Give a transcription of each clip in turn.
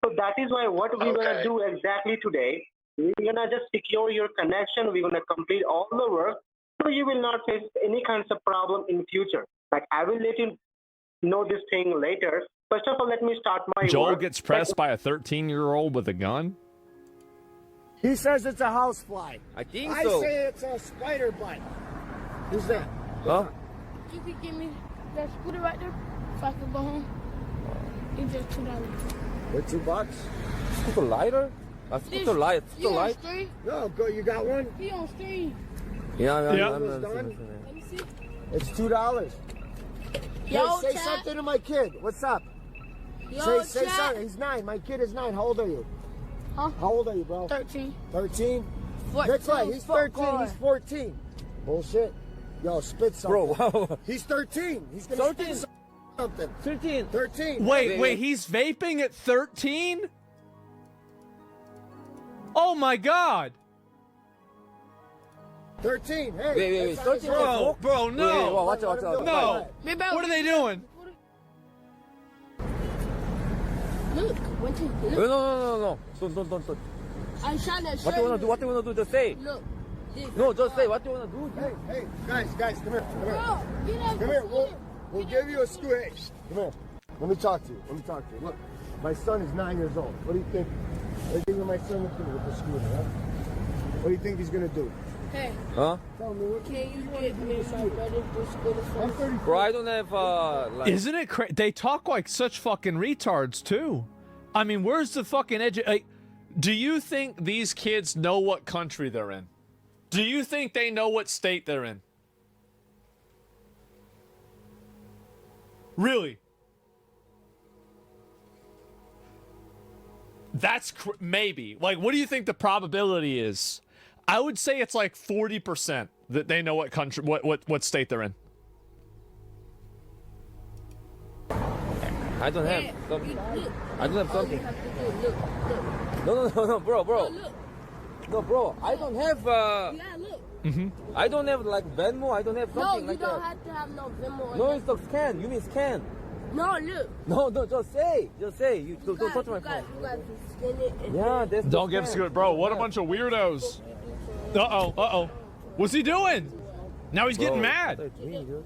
So that is why what we're gonna do exactly today, we're gonna just secure your connection. We're gonna complete all the work, so you will not face any kinds of problem in future. Like I will let you know this thing later. First of all, let me start my Joel work. gets pressed by a 13-year-old with a gun? He says it's a housefly. I think I so. say it's a spider bite. Who's that? Huh? You could give me that scooter right there so I can go home. It's just $2. What, $2? Scooter lighter? A scooter light. You Scooter on light? screen? No, go. You got one? He on screen. Yeah. Almost done? Let me see. It's $2. Yo, Hey, say chat. something to my kid. What's up? Yo, say chat. something. He's 9. My kid is 9. How old are you? Huh? How old are you, bro? 13. 13? 14. That's right. He's 13. He's 14. Bullshit. Yo, spit something. Bro, wow. He's 13. He's gonna 13. spit something. 13. 13. Wait, he's vaping at 13? Oh my god! 13. Hey. Wait. that's how it's 13. going. Bro, no! Wait, watch out. No! Maybe What are they doing? Look, what you Wait, look. no. Don't. I'm trying to show What do you wanna do? What do you wanna do? Just say. Look. This. No, just say. What do you wanna do? Hey, guys, come here. Come here. Bro, get out. Come here. We'll give you a scooter. Hey, come here. Let me talk to you. Look, my son is 9 years old. What do you think? What do you think my son is doing with the scooter, huh? What do you think he's gonna do? Hey, Huh? Tell me what can you get me my brother this scooter I'm for? 30. Bro, I don't have like. Isn't it crazy? They talk like such fucking retards, too. I mean, where's the fucking do you think these kids know what country they're in? Do you think they know what state they're in? Really? That's maybe. Like, what do you think the probability is? I would say it's like 40% that they know what country, what state they're in. I don't have something. Look. I don't have All you something. have to do, look. No, bro. Look. No, bro. I don't have. Yeah, look. I don't have like Venmo. I don't have No, something you like don't that. have to have no Venmo. or No, nothing. it's the scan. You mean scan? No, look. No, just say. You don't touch my You phone. got to skin it. And Yeah, that's. the Don't give scan. Scoot, bro. What a bunch of weirdos. Uh-oh. What's he doing? Now he's getting Bro, mad. that's me, dude.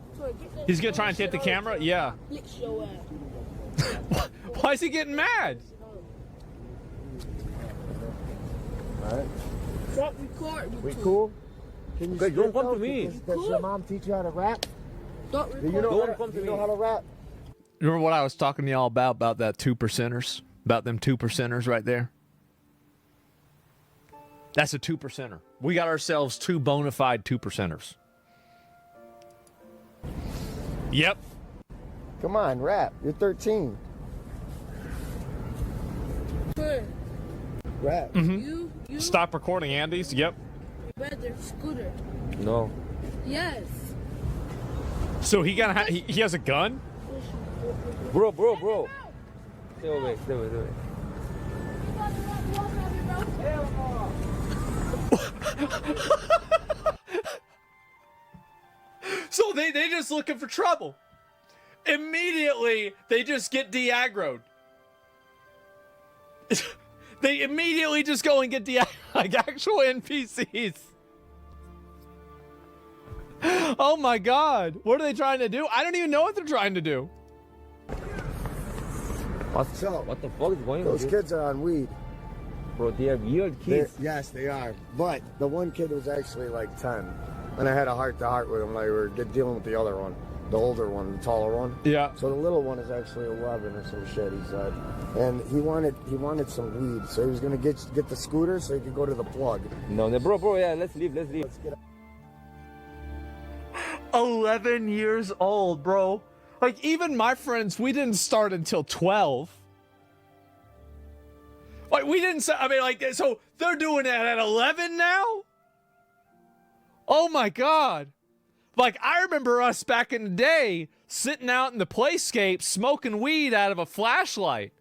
He's gonna try and hit the camera? Yeah. Licks your ass. Why is he getting mad? Alright. Don't record. We cool? Can you Okay, spit, don't come though? to me. Does your mom teach you how to rap? Don't Do record. you know, Don't how, come do to you know me. how to rap? Remember what I was talking to y'all about that 2%ers? About them 2%ers right there? That's a 2%er. We got ourselves 2 bona fide 2%ers. Yep. Come on, rap. You're 13. Hey, Rap. You Stop recording, Andy's. Yep. brother scooter. No. Yes. So he has a gun? Bro. Stay away. So they just looking for trouble. Immediately, they just get de-aggroed. They immediately just go and get like actual NPCs. Oh my god. What are they trying to do? I don't even know what they're trying to do. So, What the fuck is going on? those dude? kids are on weed. Bro, they are weird kids. Yes, they are. But the one kid was actually like 10. And I had a heart-to-heart with him. Like we were dealing with the other one. The older one, the taller one. Yeah. So the little one is actually 11 or some shit, he said. And he wanted some weed. So he was going to get the scooter so he could go to the plug. No, bro, yeah, let's leave. Let's get 11 years old, bro. Like, even my friends, we didn't start until 12. Like, we didn't, I mean, like, so they're doing it at 11 now? Oh my God. Like, I remember us back in the day sitting out in the playscape smoking weed out of a flashlight.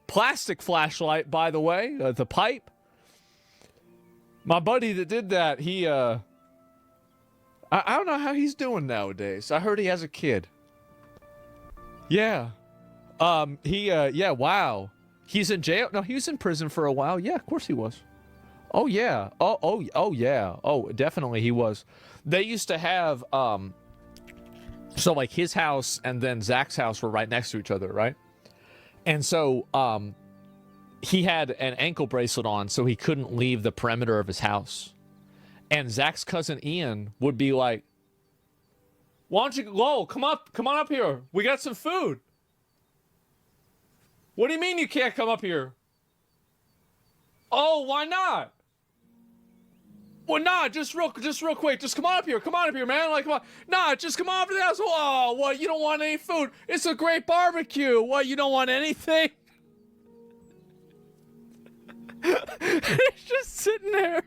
Plastic flashlight, by the way, the pipe. My buddy that did that, he, I don't know how he's doing nowadays. I heard he has a kid. Yeah. Yeah, wow. He's in jail. No, he was in prison for a while. Yeah, of course he was. Oh yeah. Oh yeah. Oh, definitely he was. They used to have so like his house and then Zach's house were right next to each other, right? And so he had an ankle bracelet on, so he couldn't leave the perimeter of his house. And Zach's cousin Ian would be like, "Why don't you go? Come on up here. We got some food." "What do you mean you can't come up here?" "Oh, why not?" "Well, nah, just real quick. Just come on up here, man. Like, come on. Nah, just come on up to the house." "Oh, what? You don't want any food? It's a great barbecue. What? You don't want anything?" He's just sitting there.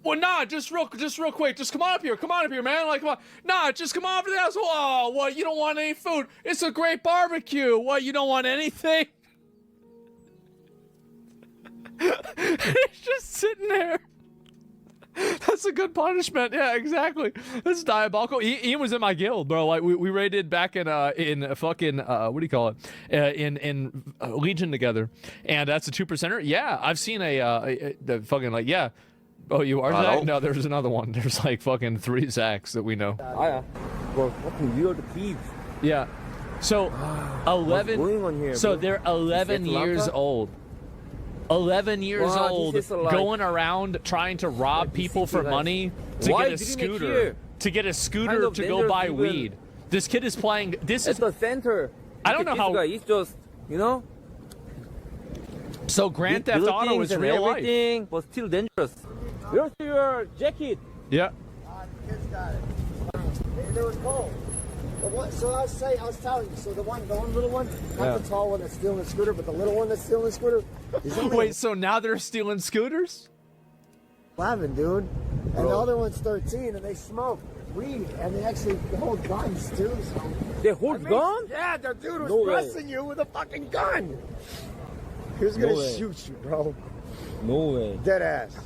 "Well, nah, just real quick. Just come on up here, man. Like, come on. Nah, just come on up to the house." "Oh, what? You don't want any food? It's a great barbecue. What? You don't want anything?" He's just sitting there. That's a good punishment. Yeah, exactly. That's diabolical. Ian was in my guild, bro. Like we raided back in fucking what do you call it? In Legion together, and that's a 2%er. Yeah, I've seen the fucking like yeah. Oh, you are Zach? No, there's another one. There's like fucking 3 Zachs that we know. Ah, yeah. Bro, fucking weird kids. Yeah. So 11. What's going on here, so bro? they're 11 years old. 11 years Wow, old, this is like- going around trying to rob Like, people this is for like- money to Why get a did you make scooter. here? To get a scooter Kind of to go dangerous buy even. weed. This kid is playing. This At is the center. I don't Look know at how- this guy, he's just, you know. so Grand Theft Little Auto things is and real life. everything, but still dangerous. Where's your jacket? Yeah. The kids got it. They were cold. The one, so I was telling you, so the one little one, not the tall one that's stealing the scooter, but the little one that's stealing the scooter. He's only Wait, so now they're stealing scooters? 11, dude. And the other one's 13, and they smoke weed, and they actually hold guns, too. So. They hold gun? Yeah, the dude was No way. pressing you with a fucking gun. He was gonna No way. shoot you, bro. No way. Dead ass.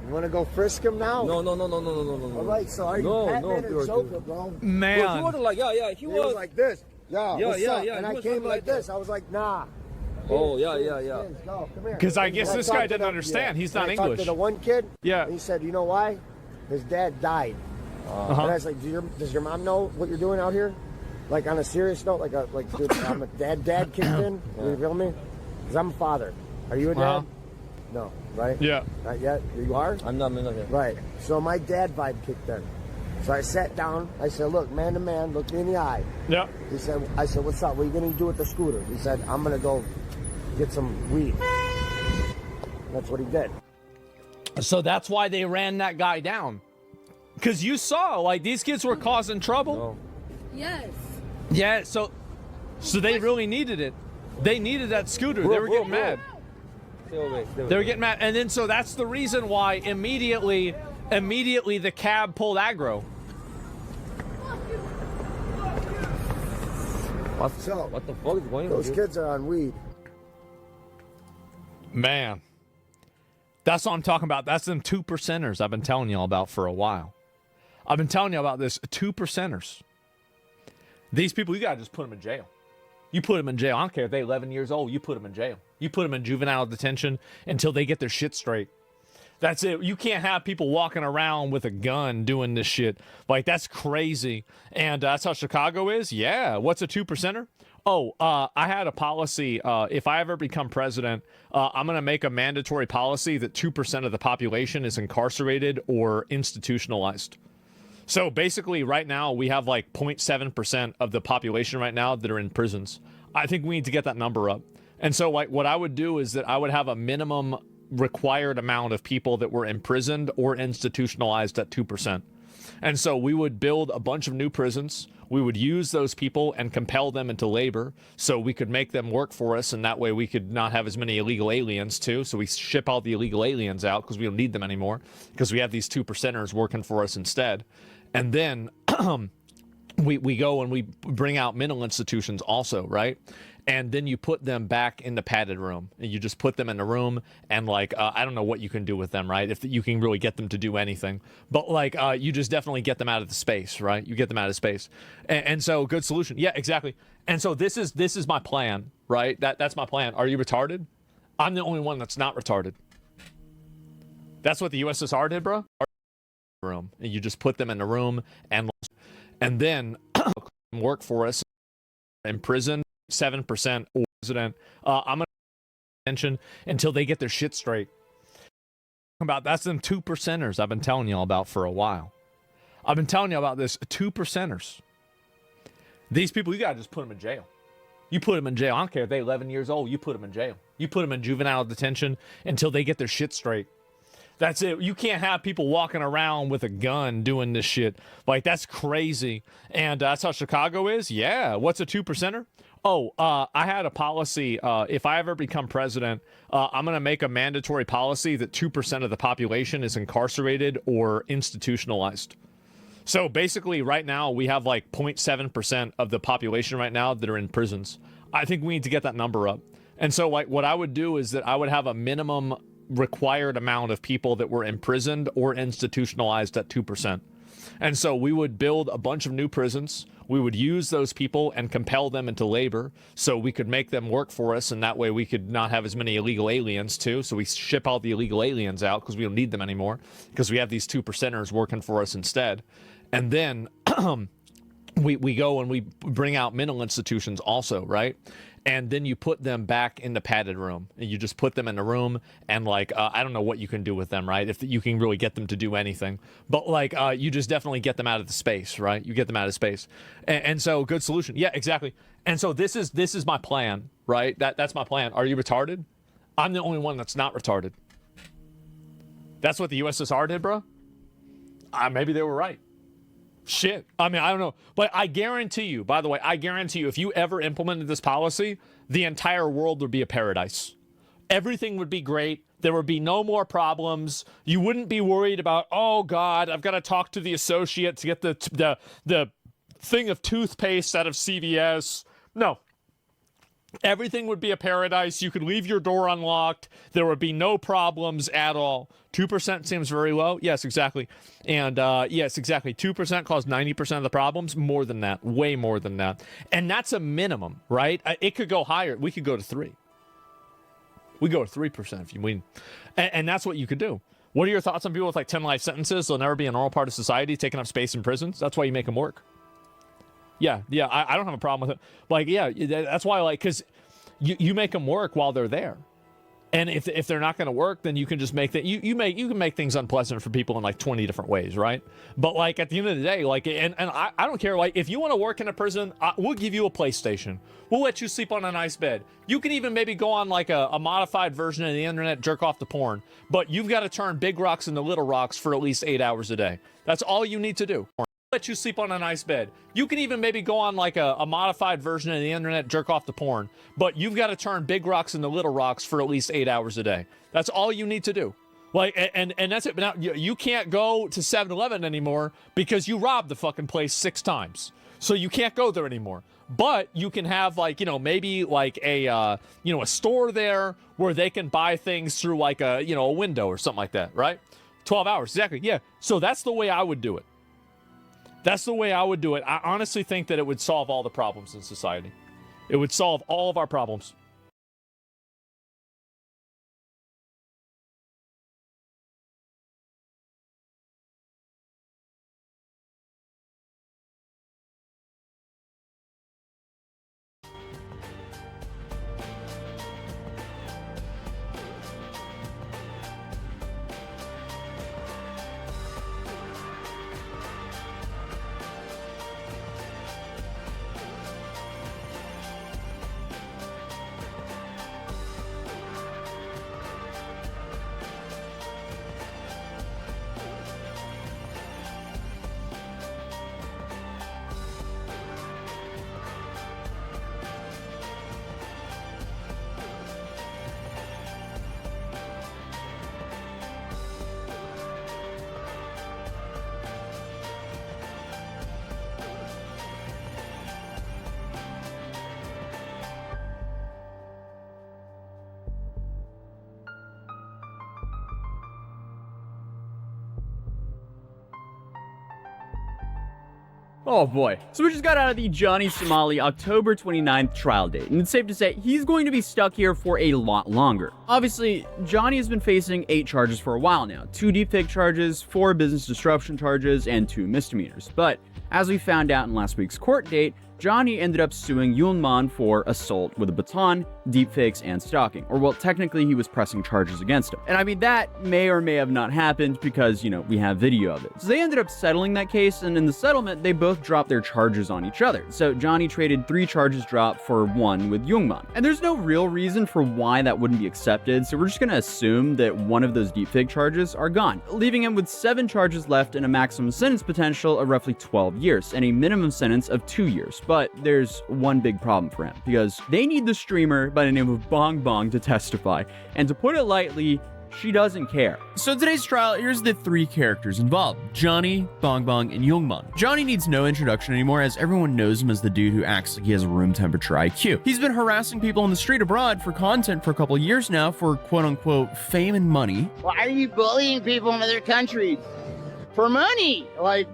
You wanna go frisk him now? No. All right, so are you Batman or Joker, bro? Bro, he Man. was like, yeah, he He was was like this. Yeah, Yeah, what's yeah, up? yeah, And he I was came something like like this. I was like, nah. Oh, yeah. Go, come here. Because I guess And this talked guy to didn't the- understand. He's and not I talked English. to the one kid. Yeah. And he said, you know why? His dad died. Uh-huh. And I was like, does your mom know what you're doing out here? Like on a serious note, dude, I'm a dad kicked in. You feel me? Because I'm a father. Are you a dad? Uh-huh. No, right? Yeah. Not yet. You are? I'm not here. Right. So my dad vibe kicked in. So I sat down. I said, look, man to man, look me in the eye. Yeah. I said, what's up? What are you going to do with the scooter? He said, I'm going to go get some weed. That's what he did. So that's why they ran that guy down. Because you saw, like, these kids were causing trouble. No. Yes. Yeah, so they really needed it. They needed that scooter. They were getting mad. Stay away. They were getting mad. And then so that's the reason why immediately the cab pulled aggro. So What the fuck is going on? those dude? kids are on weed. Man. That's what I'm talking about. That's them 2%ers I've been telling y'all about for a while. I've been telling you about this 2%ers. These people, you got to just put them in jail. You put them in jail. I don't care if they're 11 years old. You put them in jail. You put them in juvenile detention until they get their shit straight. That's it. You can't have people walking around with a gun doing this shit. Like, that's crazy. And that's how Chicago is? Yeah. What's a 2%er? Oh, I had a policy. If I ever become president, I'm going to make a mandatory policy that 2% of the population is incarcerated or institutionalized. So basically, right now, we have like 0.7% of the population right now that are in prisons. I think we need to get that number up. And so, like, what I would do is that I would have a minimum required amount of people that were imprisoned or institutionalized at 2%. And so we would build a bunch of new prisons. We would use those people and compel them into labor so we could make them work for us. And that way we could not have as many illegal aliens too. So we ship all the illegal aliens out because we don't need them anymore because we have these 2%ers working for us instead. And then we go and we bring out mental institutions also, right? And then you put them back in the padded room. And you just put them in the room and, like, I don't know what you can do with them, right? If you can really get them to do anything. But, like, you just definitely get them out of the space, right? You get them out of space. And so, good solution. Yeah, exactly. And so this is my plan, right? That's my plan. Are you retarded? I'm the only one that's not retarded. That's what the USSR did, bro. Room, and you just put them in a room and then work for us in prison. 7% resident. I'm gonna attention until they get their shit straight. About that's them 2%ers I've been telling y'all about for a while. I've been telling you about this 2%ers. These people, you gotta just put them in jail. You put them in jail. I don't care if they're 11 years old. You put them in jail. You put them in juvenile detention until they get their shit straight. That's it. You can't have people walking around with a gun doing this shit. Like, that's crazy. And that's how Chicago is? Yeah. What's a 2%er? Oh, I had a policy. If I ever become president, I'm going to make a mandatory policy that 2% of the population is incarcerated or institutionalized. So basically, right now, we have like 0.7% of the population right now that are in prisons. I think we need to get that number up. And so, like, what I would do is that I would have a minimum required amount of people that were imprisoned or institutionalized at 2%. And so we would build a bunch of new prisons. We would use those people and compel them into labor so we could make them work for us, and that way we could not have as many illegal aliens too. So we ship all the illegal aliens out because we don't need them anymore because we have these 2%ers working for us instead. And then we go and we bring out mental institutions also, right? And then you put them back in the padded room. And you just put them in a room and, like, I don't know what you can do with them, right? If you can really get them to do anything. But, like, you just definitely get them out of the space, right? You get them out of space. And so, good solution. Yeah, exactly. And so this is my plan, right? That's my plan. Are you retarded? I'm the only one that's not retarded. That's what the USSR did, bro. Maybe they were right. Shit. I mean, I don't know. But I guarantee you, by the way, I guarantee you, if you ever implemented this policy, the entire world would be a paradise. Everything would be great. There would be no more problems. You wouldn't be worried about, oh, God, I've got to talk to the associate to get the thing of toothpaste out of CVS. No. Everything would be a paradise. You could leave your door unlocked. There would be no problems at all. 2% seems very low. Yes, exactly. And yes, exactly. 2% caused 90% of the problems. More than that. Way more than that. And that's a minimum, right? It could go higher. We could go to 3. We go to 3% if you mean. And that's what you could do. What are your thoughts on people with like 10 life sentences? They'll never be a normal part of society, taking up space in prisons. That's why you make them work. Yeah, I don't have a problem with it. Like, yeah, that's why, like, because you make them work while they're there. And if they're not going to work, then you can just make that you can make things unpleasant for people in like 20 different ways, right? But like at the end of the day, like, and I don't care, like, if you want to work in a prison, we'll give you a PlayStation. We'll let you sleep on a nice bed. You can even maybe go on like a modified version of the internet, jerk off to porn. But you've got to turn big rocks into little rocks for at least 8 hours a day. That's all you need to do. Let you sleep on a nice bed. You can even maybe go on like a modified version of the internet, jerk off to porn. But you've got to turn big rocks into little rocks for at least 8 hours a day. That's all you need to do. Like, and that's it. But now you can't go to 7-Eleven anymore because you robbed the fucking place 6 times. So you can't go there anymore. But you can have, like, maybe like a store there where they can buy things through like a window or something like that, right? 12 hours, exactly. Yeah. So that's the way I would do it. That's the way I would do it. I honestly think that it would solve all the problems in society. It would solve all of our problems. Oh boy. So we just got out of the Johnny Somali October 29th trial date, and it's safe to say he's going to be stuck here for a lot longer. Obviously, Johnny has been facing 8 charges for a while now, 2 deepfake charges, 4 business disruption charges, and 2 misdemeanors. But as we found out in last week's court date, Johnny ended up suing Yulman for assault with a baton, deepfakes, and stalking. Or, well, technically he was pressing charges against him. And I mean, that may or may have not happened because, you know, we have video of it. So they ended up settling that case, and in the settlement, they both dropped their charges on each other. So Johnny traded 3 charges dropped for 1 with Yulman. And there's no real reason for why that wouldn't be accepted, so we're just gonna assume that one of those deepfake charges are gone, leaving him with 7 charges left and a maximum sentence potential of roughly 12 years, and a minimum sentence of 2 years. But there's one big problem for him, because they need the streamer by the name of Bong Bong to testify, and to put it lightly, she doesn't care. So today's trial, here's the 3 characters involved: Johnny, Bong Bong, and Yulman. Johnny needs no introduction anymore, as everyone knows him as the dude who acts like he has a room temperature IQ. He's been harassing people on the street abroad for content for a couple years now for quote-unquote fame and money. Why are you bullying people in other countries? For money, like,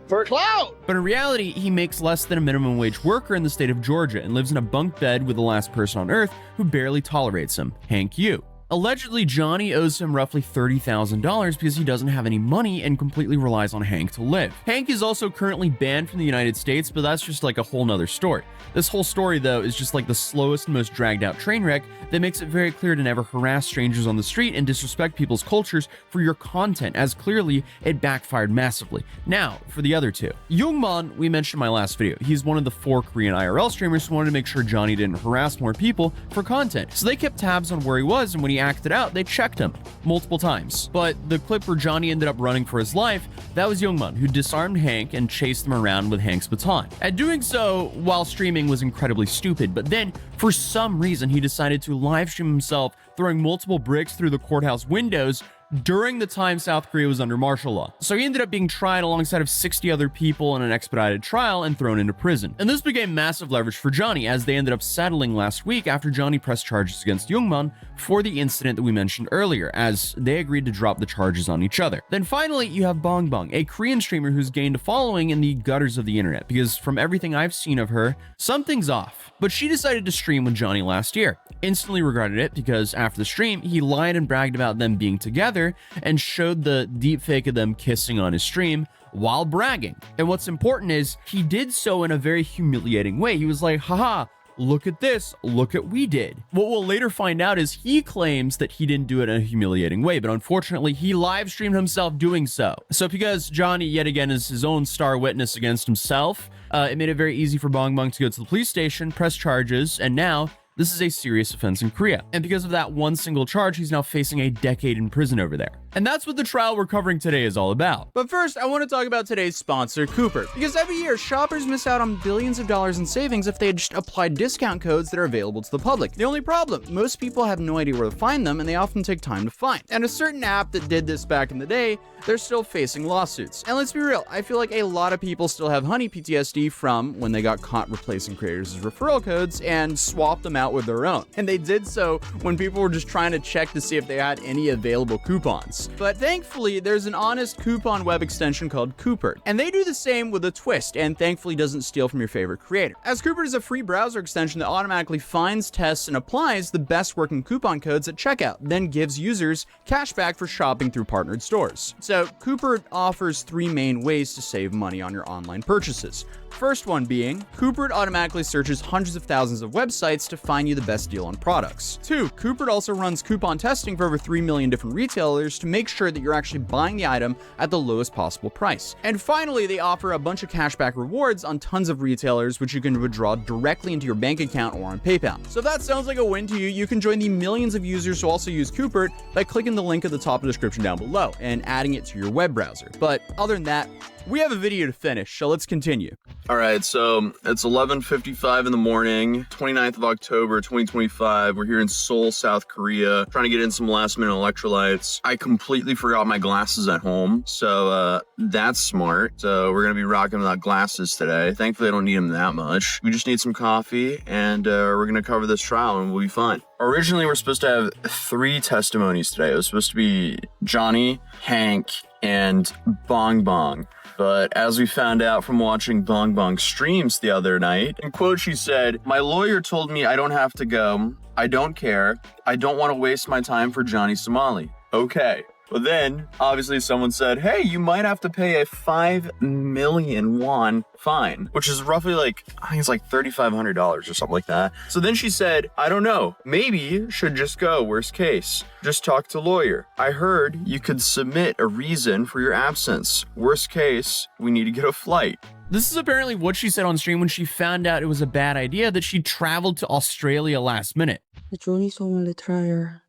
for clout. But in reality, he makes less than a minimum wage worker in the state of Georgia and lives in a bunk bed with the last person on earth who barely tolerates him, Hank Yu. Allegedly, Johnny owes him roughly $30,000 because he doesn't have any money and completely relies on Hank to live. Hank is also currently banned from the United States, but that's just like a whole nother story. This whole story, though, is just like the slowest and most dragged out train wreck that makes it very clear to never harass strangers on the street and disrespect people's cultures for your content, as clearly it backfired massively. Now, for the other 2. Yulman, we mentioned in my last video. He's one of the 4 Korean IRL streamers who wanted to make sure Johnny didn't harass more people for content. So they kept tabs on where he was, and when he acted out, they checked him multiple times. But the clip where Johnny ended up running for his life, that was Yulman, who disarmed Hank and chased him around with Hank's baton. And doing so while streaming was incredibly stupid, but then for some reason he decided to live stream himself throwing multiple bricks through the courthouse windows during the time South Korea was under martial law. So he ended up being tried alongside of 60 other people in an expedited trial and thrown into prison. And this became massive leverage for Johnny, as they ended up settling last week after Johnny pressed charges against Yulman for the incident that we mentioned earlier, as they agreed to drop the charges on each other. Then finally, you have Bong Bong, a Korean streamer who's gained a following in the gutters of the internet, because from everything I've seen of her, something's off. But she decided to stream with Johnny last year. Instantly regretted it, because after the stream, he lied and bragged about them being together and showed the deepfake of them kissing on his stream while bragging. And what's important is he did so in a very humiliating way. He was like, haha, look at this, look at we did. What we'll later find out is he claims that he didn't do it in a humiliating way, but unfortunately he live streamed himself doing so. So because Johnny yet again is his own star witness against himself, it made it very easy for Bong Bong to go to the police station, press charges, and now this is a serious offense in Korea. And because of that one single charge, he's now facing a decade in prison over there. And that's what the trial we're covering today is all about. But first, I want to talk about today's sponsor, Cooper. Because every year, shoppers miss out on billions of dollars in savings if they had just applied discount codes that are available to the public. The only problem, most people have no idea where to find them, and they often take time to find. And a certain app that did this back in the day, they're still facing lawsuits. And let's be real, I feel like a lot of people still have honey PTSD from when they got caught replacing creators' referral codes and swapped them out with their own. And they did so when people were just trying to check to see if they had any available coupons. But thankfully, there's an honest coupon web extension called Cooper, and they do the same with a twist, and thankfully doesn't steal from your favorite creator. As Cooper is a free browser extension that automatically finds, tests, and applies the best working coupon codes at checkout, then gives users cash back for shopping through partnered stores. So Cooper offers 3 main ways to save money on your online purchases. First one being, Cooper automatically searches hundreds of thousands of websites to find you the best deal on products. 2, Cooper also runs coupon testing for over 3 million different retailers to make sure that you're actually buying the item at the lowest possible price. And finally, they offer a bunch of cashback rewards on tons of retailers, which you can withdraw directly into your bank account or on PayPal. So if that sounds like a win to you, you can join the millions of users who also use Cooper by clicking the link at the top of the description down below and adding it to your web browser. But other than that, we have a video to finish, so let's continue. All right, so it's 11:55 in the morning, 29th of October, 2025. We're here in Seoul, South Korea, trying to get in some last-minute electrolytes. I completely forgot my glasses at home, so that's smart. So we're going to be rocking without glasses today. Thankfully, I don't need them that much. We just need some coffee, and we're going to cover this trial, and we'll be fine. Originally, we're supposed to have 3 testimonies today. It was supposed to be Johnny, Hank, and Bong Bong. But as we found out from watching Bong Bong's streams the other night, in quote, she said, "My lawyer told me I don't have to go. I don't care. I don't want to waste my time for Johnny Somali." Okay. But then, obviously, someone said, "Hey, you might have to pay a 5 million won fine," which is roughly like, I think it's like $3,500 or something like that. So then she said, "I don't know. Maybe should just go, worst case. Just talk to lawyer. I heard you could submit a reason for your absence. Worst case, we need to get a flight." This is apparently what she said on stream when she found out it was a bad idea that she traveled to Australia last minute. The Johnny Somali trial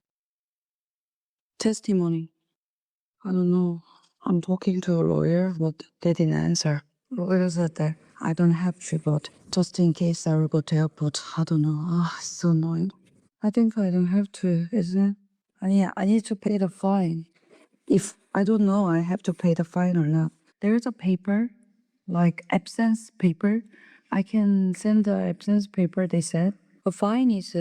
testimony. I don't know. I'm talking to a lawyer, but they didn't answer. Lawyer said that I don't have to, but just in case I will go to airport. I don't know. Ah, it's so annoying. I think I don't have to, isn't it? I need to pay the fine. If I don't know, I have to pay the fine or not. There is a paper, like absence paper. I can send the absence paper, they said. The fine is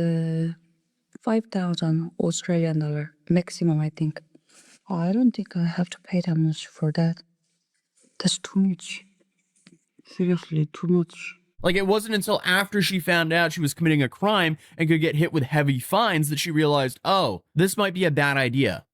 5,000 Australian dollar maximum, I think. I don't think I have to pay that much for that. That's too much. Seriously, too much. Like, it wasn't until after she found out she was committing a crime and could get hit with heavy fines that she realized, oh, this might be a bad idea.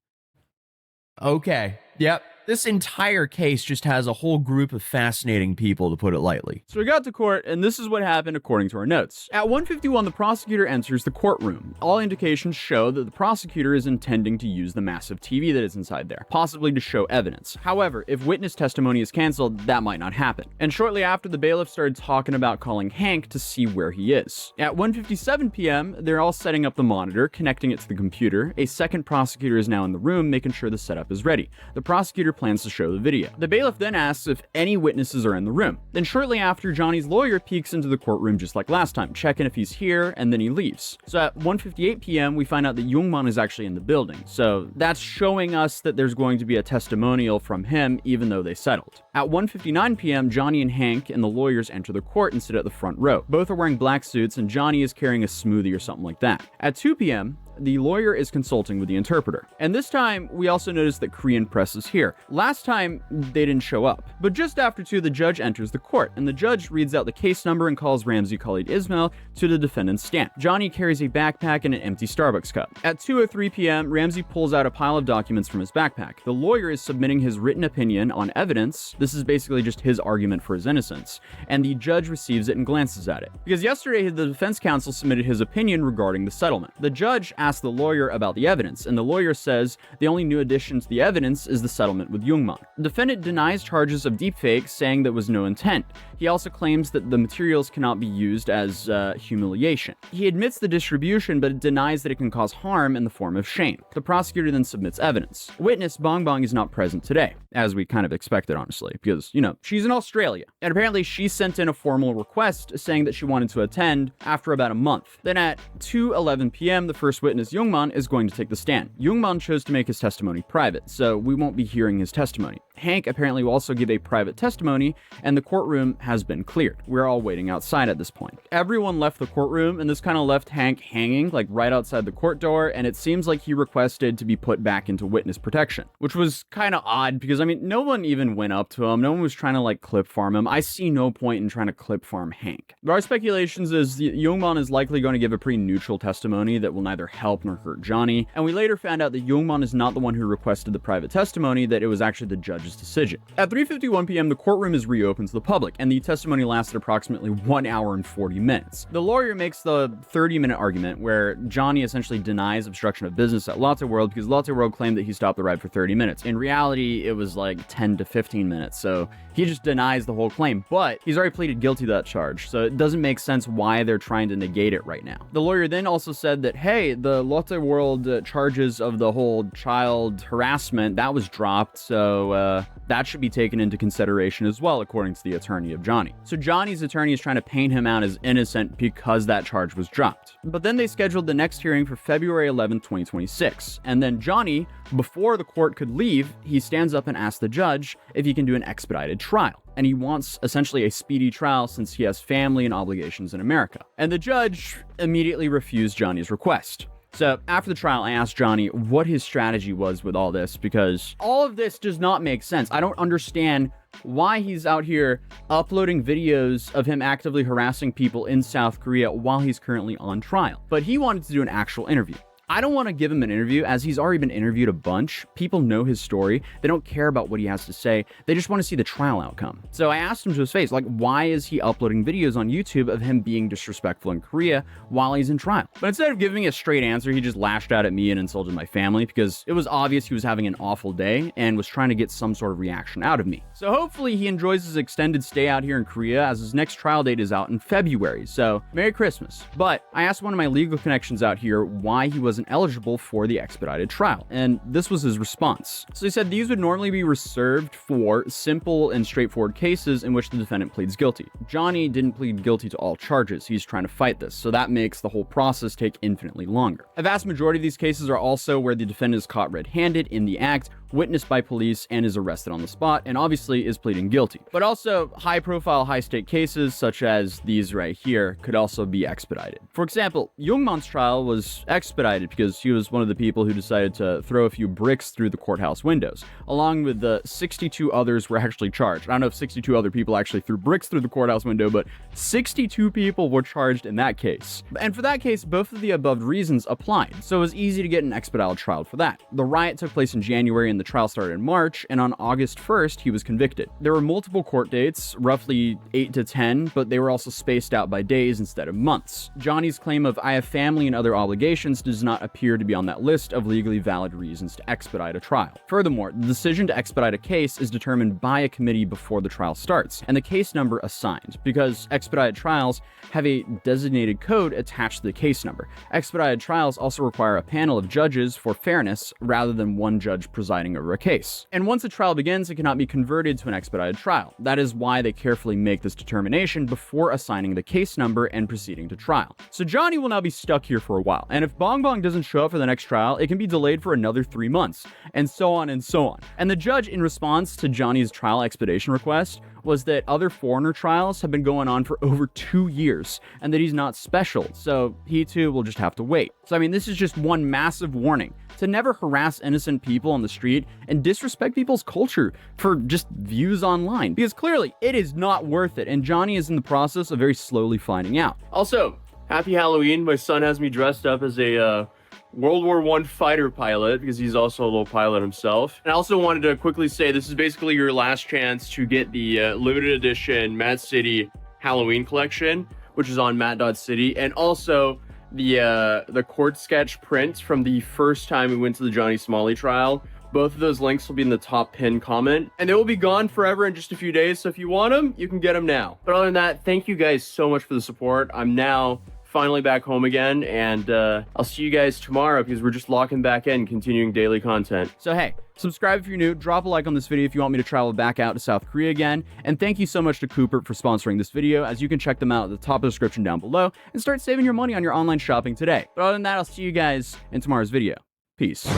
Okay, yep. This entire case just has a whole group of fascinating people, to put it lightly. So we got to court, and this is what happened according to our notes. At 1:51, the prosecutor enters the courtroom. All indications show that the prosecutor is intending to use the massive TV that is inside there, possibly to show evidence. However, if witness testimony is canceled, that might not happen. And shortly after, the bailiff started talking about calling Hank to see where he is. At 1:57 p.m., they're all setting up the monitor, connecting it to the computer. A second prosecutor is now in the room, making sure the setup is ready. The prosecutor plans to show the video. The bailiff then asks if any witnesses are in the room. Then shortly after, Johnny's lawyer peeks into the courtroom just like last time, checking if he's here, and then he leaves. So at 1:58 p.m., we find out that Youngman is actually in the building. So that's showing us that there's going to be a testimonial from him, even though they settled. At 1:59 p.m., Johnny and Hank and the lawyers enter the court and sit at the front row. Both are wearing black suits, and Johnny is carrying a smoothie or something like that. At 2 p.m., the lawyer is consulting with the interpreter. And this time, we also notice that Korean press is here. Last time, they didn't show up. But just after 2, the judge enters the court, and the judge reads out the case number and calls Ramzi Khalid Ismail to the defendant's stand. Johnny carries a backpack and an empty Starbucks cup. At 2:03 p.m., Ramzi pulls out a pile of documents from his backpack. The lawyer is submitting his written opinion on evidence. This is basically just his argument for his innocence. And the judge receives it and glances at it. Because yesterday, the defense counsel submitted his opinion regarding the settlement. The judge asked the lawyer about the evidence, and the lawyer says the only new addition to the evidence is the settlement with Youngman. The defendant denies charges of deepfake, saying there was no intent. He also claims that the materials cannot be used as humiliation. He admits the distribution, but denies that it can cause harm in the form of shame. The prosecutor then submits evidence. Witness Bong Bong is not present today, as we kind of expected, honestly, because, you know, she's in Australia. And apparently she sent in a formal request saying that she wanted to attend after about a month. Then at 2:11 p.m., the first witness, Youngman, is going to take the stand. Youngman chose to make his testimony private, so we won't be hearing his testimony. Hank apparently will also give a private testimony, and the courtroom has been cleared. We're all waiting outside at this point. Everyone left the courtroom, and this kind of left Hank hanging, like right outside the court door, and it seems like he requested to be put back into witness protection, which was kind of odd because, I mean, no one even went up to him. No one was trying to, like, clip farm him. I see no point in trying to clip farm Hank. There are speculations as Youngman is likely going to give a pretty neutral testimony that will neither help nor hurt Johnny, and we later found out that Youngman is not the one who requested the private testimony, that it was actually the judge's decision. At 3:51 p.m., the courtroom is reopened to the public, and the testimony lasted approximately 1 hour and 40 minutes. The lawyer makes the 30-minute argument where Johnny essentially denies obstruction of business at Lotte World because Lotte World claimed that he stopped the ride for 30 minutes. In reality, it was like 10 to 15 minutes, so he just denies the whole claim, but he's already pleaded guilty to that charge, so it doesn't make sense why they're trying to negate it right now. The lawyer then also said that, hey, the Lotte World charges of the whole child harassment, that was dropped, so that should be taken into consideration as well, according to the attorney of Johnny. So Johnny's attorney is trying to paint him out as innocent because that charge was dropped. But then they scheduled the next hearing for February 11, 2026. And then Johnny, before the court could leave, he stands up and asks the judge if he can do an expedited trial. And he wants essentially a speedy trial since he has family and obligations in America. And the judge immediately refused Johnny's request. So after the trial, I asked Johnny what his strategy was with all this, because all of this does not make sense. I don't understand why he's out here uploading videos of him actively harassing people in South Korea while he's currently on trial. But he wanted to do an actual interview. I don't want to give him an interview, as he's already been interviewed a bunch. People know his story. They don't care about what he has to say. They just want to see the trial outcome. So I asked him to his face, like, why is he uploading videos on YouTube of him being disrespectful in Korea while he's in trial? But instead of giving me a straight answer, he just lashed out at me and insulted my family, because it was obvious he was having an awful day and was trying to get some sort of reaction out of me. So hopefully he enjoys his extended stay out here in Korea, as his next trial date is out in February. So Merry Christmas. But I asked one of my legal connections out here why he wasn't eligible for the expedited trial, and this was his response. So he said these would normally be reserved for simple and straightforward cases in which the defendant pleads guilty. Johnny didn't plead guilty to all charges. He's trying to fight this, so that makes the whole process take infinitely longer. A vast majority of these cases are also where the defendant is caught red-handed in the act, witnessed by police, and is arrested on the spot, and obviously is pleading guilty. But also, high-profile, high-stake cases, such as these right here, could also be expedited. For example, Jungmann's trial was expedited because he was one of the people who decided to throw a few bricks through the courthouse windows. Along with the 62 others were actually charged. I don't know if 62 other people actually threw bricks through the courthouse window, but 62 people were charged in that case. And for that case, both of the above reasons applied, so it was easy to get an expedited trial for that. The riot took place in January, and the trial started in March, and on August 1st, he was convicted. There were multiple court dates, roughly 8 to 10, but they were also spaced out by days instead of months. Johnny's claim of "I have family and other obligations" does not appear to be on that list of legally valid reasons to expedite a trial. Furthermore, the decision to expedite a case is determined by a committee before the trial starts, and the case number assigned, because expedited trials have a designated code attached to the case number. Expedited trials also require a panel of judges for fairness rather than one judge presiding over a case. And once a trial begins, it cannot be converted to an expedited trial. That is why they carefully make this determination before assigning the case number and proceeding to trial. So Johnny will now be stuck here for a while, and if Bong Bong doesn't show up for the next trial, it can be delayed for another 3 months, and so on and so on. And the judge, in response to Johnny's trial expedition request, was that other foreigner trials have been going on for over 2 years, and that he's not special, so he too will just have to wait. So I mean, this is just one massive warning to never harass innocent people on the street and disrespect people's culture for just views online, because clearly it is not worth it, and Johnny is in the process of very slowly finding out. Also, happy Halloween. My son has me dressed up as a World War I fighter pilot, because he's also a little pilot himself. And I also wanted to quickly say this is basically your last chance to get the limited edition Matt City Halloween collection, which is on matt.city, and also the court sketch print from the first time we went to the Johnny Smalley trial. Both of those links will be in the top pinned comment, and they will be gone forever in just a few days, so if you want them, you can get them now. But other than that, thank you guys so much for the support. I'm now finally back home again, and I'll see you guys tomorrow, because we're just locking back in, continuing daily content. So hey, subscribe if you're new, drop a like on this video if you want me to travel back out to South Korea again, and thank you so much to Cooper for sponsoring this video, as you can check them out at the top of the description down below, and start saving your money on your online shopping today. But other than that, I'll see you guys in tomorrow's video. Peace.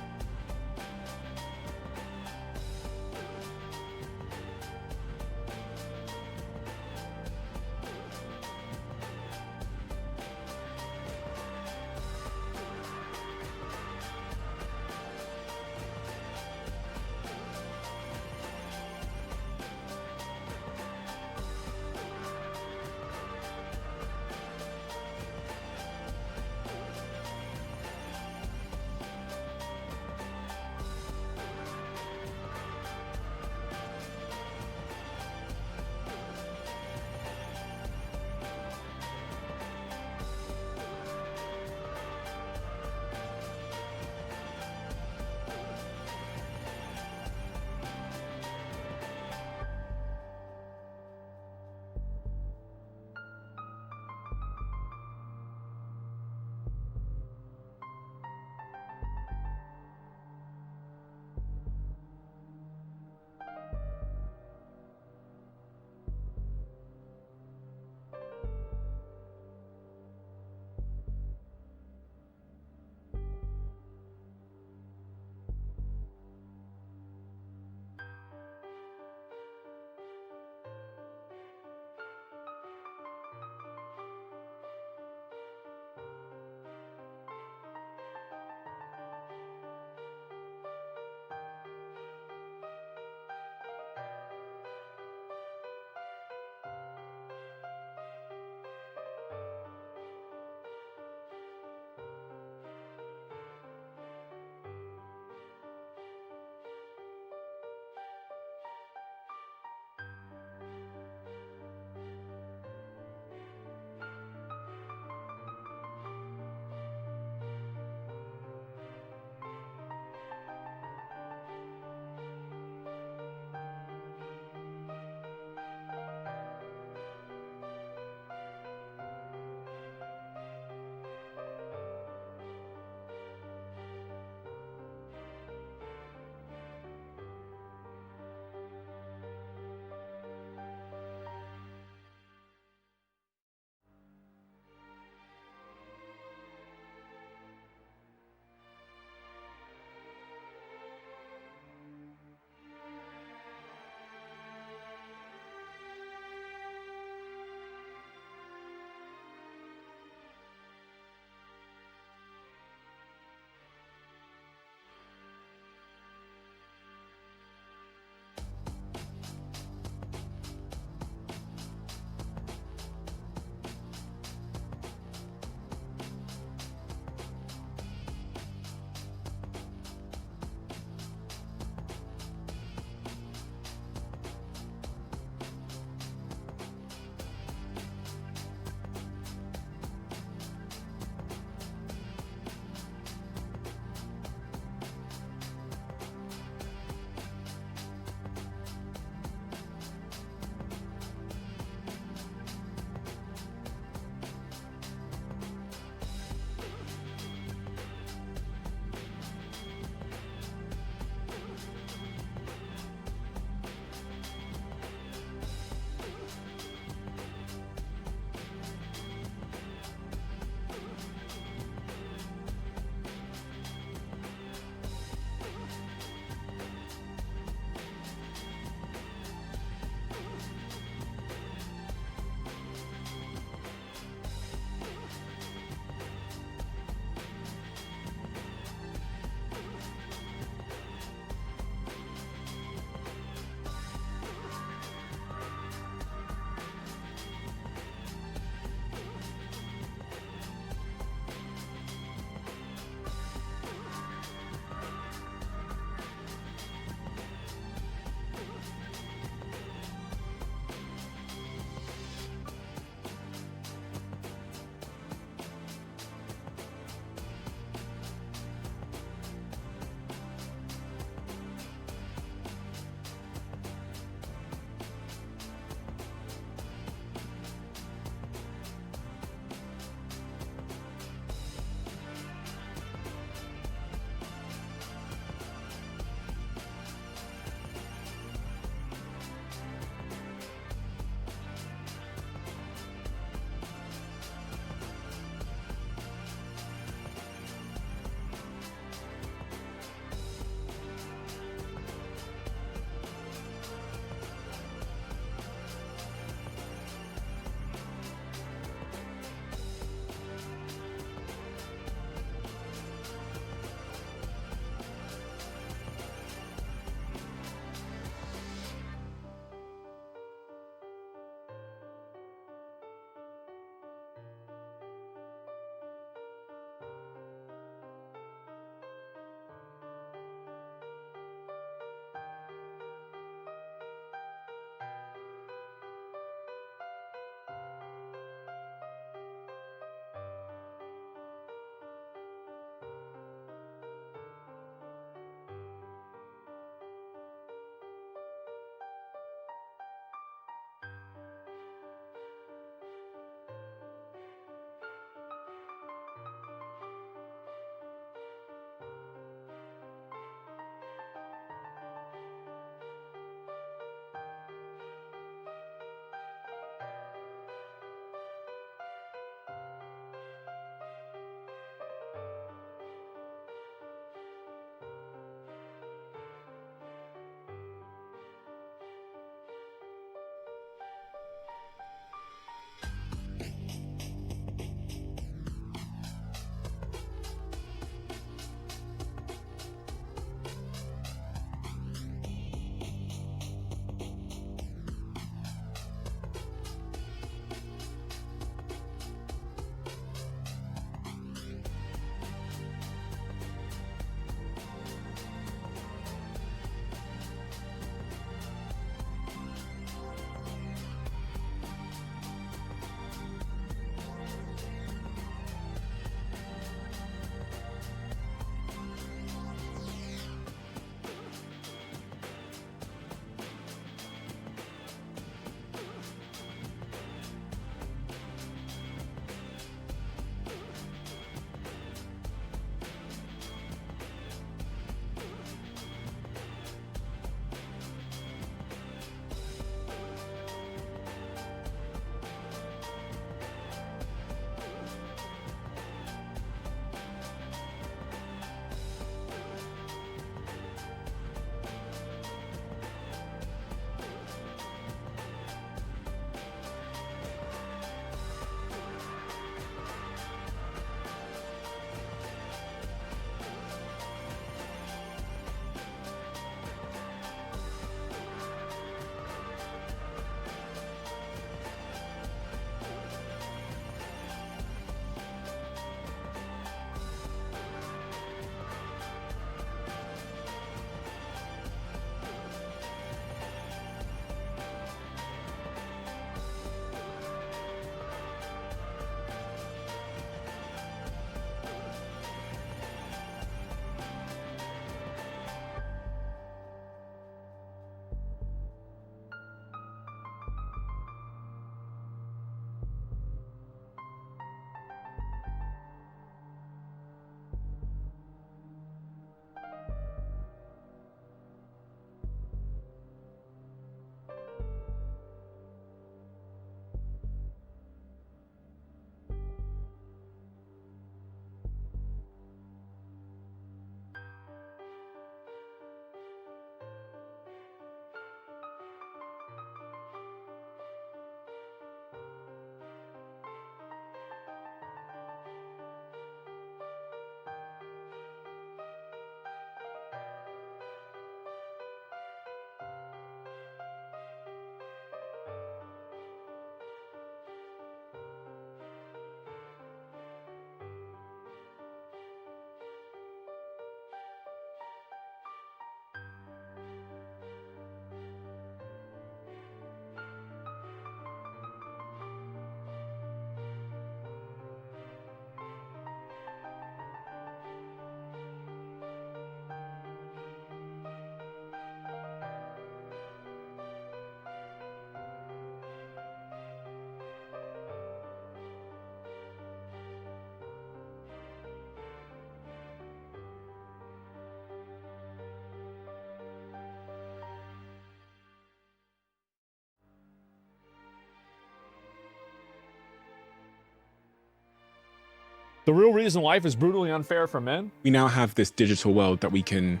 The real reason life is brutally unfair for men? We now have this digital world that we can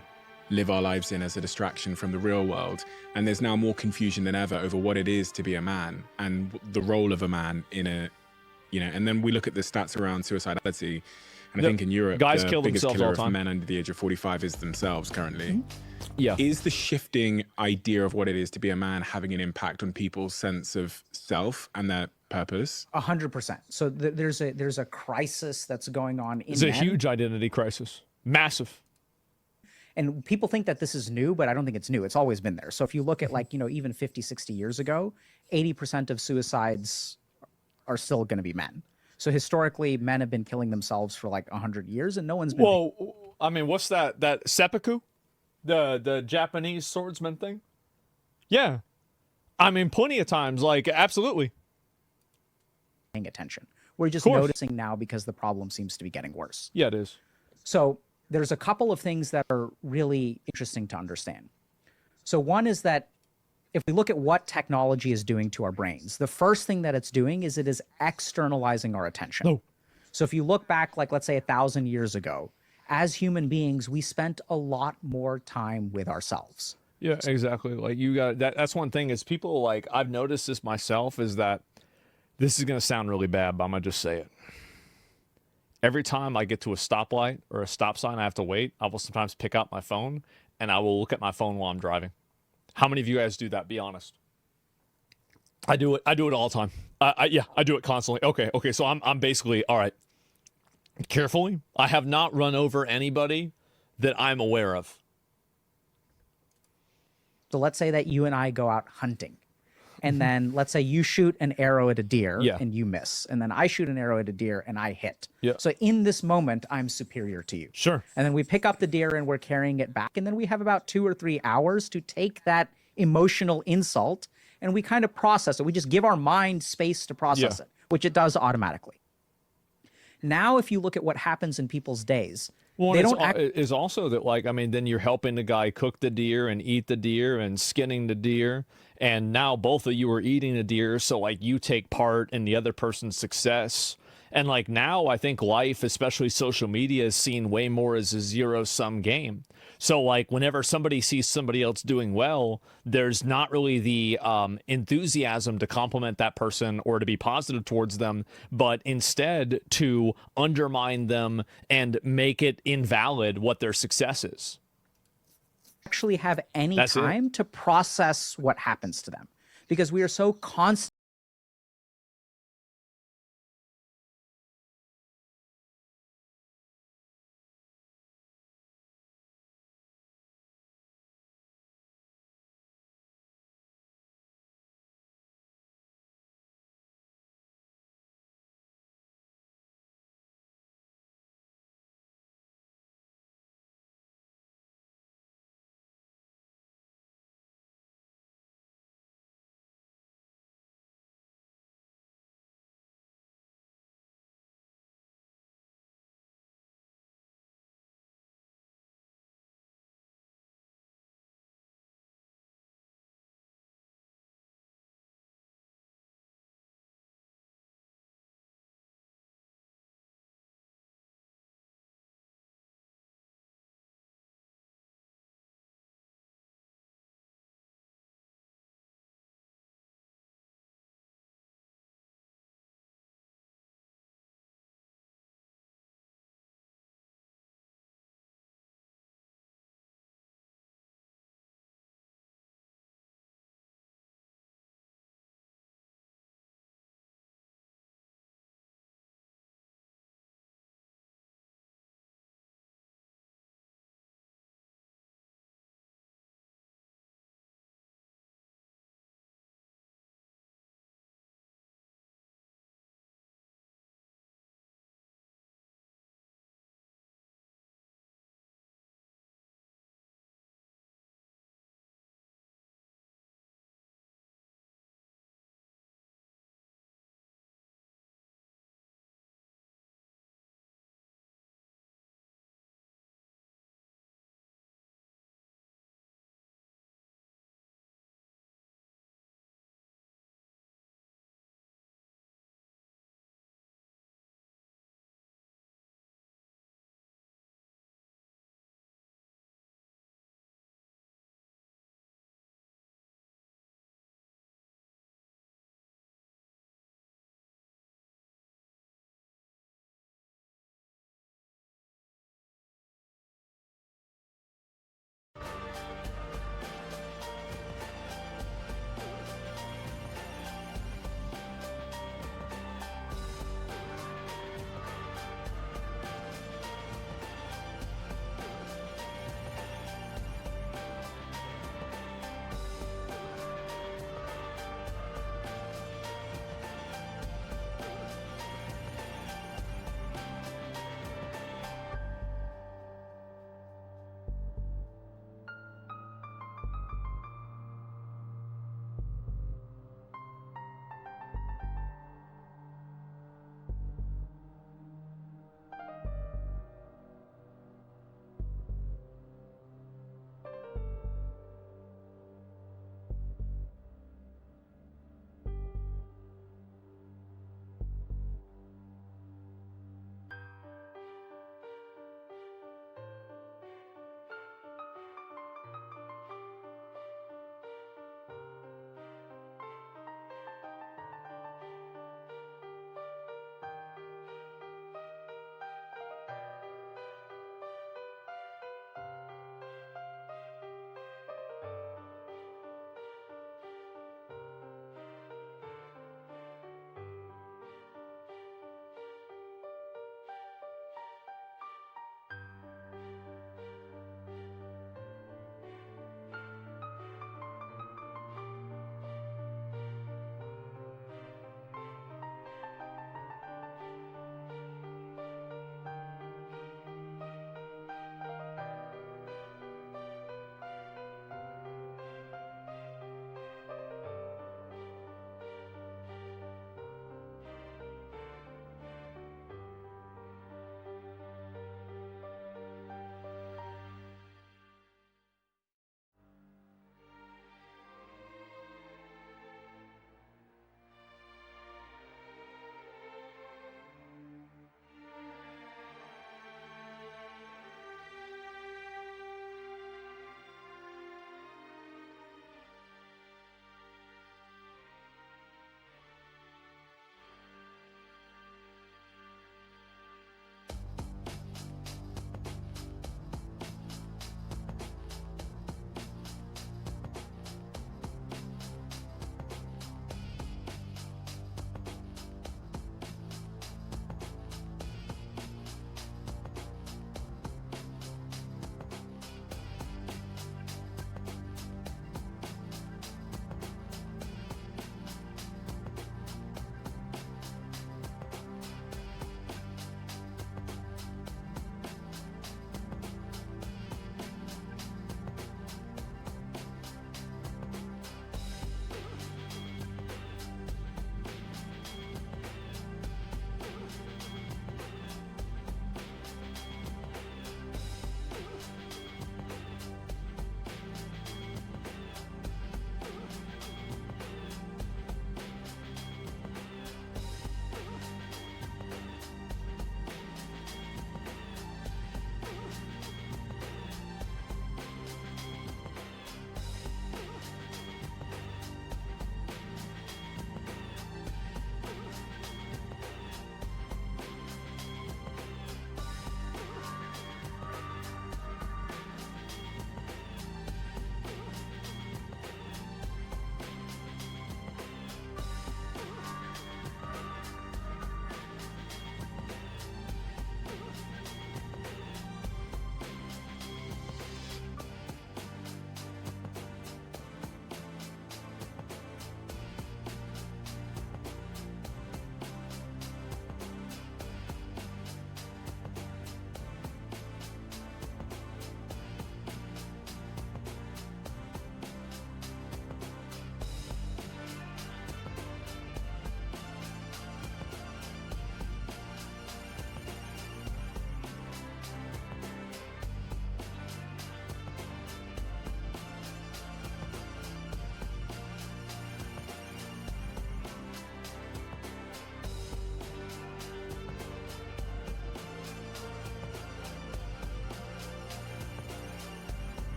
live our lives in as a distraction from the real world. And there's now more confusion than ever over what it is to be a man and the role of a man in a, you know, and then we look at the stats around suicidality. And I think in Europe, guys the kill biggest themselves killer all the of time. men under the age of 45 is themselves currently. Yeah. Is the shifting idea of what it is to be a man having an impact on people's sense of self and their purpose? 100%. So there's a crisis that's going on in It's a men. huge identity crisis. Massive. And people think that this is new, but I don't think it's new. It's always been there. So if you look at like, you know, even 50, 60 years ago, 80% of suicides are still going to be men. So historically, men have been killing themselves for like 100 years and no one's been... Well, I mean, what's that seppuku? The Japanese swordsman thing? Yeah. I mean, plenty of times, like, absolutely. Paying attention. We're just noticing now because the problem seems to be getting worse. Yeah, it is. So there's a couple of things that are really interesting to understand. So one is that if we look at what technology is doing to our brains, the first thing that it's doing is it is externalizing our attention. No. So if you look back, like, let's say 1,000 years ago, as human beings, we spent a lot more time with ourselves. Yeah, exactly. Like, you got that's one thing is people, like, I've noticed this myself, is that this is going to sound really bad, but I'm going to just say it. Every time I get to a stoplight or a stop sign, I have to wait. I will sometimes pick up my phone and I will look at my phone while I'm driving. How many of you guys do that? Be honest. I do it. I do it all the time. Yeah, I do it constantly. Okay. So I'm basically, all right, carefully. I have not run over anybody that I'm aware of. So let's say that you and I go out hunting. And then let's say you shoot an arrow at a deer and you miss. And then I shoot an arrow at a deer and I hit. Yeah. So in this moment, I'm superior to you. Sure. And then we pick up the deer and we're carrying it back. And then we have about 2 or 3 hours to take that emotional insult and we kind of process it. We just give our mind space to process it, which it does automatically. Now, if you look at what happens in people's days, well, they don't is also that, like, I mean, then you're helping the guy cook the deer and eat the deer and skinning the deer. And now both of you are eating the deer. So, like, you take part in the other person's success. And, like, now I think life, especially social media, is seen way more as a zero-sum game. So, like, whenever somebody sees somebody else doing well, there's not really the enthusiasm to compliment that person or to be positive towards them, but instead to undermine them and make it invalid what their success is. actually have any time to process what happens to them because we are so constant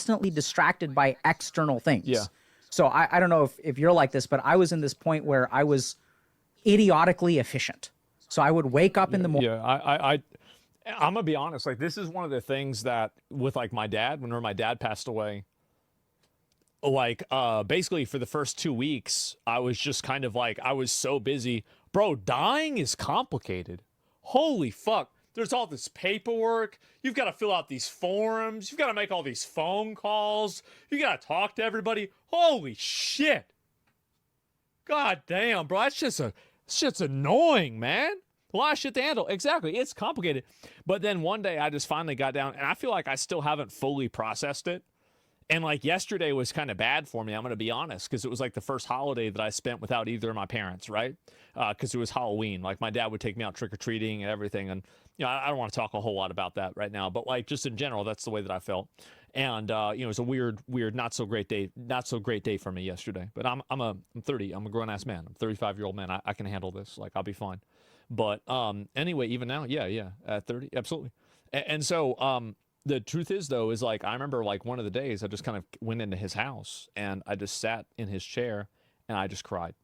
constantly distracted by external things. Yeah. So I don't know if you're like this, but I was in this point where I was idiotically efficient. So I would wake up in the morning. Yeah, I'm gonna be honest. Like, this is one of the things that with like my dad, whenever my dad passed away, like basically for the first 2 weeks, I was just kind of like, I was so busy. Bro, dying is complicated. Holy fuck. There's all this paperwork. You've got to fill out these forms. You've got to make all these phone calls. You got to talk to everybody. Holy shit. God damn, bro. That's just shit's annoying, man. A lot of shit to handle. Exactly. It's complicated. But then one day I just finally got down, and I feel like I still haven't fully processed it. And like yesterday was kind of bad for me, I'm going to be honest, because it was like the first holiday that I spent without either of my parents, right? Because it was Halloween. Like my dad would take me out trick-or-treating and everything. And, you know, I don't want to talk a whole lot about that right now, but like just in general, that's the way that I felt. And, you know, it was a weird, not so great day for me yesterday. But I'm 30. I'm a grown-ass man. I'm a 35-year-old man. I can handle this. Like, I'll be fine. But anyway, even now, yeah, at 30, absolutely. And so, the truth is, though, is like I remember like one of the days I just kind of went into his house and I just sat in his chair and I just cried.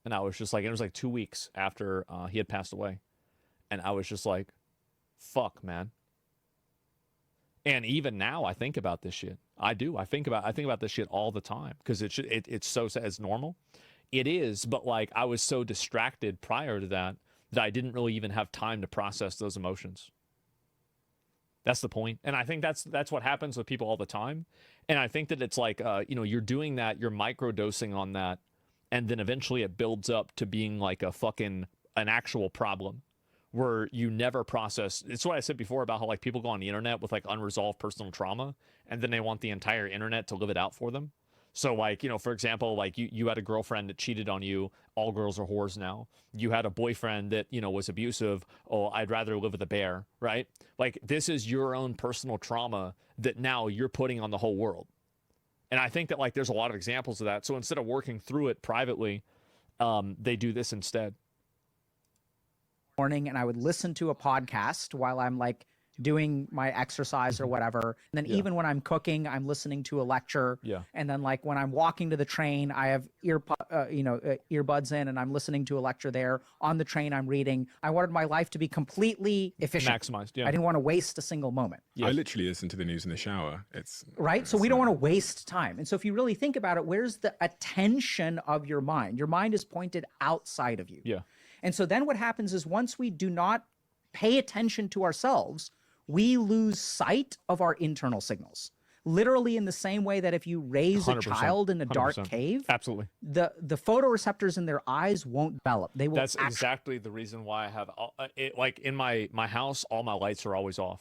And I was just like, it was like 2 weeks after he had passed away. And I was just like, fuck, man. And even now I think about this shit. I do. I think about this shit all the time because it's so sad. It's normal. It is. But like I was so distracted prior to that I didn't really even have time to process those emotions. That's the point. And I think that's what happens with people all the time. And I think that it's like, you know, you're doing that, you're microdosing on that. And then eventually it builds up to being like an actual problem where you never process. It's what I said before about how like people go on the internet with like unresolved personal trauma and then they want the entire internet to live it out for them. So like, you know, for example, like you had a girlfriend that cheated on you. All girls are whores now. You had a boyfriend that, you know, was abusive. Oh, I'd rather live with a bear, right? Like this is your own personal trauma that now you're putting on the whole world. And I think that like there's a lot of examples of that. So instead of working through it privately, they do this instead. Morning, and I would listen to a podcast while I'm like doing my exercise or whatever. And then even when I'm cooking, I'm listening to a lecture. Yeah. And then like when I'm walking to the train, I have earbuds in and I'm listening to a lecture there. On the train, I'm reading. I wanted my life to be completely efficient. Maximized, yeah. I didn't want to waste a single moment. I literally listen to the news in the shower. Right? So we don't want to waste time. And so if you really think about it, where's the attention of your mind? Your mind is pointed outside of you. Yeah. And so then what happens is once we do not pay attention to ourselves, we lose sight of our internal signals. Literally in the same way that if you raise a child in a dark 100%. cave, Absolutely. the photoreceptors in their eyes won't develop. They will. That's exactly the reason why I have like in my house, all my lights are always off.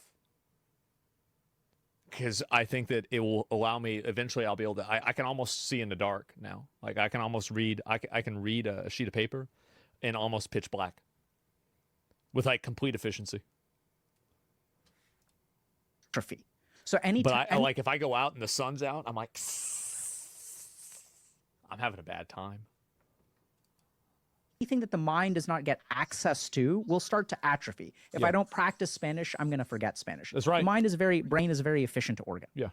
Because I think that it will allow me, eventually I'll be able to, I can almost see in the dark now. Like I can almost read, I can read a sheet of paper in almost pitch black with like complete efficiency. Atrophy. So anytime, but I like if I go out and the sun's out, I'm like, I'm having a bad time. anything that the mind does not get access to will start to atrophy. If I don't practice Spanish, I'm going to forget Spanish. That's right. The brain is a very efficient organ. Yeah.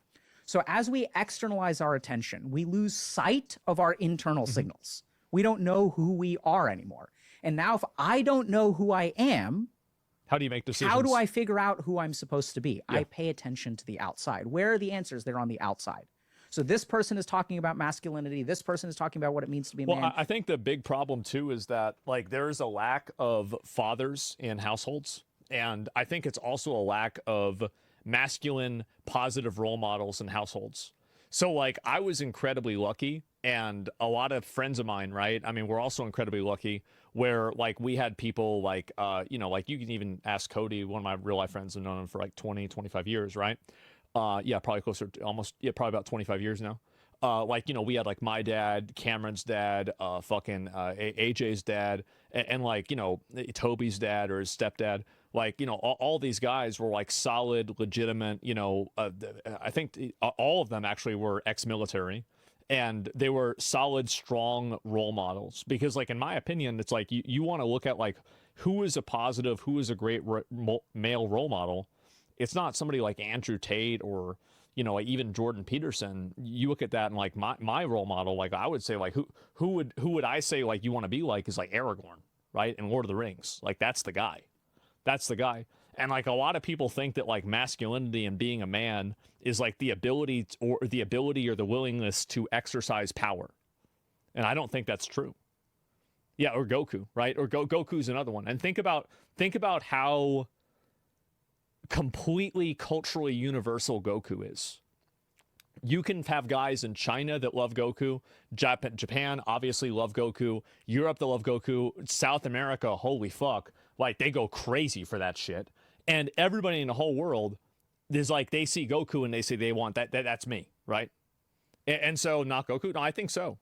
So as we externalize our attention, we lose sight of our internal signals. We don't know who we are anymore. And now if I don't know who I am, how do you make decisions? How do I figure out who I'm supposed to be? I pay attention to the outside. Where are the answers? They're on the outside. So this person is talking about masculinity. This person is talking about what it means to be a man. Well, I think the big problem too is that like there is a lack of fathers in households. And I think it's also a lack of masculine positive role models in households. So like I was incredibly lucky, and a lot of friends of mine, right? I mean, we're also incredibly lucky where like we had people like, you know, like you can even ask Cody, one of my real life friends, I've known him for like 20, 25 years, right? Yeah, probably closer to almost, yeah, probably about 25 years now. Like, you know, we had like my dad, Cameron's dad, AJ's dad, and like, you know, Toby's dad or his stepdad. Like, you know, all these guys were like solid, legitimate, you know, I think all of them actually were ex-military, and they were solid, strong role models. Because like, in my opinion, it's like you want to look at like who is a positive, who is a great male role model. It's not somebody like Andrew Tate or, you know, like even Jordan Peterson, you look at that and like my role model, like I would say like who would I say like you want to be like is like Aragorn, right? In Lord of the Rings. Like that's the guy. That's the guy. And like a lot of people think that like masculinity and being a man is like the ability or the willingness to exercise power. And I don't think that's true. Yeah, or Goku, right? Or Goku's another one. And think about how completely culturally universal Goku is. You can have guys in China that love Goku, Japan obviously love Goku, Europe that love Goku, South America, holy fuck, like they go crazy for that shit. And everybody in the whole world is like, they see Goku and they say they want that's me, right? And so not Goku? No, I think so.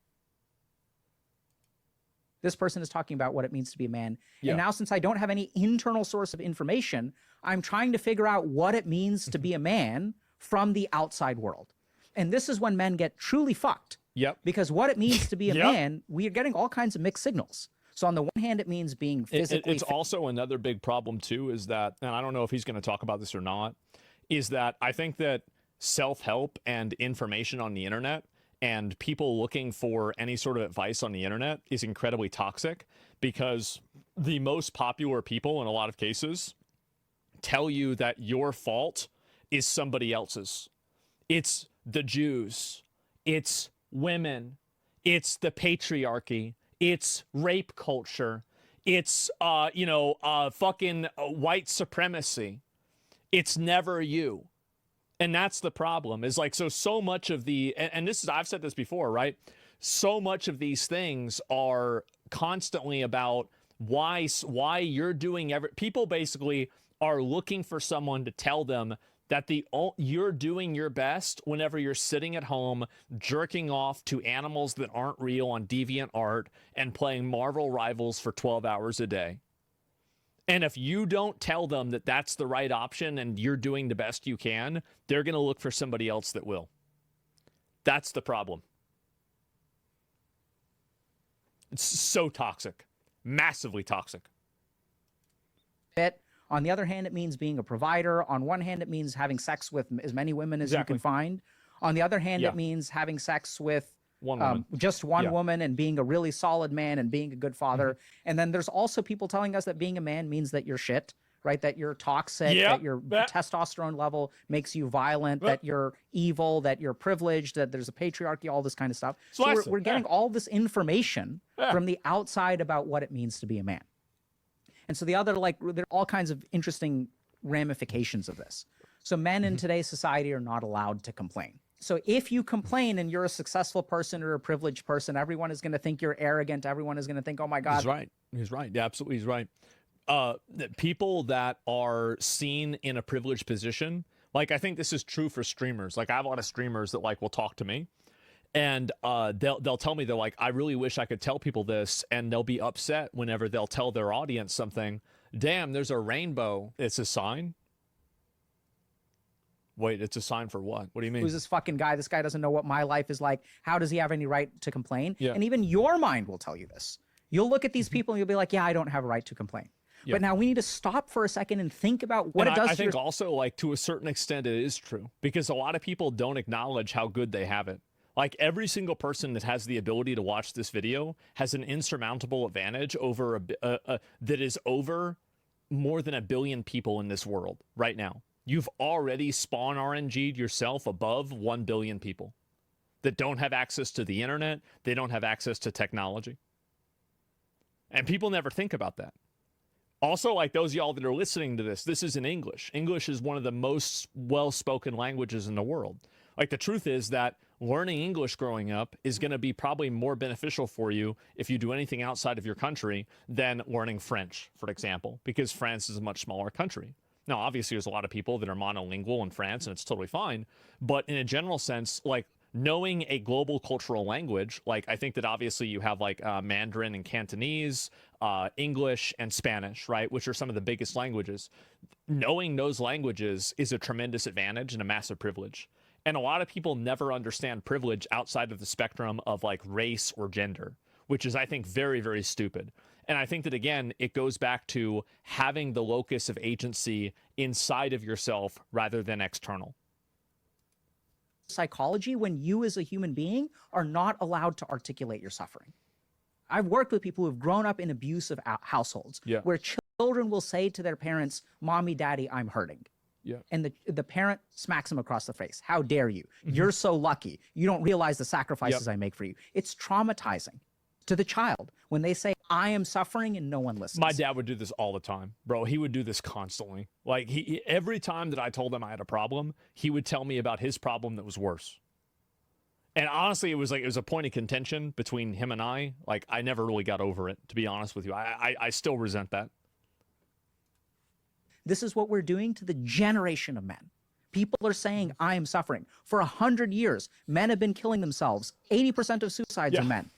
This person is talking about what it means to be a man. Yeah. And now, since I don't have any internal source of information, I'm trying to figure out what it means to be a man from the outside world. And this is when men get truly fucked. Yep. Because what it means to be a Yep. man, we are getting all kinds of mixed signals. So on the one hand, it means being physically It's also another big problem too, is that, and I don't know if he's going to talk about this or not, is that I think that self-help and information on the internet and people looking for any sort of advice on the internet is incredibly toxic, because the most popular people in a lot of cases tell you that your fault is somebody else's. It's the Jews, it's women, it's the patriarchy, it's rape culture, it's fucking white supremacy. It's never you. And that's the problem, is like, so much of the, and this is, I've said this before, right? So much of these things are constantly about why you're doing people basically are looking for someone to tell them that you're doing your best whenever you're sitting at home jerking off to animals that aren't real on DeviantArt and playing Marvel Rivals for 12 hours a day. And if you don't tell them that that's the right option and you're doing the best you can, they're going to look for somebody else that will. That's the problem. It's so toxic, massively toxic. On the other hand, it means being a provider. On one hand, it means having sex with as many women as you can find. On the other hand, it means having sex with just one woman and being a really solid man and being a good father. And then there's also people telling us that being a man means that you're shit, right? That you're toxic, that your testosterone level makes you violent, that you're evil, that you're privileged, that there's a patriarchy, all this kind of stuff. So we're getting all this information from the outside about what it means to be a man. And so there are all kinds of interesting ramifications of this. So men in today's society are not allowed to complain. So if you complain and you're a successful person or a privileged person, everyone is going to think you're arrogant. Everyone is going to think, oh my God. He's right. He's right. Yeah, absolutely. He's right. People that are seen in a privileged position, like I think this is true for streamers. Like I have a lot of streamers that like will talk to me, and they'll tell me, they're like, I really wish I could tell people this, and they'll be upset whenever they'll tell their audience something. Damn, there's a rainbow. It's a sign. Wait, it's a sign for what? What do you mean? Who's this fucking guy? This guy doesn't know what my life is like. How does he have any right to complain? Yeah. And even your mind will tell you this. You'll look at these people and you'll be like, yeah, I don't have a right to complain. Yeah. But now we need to stop for a second and think about what it does I to think also, like, to a certain extent, it is true, because a lot of people don't acknowledge how good they have it. Like, every single person that has the ability to watch this video has an insurmountable advantage over that is over more than 1 billion people in this world right now. You've already spawn RNG'd yourself above 1 billion people that don't have access to the internet. They don't have access to technology. And people never think about that. Also, like those of y'all that are listening to this is in English. English is one of the most well-spoken languages in the world. Like, the truth is that learning English growing up is going to be probably more beneficial for you if you do anything outside of your country than learning French, for example, because France is a much smaller country. Now, obviously, there's a lot of people that are monolingual in France, and it's totally fine. But in a general sense, like, knowing a global cultural language, like, I think that obviously you have like Mandarin and Cantonese, English and Spanish, right, which are some of the biggest languages. Knowing those languages is a tremendous advantage and a massive privilege. And a lot of people never understand privilege outside of the spectrum of like race or gender, which is, I think, very, very stupid. And I think that, again, it goes back to having the locus of agency inside of yourself rather than external. psychology when you as a human being are not allowed to articulate your suffering. I've worked with people who have grown up in abusive households where children will say to their parents, "Mommy, Daddy, I'm hurting." And the parent smacks them across the face. "How dare you? You're so lucky. You don't realize the sacrifices I make for you." It's traumatizing to the child when they say, "I am suffering," and no one listens. My dad would do this all the time, bro. He would do this constantly. Like every time that I told him I had a problem, he would tell me about his problem that was worse. And honestly, it was a point of contention between him and I. Like, I never really got over it, to be honest with you. I still resent that. This is what we're doing to the generation of men. People are saying, "I am suffering." For 100 years, men have been killing themselves. 80% of suicides are men.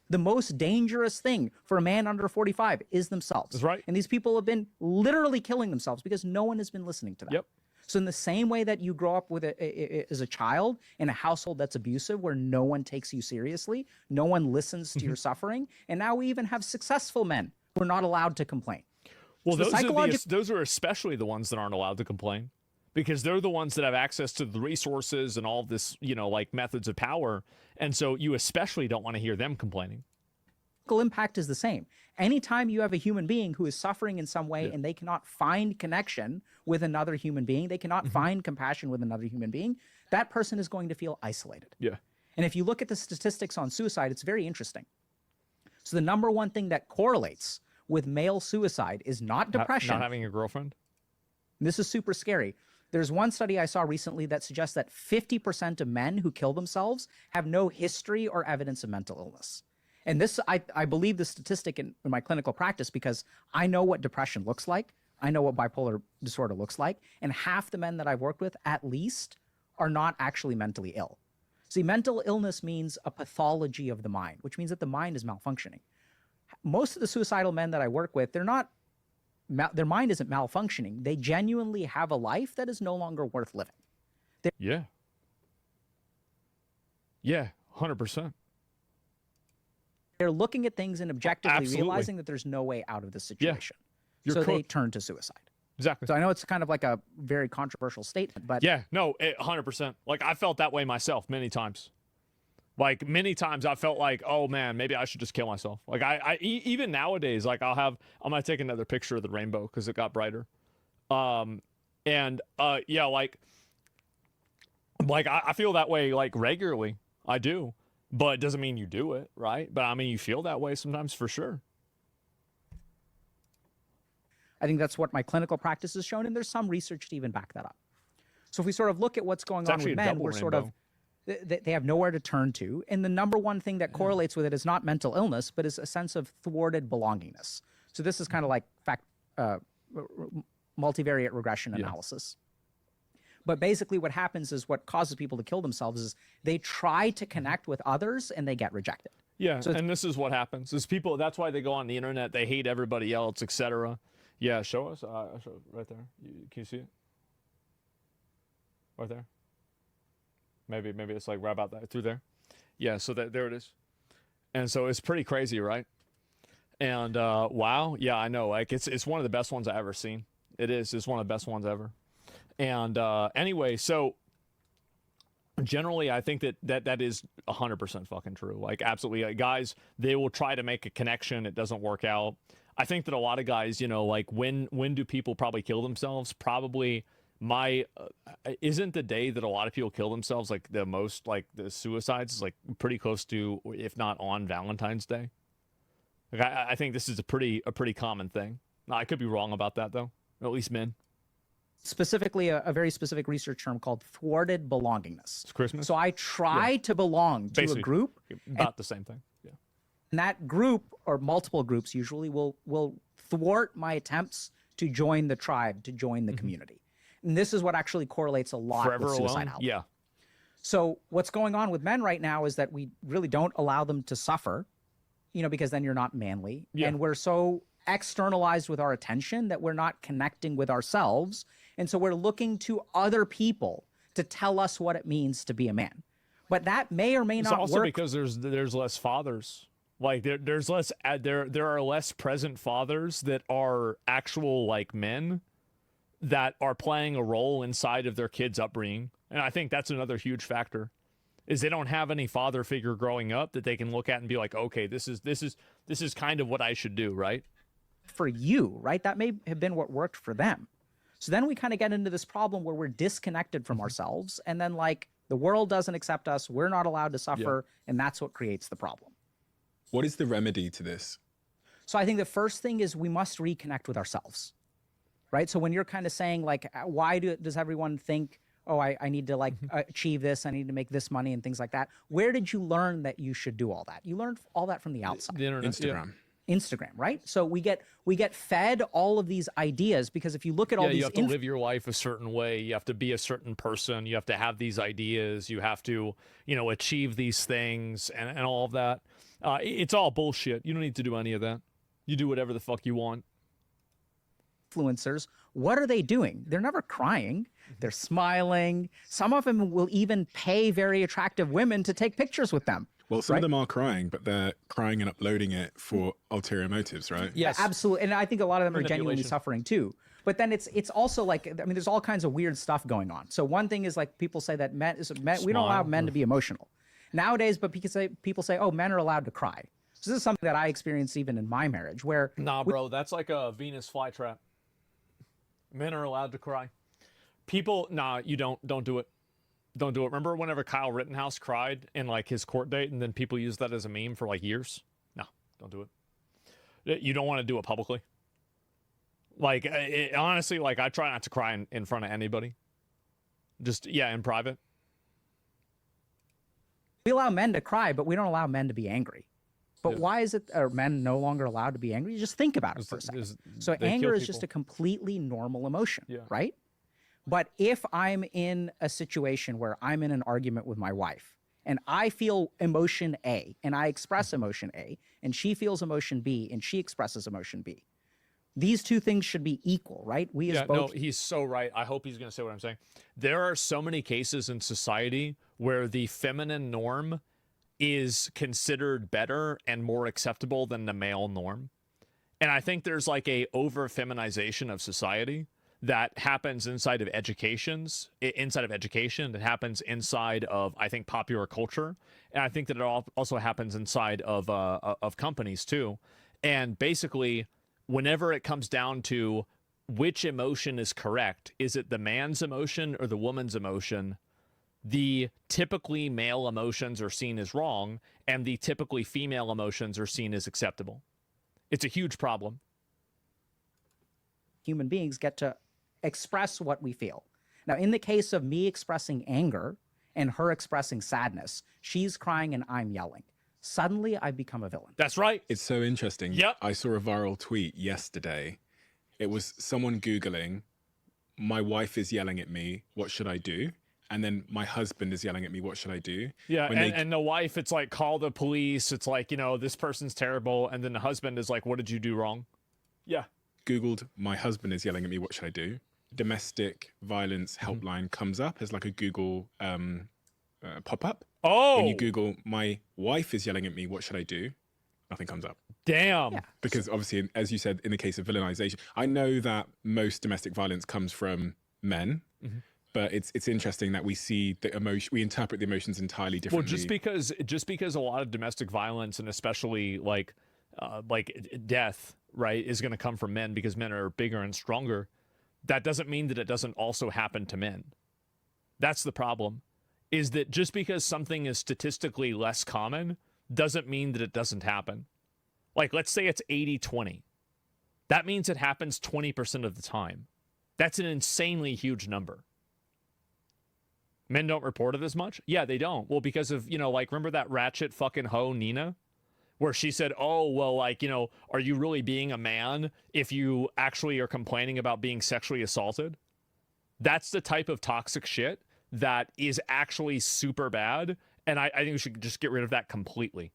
The most dangerous thing for a man under 45 is themselves. That's right. And these people have been literally killing themselves because no one has been listening to them. So in the same way that you grow up with as a child in a household that's abusive, where no one takes you seriously, no one listens to your suffering, and now we even have successful men who are not allowed to complain. Well, those are especially the ones that aren't allowed to complain, because they're the ones that have access to the resources and all this, like methods of power. And so you especially don't want to hear them complaining. Impact is the same. Anytime you have a human being who is suffering in some way and they cannot find connection with another human being, they cannot find compassion with another human being, that person is going to feel isolated. And if you look at the statistics on suicide, it's very interesting. So the number one thing that correlates with male suicide is not depression. Not having a girlfriend. This is super scary. There's one study I saw recently that suggests that 50% of men who kill themselves have no history or evidence of mental illness. And this, I believe the statistic in my clinical practice because I know what depression looks like. I know what bipolar disorder looks like. And half the men that I've worked with, at least, are not actually mentally ill. See, mental illness means a pathology of the mind, which means that the mind is malfunctioning. Most of the suicidal men that I work with, their mind isn't malfunctioning. They genuinely have a life that is no longer worth living. Yeah, 100%. They're looking at things and objectively realizing that there's no way out of this situation. So they turn to suicide. Exactly. So I know it's kind of like a very controversial statement, but 100%. Like, I felt that way myself many times. Like, many times I felt like, oh man, maybe I should just kill myself. Like, even nowadays, like, I'm gonna take another picture of the rainbow because it got brighter. Like I feel that way, like, regularly. I do. But it doesn't mean you do it, right? But I mean, you feel that way sometimes, for sure. I think that's what my clinical practice has shown, and there's some research to even back that up. So if we sort of look at what's going on with men, we're sort of, they have nowhere to turn to. And the number one thing that correlates with it is not mental illness, but is a sense of thwarted belongingness. So this is kind of like multivariate regression analysis. But basically what happens is what causes people to kill themselves is they try to connect with others and they get rejected. Yeah, so and this is what happens. Is people, that's why they go on the internet, they hate everybody else, etc. Yeah, show us. Show right there. Can you see it? Right there. Maybe it's like right about that, through there. Yeah, so there it is. And so it's pretty crazy, right? And wow, yeah, I know. Like, it's one of the best ones I've ever seen. It is. It's one of the best ones ever. And anyway, so generally, I think that is 100% fucking true. Like, absolutely, guys, they will try to make a connection. It doesn't work out. I think that a lot of guys, like, when do people probably kill themselves? Probably isn't the day that a lot of people kill themselves, like, the most, like, the suicides is, like, pretty close to, if not on, Valentine's Day. Like, I think this is a pretty common thing. Now, I could be wrong about that, though. At least men. Specifically, a very specific research term called thwarted belongingness. It's Christmas. So I try to belong to a group. About the same thing. Yeah. And that group, or multiple groups usually, will thwart my attempts to join the tribe, to join the community. And this is what actually correlates a lot with suicidality. Yeah. So what's going on with men right now is that we really don't allow them to suffer, because then you're not manly. Yeah. And we're so externalized with our attention that we're not connecting with ourselves. And so we're looking to other people to tell us what it means to be a man. But that may or may not work. It's also because there's less fathers. Like, there's less, there are less present fathers that are actual, like, men that are playing a role inside of their kids' upbringing. And I think that's another huge factor, is they don't have any father figure growing up that they can look at and be like, okay, this is kind of what I should do, right? For you, right? That may have been what worked for them. So then we kind of get into this problem where we're disconnected from ourselves, and then like the world doesn't accept us, we're not allowed to suffer, and that's what creates the problem. What is the remedy to this? So I think the first thing is we must reconnect with ourselves, right? So when you're kind of saying like, why does everyone think, oh, I need to like achieve this, I need to make this money and things like that. Where did you learn that you should do all that? You learned all that from the outside. The internet. Instagram. Instagram, right? So we get fed all of these ideas, because if you look at all these, you have to live your life a certain way. You have to be a certain person. You have to have these ideas. You have to, achieve these things and all of that. It's all bullshit. You don't need to do any of that. You do whatever the fuck you want. Influencers, what are they doing? They're never crying. They're smiling. Some of them will even pay very attractive women to take pictures with them. Well, some of them are crying, but they're crying and uploading it for ulterior motives, right? Yes, absolutely. And I think a lot of them are genuinely suffering too. But then it's also like, I mean, there's all kinds of weird stuff going on. So one thing is like people say that men we don't allow men to be emotional nowadays, but people say, oh, men are allowed to cry. So this is something that I experienced even in my marriage, where bro, that's like a Venus flytrap. Men are allowed to cry. People, you don't do it. Don't do it. Remember whenever Kyle Rittenhouse cried in like his court date, and then people used that as a meme for like years? No, don't do it. You don't want to do it publicly. Like, honestly, like I try not to cry in front of anybody. Just, in private. We allow men to cry, but we don't allow men to be angry. But why are men no longer allowed to be angry? Just think about it for a second. So anger is just a completely normal emotion, right? But if I'm in a situation where I'm in an argument with my wife and I feel emotion A and I express emotion A, and she feels emotion B and she expresses emotion B, these two things should be equal, right? No, he's so right. I hope he's going to say what I'm saying. There are so many cases in society where the feminine norm is considered better and more acceptable than the male norm. And I think there's like a over-feminization of society that happens inside of education, that happens inside of, I think, popular culture. And I think that it also happens inside of companies too. And basically, whenever it comes down to which emotion is correct, is it the man's emotion or the woman's emotion? The typically male emotions are seen as wrong, and the typically female emotions are seen as acceptable. It's a huge problem. Human beings get to express what we feel. Now, in the case of me expressing anger and her expressing sadness, she's crying and I'm yelling. Suddenly, I've become a villain. That's right. It's so interesting. Yep. I saw a viral tweet yesterday. It was someone Googling, my wife is yelling at me, what should I do? And then my husband is yelling at me, what should I do? Yeah, and the wife, it's like, call the police. It's like, this person's terrible. And then the husband is like, what did you do wrong? Yeah. Googled, my husband is yelling at me, what should I do? Domestic violence helpline comes up as like a Google pop-up. Oh! When you Google, my wife is yelling at me, what should I do? Nothing comes up. Damn. Yeah. Because obviously, as you said, in the case of villainization, I know that most domestic violence comes from men. Mm-hmm. But it's interesting that we see the emotion, we interpret the emotions entirely differently. Well, just because a lot of domestic violence, and especially like death, right, is going to come from men because men are bigger and stronger, that doesn't mean that it doesn't also happen to men. That's the problem, is that just because something is statistically less common doesn't mean that it doesn't happen. Like, let's say it's 80-20. That means it happens 20% of the time. That's an insanely huge number. Men don't report it as much? Yeah, they don't. Well, because of, like, remember that ratchet fucking hoe, Nina? Where she said, oh, well, like, are you really being a man if you actually are complaining about being sexually assaulted? That's the type of toxic shit that is actually super bad. And I think we should just get rid of that completely.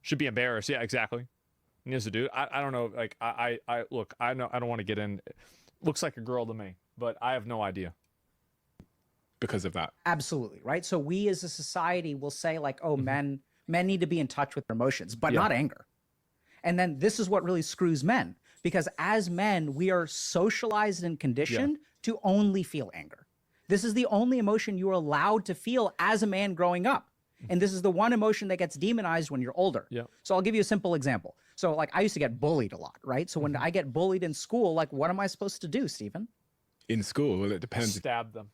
Should be embarrassed. Yeah, exactly. And as a dude, I don't know. Like, I look, I don't want to get in. Looks like a girl to me, but I have no idea. Because of that. Absolutely, right? So we as a society will say like, oh, men need to be in touch with their emotions, but not anger. And then this is what really screws men, because as men, we are socialized and conditioned to only feel anger. This is the only emotion you are allowed to feel as a man growing up. And this is the one emotion that gets demonized when you're older. Yeah. So I'll give you a simple example. So like I used to get bullied a lot, right? So when I get bullied in school, like what am I supposed to do, Stephen? In school, well, it depends. Stab them.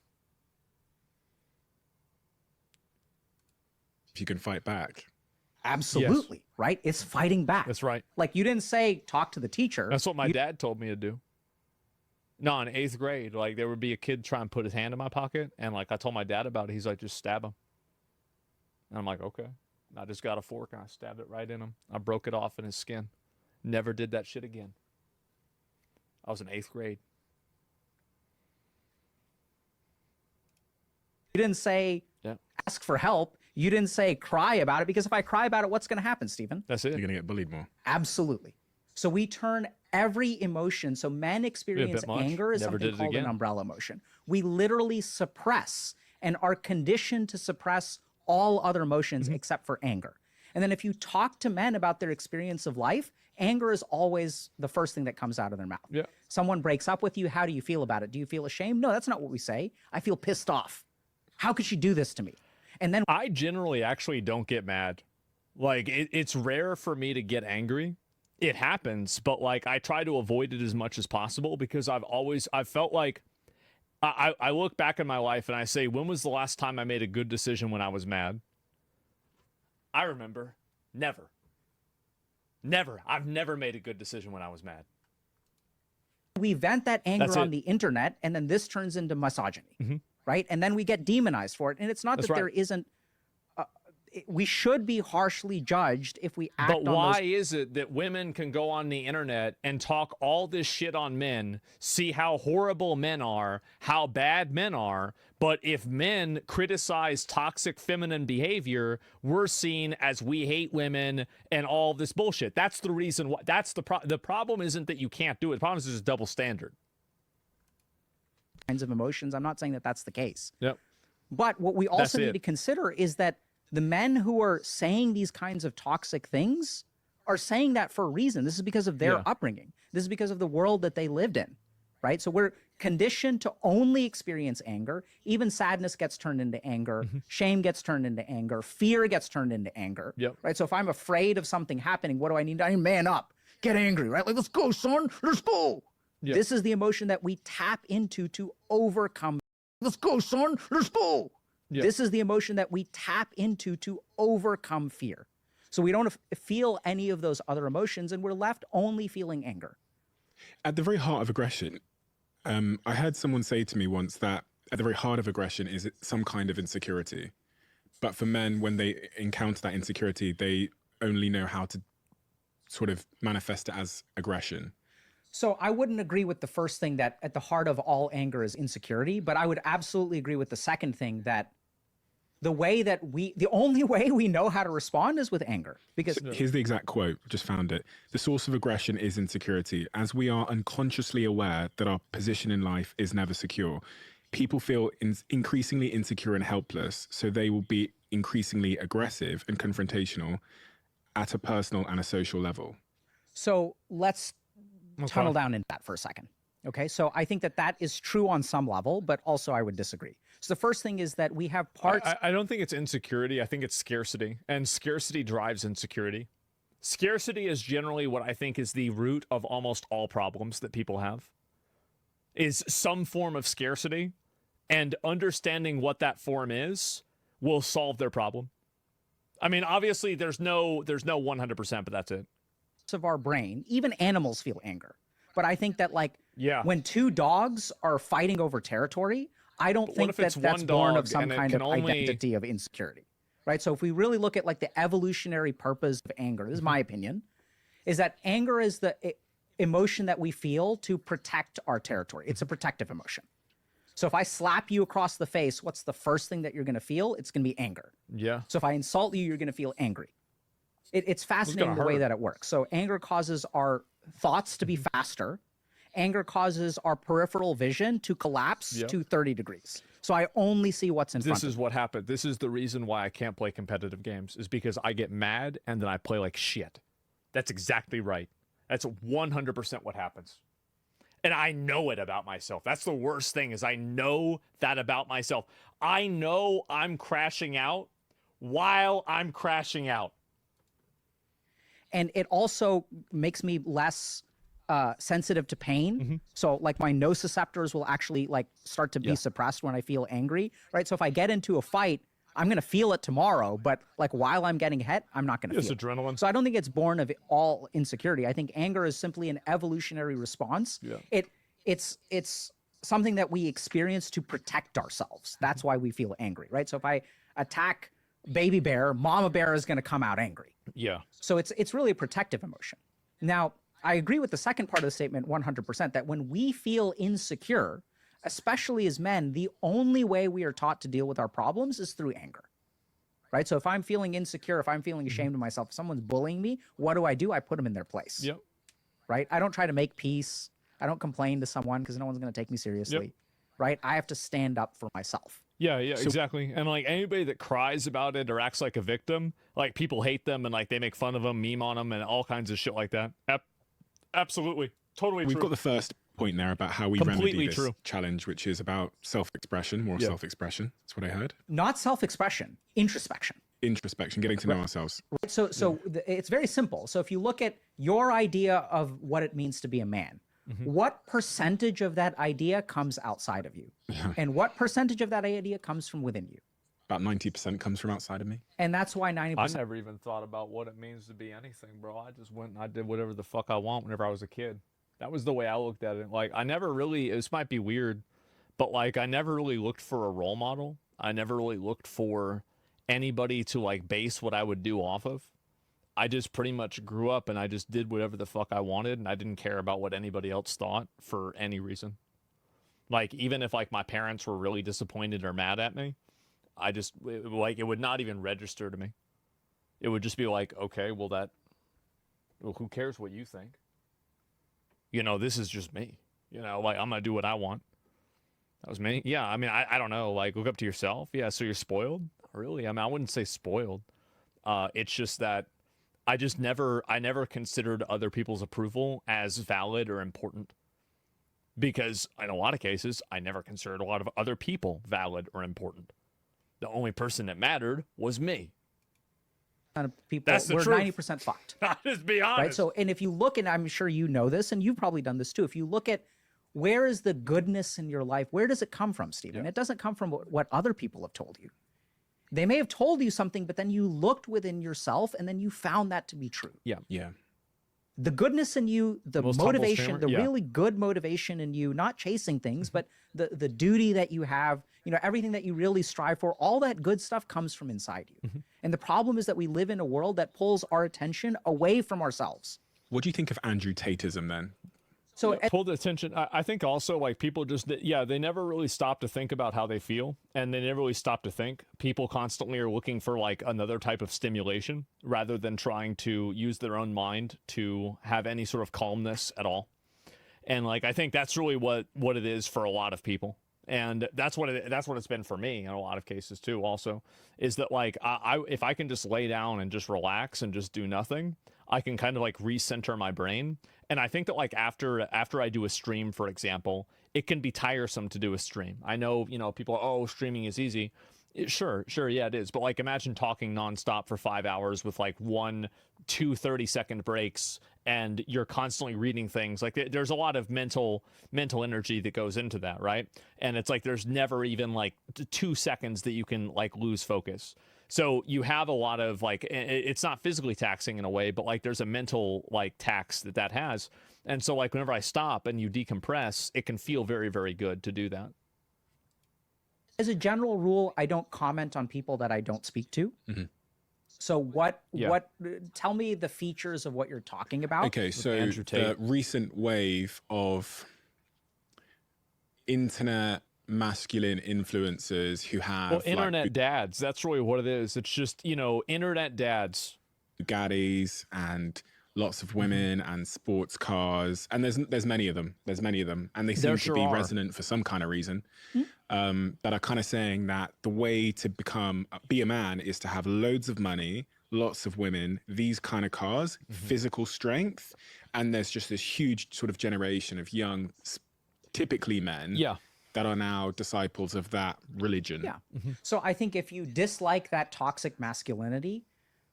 If you can fight back. Absolutely, yes. Right? It's fighting back. That's right. Like you didn't say talk to the teacher. That's what my dad told me to do. No, in 8th grade, like there would be a kid trying to put his hand in my pocket, and like I told my dad about it. He's like, just stab him. And I'm like, okay. And I just got a fork and I stabbed it right in him. I broke it off in his skin. Never did that shit again. I was in 8th grade. You didn't say ask for help. You didn't say cry about it, because if I cry about it, what's going to happen, Stephen? That's it. You're going to get bullied more. Absolutely. So we turn every emotion. So men experience anger as something called an umbrella emotion. We literally suppress and are conditioned to suppress all other emotions except for anger. And then if you talk to men about their experience of life, anger is always the first thing that comes out of their mouth. Yeah. Someone breaks up with you. How do you feel about it? Do you feel ashamed? No, that's not what we say. I feel pissed off. How could she do this to me? And then I generally actually don't get mad. Like it's rare for me to get angry. It happens, but like I try to avoid it as much as possible, because I've felt like I look back in my life and I say, when was the last time I made a good decision when I was mad? I remember. Never. Never. I've never made a good decision when I was mad. We vent that anger on the internet, and then this turns into misogyny, right? And then we get demonized for it. And it's not that there isn't, we should be harshly judged if we act on But why is it that women can go on the internet and talk all this shit on men, see how horrible men are, how bad men are, but if men criticize toxic feminine behavior, we're seen as we hate women and all this bullshit? That's the reason why. That's the problem isn't that you can't do it. The problem is there's a double standard. Kinds of emotions. I'm not saying that that's the case. Yep. But what we also need to consider is that the men who are saying these kinds of toxic things are saying that for a reason. This is because of their upbringing. This is because of the world that they lived in, right? So we're conditioned to only experience anger. Even sadness gets turned into anger. Shame gets turned into anger. Fear gets turned into anger, right? So if I'm afraid of something happening, what do I need? I need to man up, get angry, right? Like, let's go, son, let's go. This is the emotion that we tap into to overcome. Let's go, son, let's go. This is the emotion that we tap into to overcome fear. So we don't feel any of those other emotions, and we're left only feeling anger. At the very heart of aggression, I heard someone say to me once that at the very heart of aggression is some kind of insecurity. But for men, when they encounter that insecurity, they only know how to sort of manifest it as aggression. So I wouldn't agree with the first thing, that at the heart of all anger is insecurity, but I would absolutely agree with the second thing, that the only way we know how to respond is with anger. Because here's the exact quote, just found it. The source of aggression is insecurity. As we are unconsciously aware that our position in life is never secure, people feel increasingly insecure and helpless, so they will be increasingly aggressive and confrontational at a personal and a social level. So let's tunnel down into that for a second. Okay, so I think that that is true on some level, but also I would disagree. So the first thing is that we have parts. I don't think it's insecurity. I think it's scarcity, and scarcity drives insecurity. Scarcity is generally what I think is the root of almost all problems that people have, is some form of scarcity, and understanding what that form is will solve their problem. I mean, obviously there's no 100%, but that's it. Of our brain, even animals feel anger. But I think that, like, when two dogs are fighting over territory, I don't think that that's born of some kind of identity of insecurity, right? So if we really look at like the evolutionary purpose of anger, this is my opinion, is that anger is the emotion that we feel to protect our territory. It's a protective emotion. So if I slap you across the face, what's the first thing that you're going to feel? It's going to be anger. Yeah. So if I insult you, you're going to feel angry. It's fascinating the way that it works. So anger causes our thoughts to be faster. Anger causes our peripheral vision to collapse to 30 degrees. So I only see what's in front of me. This is what happened. This is the reason why I can't play competitive games, is because I get mad and then I play like shit. That's exactly right. That's 100% what happens. And I know it about myself. That's the worst thing, is I know that about myself. I know I'm crashing out while I'm crashing out. And it also makes me less sensitive to pain. So like my nociceptors will actually like start to be suppressed when I feel angry, right? So if I get into a fight, I'm going to feel it tomorrow, but like while I'm getting hit, I'm not going to feel it. Adrenaline. So I don't think it's born of all insecurity. I think anger is simply an evolutionary response. It's something that we experience to protect ourselves. That's why we feel angry, right? So if I attack baby bear, mama bear is going to come out angry. Yeah. So it's really a protective emotion. Now, I agree with the second part of the statement 100%, that when we feel insecure, especially as men, the only way we are taught to deal with our problems is through anger, right? So if I'm feeling insecure, if I'm feeling ashamed of myself, if someone's bullying me, what do? I put them in their place. Yep. Right? I don't try to make peace. I don't complain to someone because no one's going to take me seriously, right? I have to stand up for myself. Yeah, exactly. And like anybody that cries about it or acts like a victim, like people hate them and like they make fun of them, meme on them, and all kinds of shit like that. Absolutely. Totally We've true. got the first point there about how we remedy this challenge, which is about self-expression, more self-expression. That's what I heard. Not self-expression, introspection. Introspection, getting to know ourselves. Right. So it's very simple. So if you look at your idea of what it means to be a man, what percentage of that idea comes outside of you? And what percentage of that idea comes from within you? About 90% comes from outside of me. And that's why 90%. I never even thought about what it means to be anything, bro. I just went and I did whatever the fuck I want whenever I was a kid. That was the way I looked at it. Like, I never really, this might be weird, but like, I never really looked for a role model. I never really looked for anybody to like base what I would do off of. I just pretty much grew up and I just did whatever the fuck I wanted, and I didn't care about what anybody else thought for any reason. Like, even if like my parents were really disappointed or mad at me, I just, like, it would not even register to me. It would just be like, okay, well, who cares what you think? You know, this is just me. You know, like, I'm going to do what I want. That was me. Yeah, I mean, I don't know. Like, look up to yourself. Yeah, so you're spoiled? Really? I mean, I wouldn't say spoiled. It's just that I never considered other people's approval as valid or important. Because in a lot of cases, I never considered a lot of other people valid or important. The only person that mattered was me. People were 90% fucked. Just be honest. Right? So, and if you look, and I'm sure you know this, and you've probably done this too, if you look at where is the goodness in your life, where does it come from, Stephen? It doesn't come from what other people have told you. They may have told you something, but then you looked within yourself and then you found that to be true. Yeah. The goodness in you, the motivation, the really good motivation in you, not chasing things, but the duty that you have, you know, everything that you really strive for, all that good stuff comes from inside you. And the problem is that we live in a world that pulls our attention away from ourselves. What do you think of Andrew Tateism then? So pulled attention. I think also like people just, they never really stop to think about how they feel, and they never really stop to think. People constantly are looking for like another type of stimulation rather than trying to use their own mind to have any sort of calmness at all. And like, I think that's really what it is for a lot of people. And that's what it's been for me in a lot of cases too. Also, is that like if I can just lay down and just relax and just do nothing, I can kind of like recenter my brain. And I think that like after I do a stream, for example, it can be tiresome to do a stream. I know, you know, people are, oh, streaming is easy. Sure, yeah, it is. But like, imagine talking nonstop for 5 hours with like 1-2 30-second breaks, and you're constantly reading things. Like, there's a lot of mental energy that goes into that, right? And it's like there's never even like 2 seconds that you can like lose focus. So you have a lot of like, it's not physically taxing in a way, but like there's a mental like tax that has. And so like whenever I stop and you decompress, it can feel very, very good to do that. As a general rule, I don't comment on people that I don't speak to. So tell me the features of what you're talking about. Okay, so the recent wave of internet masculine influencers who have internet dads, that's really what it is. It's just, you know, internet dads, Bugattis and lots of women and sports cars, and there's many of them, and they seem to be resonant for some kind of reason, that are kind of saying that the way to be a man is to have loads of money, lots of women, these kind of cars, physical strength, And there's just this huge sort of generation of young, typically men, that are now disciples of that religion. Yeah. So I think if you dislike that toxic masculinity,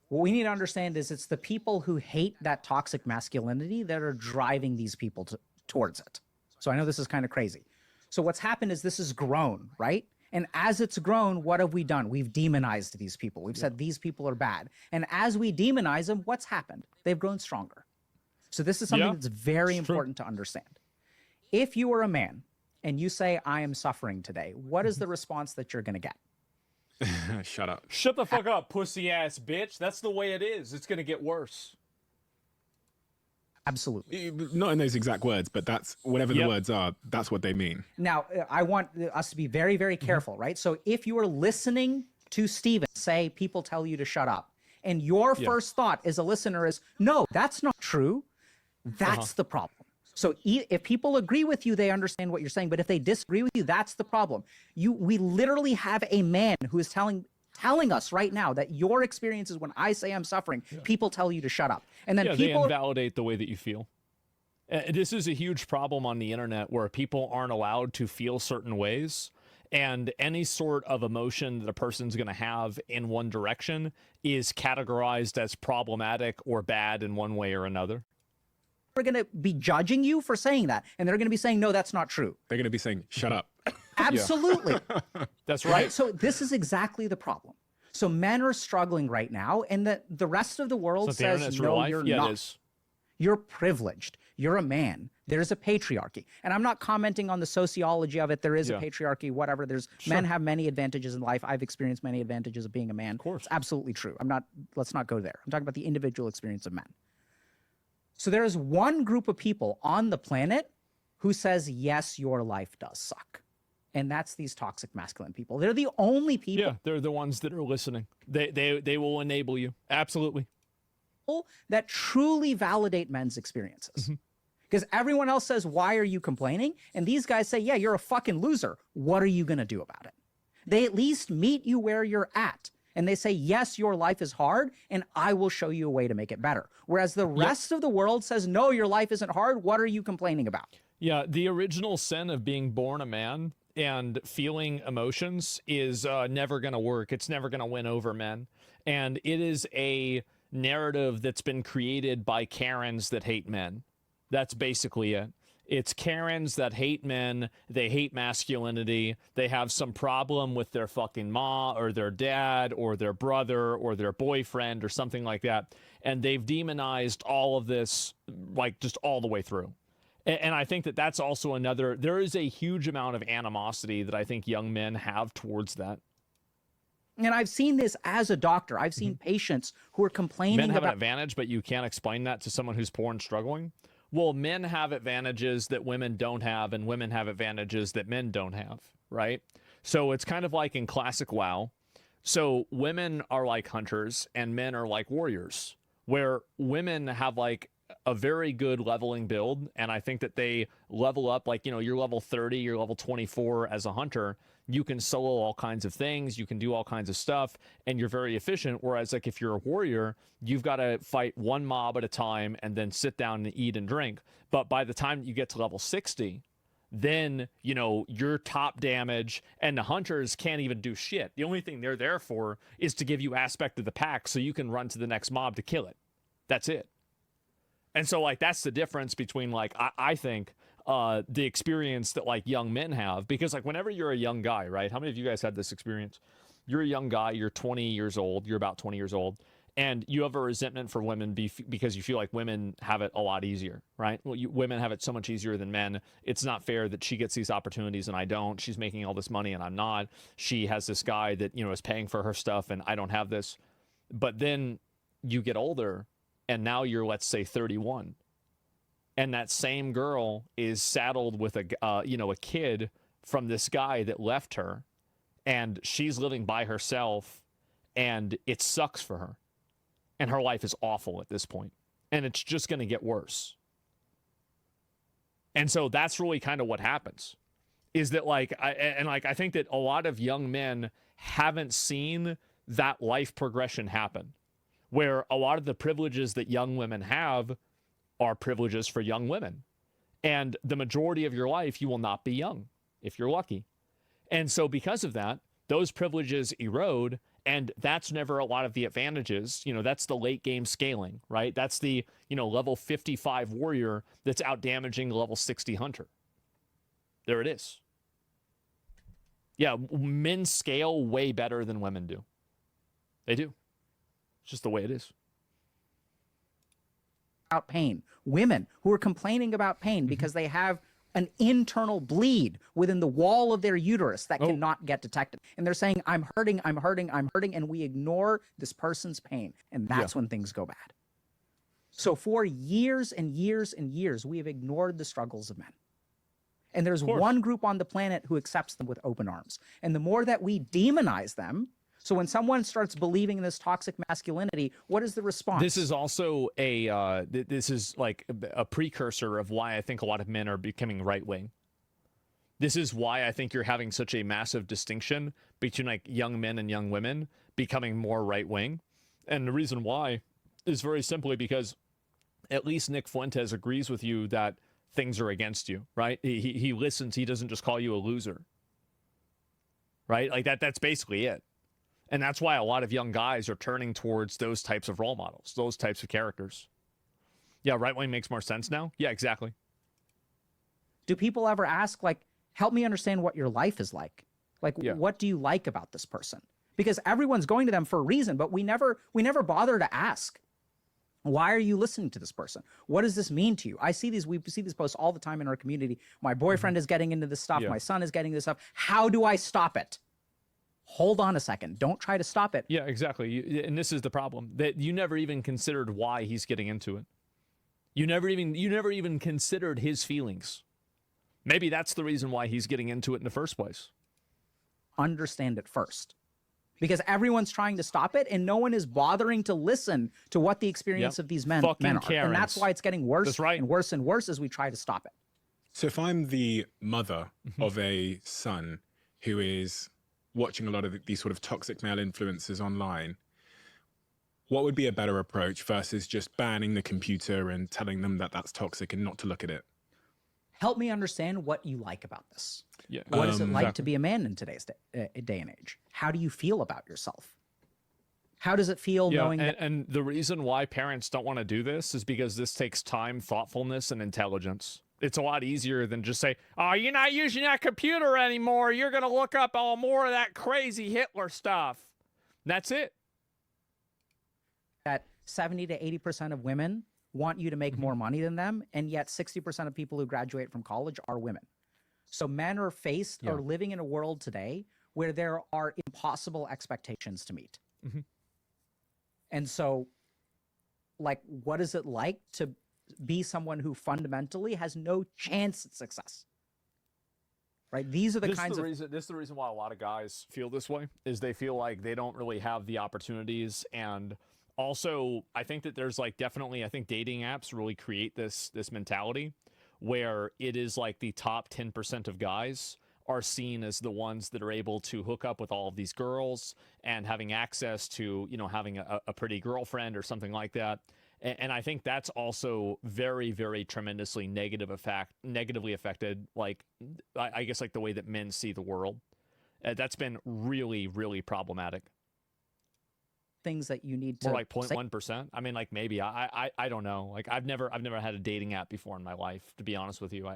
what we need to understand is it's the people who hate that toxic masculinity that are driving these people towards it. So I know this is kind of crazy. So what's happened is this has grown, right? And as it's grown, what have we done? We've demonized these people. We've said these people are bad. And as we demonize them, what's happened? They've grown stronger. So this is something that's very important to understand. If you are a man and you say, I am suffering today, what is the response that you're going to get? Shut up. Shut the fuck up, pussy ass bitch. That's the way it is. It's going to get worse. Absolutely. Not in those exact words, but that's whatever the words are, that's what they mean. Now, I want us to be very, very careful, right? So if you are listening to Steven say people tell you to shut up, and your first thought as a listener is, no, that's not true, that's the problem. So if people agree with you, they understand what you're saying. But if they disagree with you, that's the problem. We literally have a man who is telling us right now that your experiences when I say I'm suffering, people tell you to shut up. And then they invalidate the way that you feel. This is a huge problem on the internet where people aren't allowed to feel certain ways. And any sort of emotion that a person's going to have in one direction is categorized as problematic or bad in one way or another. They're going to be judging you for saying that. And they're going to be saying, no, that's not true. They're going to be saying, shut up. Absolutely. That's right. So this is exactly the problem. So men are struggling right now. And the rest of the world says, no, you're not. It is. You're privileged. You're a man. There's a patriarchy. And I'm not commenting on the sociology of it. There is a patriarchy, whatever. Men have many advantages in life. I've experienced many advantages of being a man. Of course. It's absolutely true. Let's not go there. I'm talking about the individual experience of men. So there is one group of people on the planet who says, yes, your life does suck. And that's these toxic masculine people. They're the only people. Yeah, they're the ones that are listening. They will enable you. Absolutely. That truly validate men's experiences. Because everyone else says, why are you complaining? And these guys say, yeah, you're a fucking loser. What are you going to do about it? They at least meet you where you're at. And they say, yes, your life is hard, and I will show you a way to make it better. Whereas the rest of the world says, no, your life isn't hard. What are you complaining about? Yeah, the original sin of being born a man and feeling emotions is never going to work. It's never going to win over men. And it is a narrative that's been created by Karens that hate men. That's basically it. It's Karens that hate men. They hate masculinity. They have some problem with their fucking ma or their dad or their brother or their boyfriend or something like that. And they've demonized all of this, like, just all the way through. And I think that that's also another, there is a huge amount of animosity that I think young men have towards that. And I've seen this as a doctor. I've seen patients who are complaining Men have about an advantage, but you can't explain that to someone who's poor and struggling. Well, men have advantages that women don't have, and women have advantages that men don't have, right? So it's kind of like in classic WoW. So women are like hunters, and men are like warriors, where women have like a very good leveling build, and I think that they level up, like, you know, you're level 30, you're level 24 as a hunter. You can solo all kinds of things, you can do all kinds of stuff, and you're very efficient. Whereas, like, if you're a warrior, you've got to fight one mob at a time and then sit down and eat and drink. But by the time you get to level 60, then, you know, your top damage, and the hunters can't even do shit. The only thing they're there for is to give you aspect of the pack so you can run to the next mob to kill it. That's it. And so, like, that's the difference between, like, I think the experience that, like, young men have. Because, like, whenever you're a young guy, right? How many of you guys had this experience? You're a young guy, you're 20 years old, you're about 20 years old, and you have a resentment for women because you feel like women have it a lot easier, right? Well, women have it so much easier than men. It's not fair that she gets these opportunities and I don't. She's making all this money and I'm not. She has this guy that, you know, is paying for her stuff and I don't have this. But then you get older, and now you're, let's say, 31, and that same girl is saddled with a kid from this guy that left her, and she's living by herself, and it sucks for her, and her life is awful at this point, and it's just going to get worse. And so that's really kind of what happens, is that, like, I think that a lot of young men haven't seen that life progression happen, where a lot of the privileges that young women have are privileges for young women. And the majority of your life, you will not be young if you're lucky. And so because of that, those privileges erode, and that's never a lot of the advantages. You know, that's the late game scaling, right? That's the, you know, level 55 warrior that's out damaging level 60 hunter. There it is. Yeah, men scale way better than women do. They do. It's just the way it is. About pain. Women who are complaining about pain because they have an internal bleed within the wall of their uterus that cannot get detected. And they're saying, I'm hurting, I'm hurting, I'm hurting. And we ignore this person's pain. And that's when things go bad. So for years and years and years, we have ignored the struggles of men. And there's one group on the planet who accepts them with open arms. And the more that we demonize them, so when someone starts believing in this toxic masculinity, what is the response? This is also this is like a precursor of why I think a lot of men are becoming right wing. This is why I think you're having such a massive distinction between like young men and young women becoming more right wing. And the reason why is very simply because at least Nick Fuentes agrees with you that things are against you, right? He listens. He doesn't just call you a loser, right? Like that's basically it. And that's why a lot of young guys are turning towards those types of role models, those types of characters. Yeah, right wing makes more sense now. Yeah, exactly. Do people ever ask, like, help me understand what your life is like? Like, what do you like about this person? Because everyone's going to them for a reason, but we never bother to ask. Why are you listening to this person? What does this mean to you? We see these posts all the time in our community. My boyfriend is getting into this stuff. My son is getting this stuff. How do I stop it? Hold on a second. Don't try to stop it. Yeah, exactly. And this is the problem, that you never even considered why he's getting into it. You never even considered his feelings. Maybe that's the reason why he's getting into it in the first place. Understand it first. Because everyone's trying to stop it, and no one is bothering to listen to what the experience of these men are. And that's why it's getting worse and worse and worse as we try to stop it. So if I'm the mother of a son who is watching a lot of these sort of toxic male influences online, what would be a better approach versus just banning the computer and telling them that that's toxic and not to look at it? Help me understand what you like about this. Yeah. What is it like to be a man in today's day and age? How do you feel about yourself? How does it feel knowing that? And the reason why parents don't want to do this is because this takes time, thoughtfulness, and intelligence. It's a lot easier than just say, oh, you're not using that computer anymore. You're going to look up all more of that crazy Hitler stuff. That's it. That 70 to 80% of women want you to make more money than them, and yet 60% of people who graduate from college are women. So men are living in a world today where there are impossible expectations to meet. And so, like, what is it like to be someone who fundamentally has no chance at success? Right? These are the This is the reason why a lot of guys feel this way, is they feel like they don't really have the opportunities. And also, I think that there's like definitely, I think dating apps really create this mentality where it is like the top 10% of guys are seen as the ones that are able to hook up with all of these girls and having access to, you know, having a pretty girlfriend or something like that. And I think that's also very, very tremendously negatively affected, like, I guess, like the way that men see the world. That's been really, really problematic. Things that you need to more like 0.1%. I mean, like maybe I don't know. Like I've never had a dating app before in my life, to be honest with you.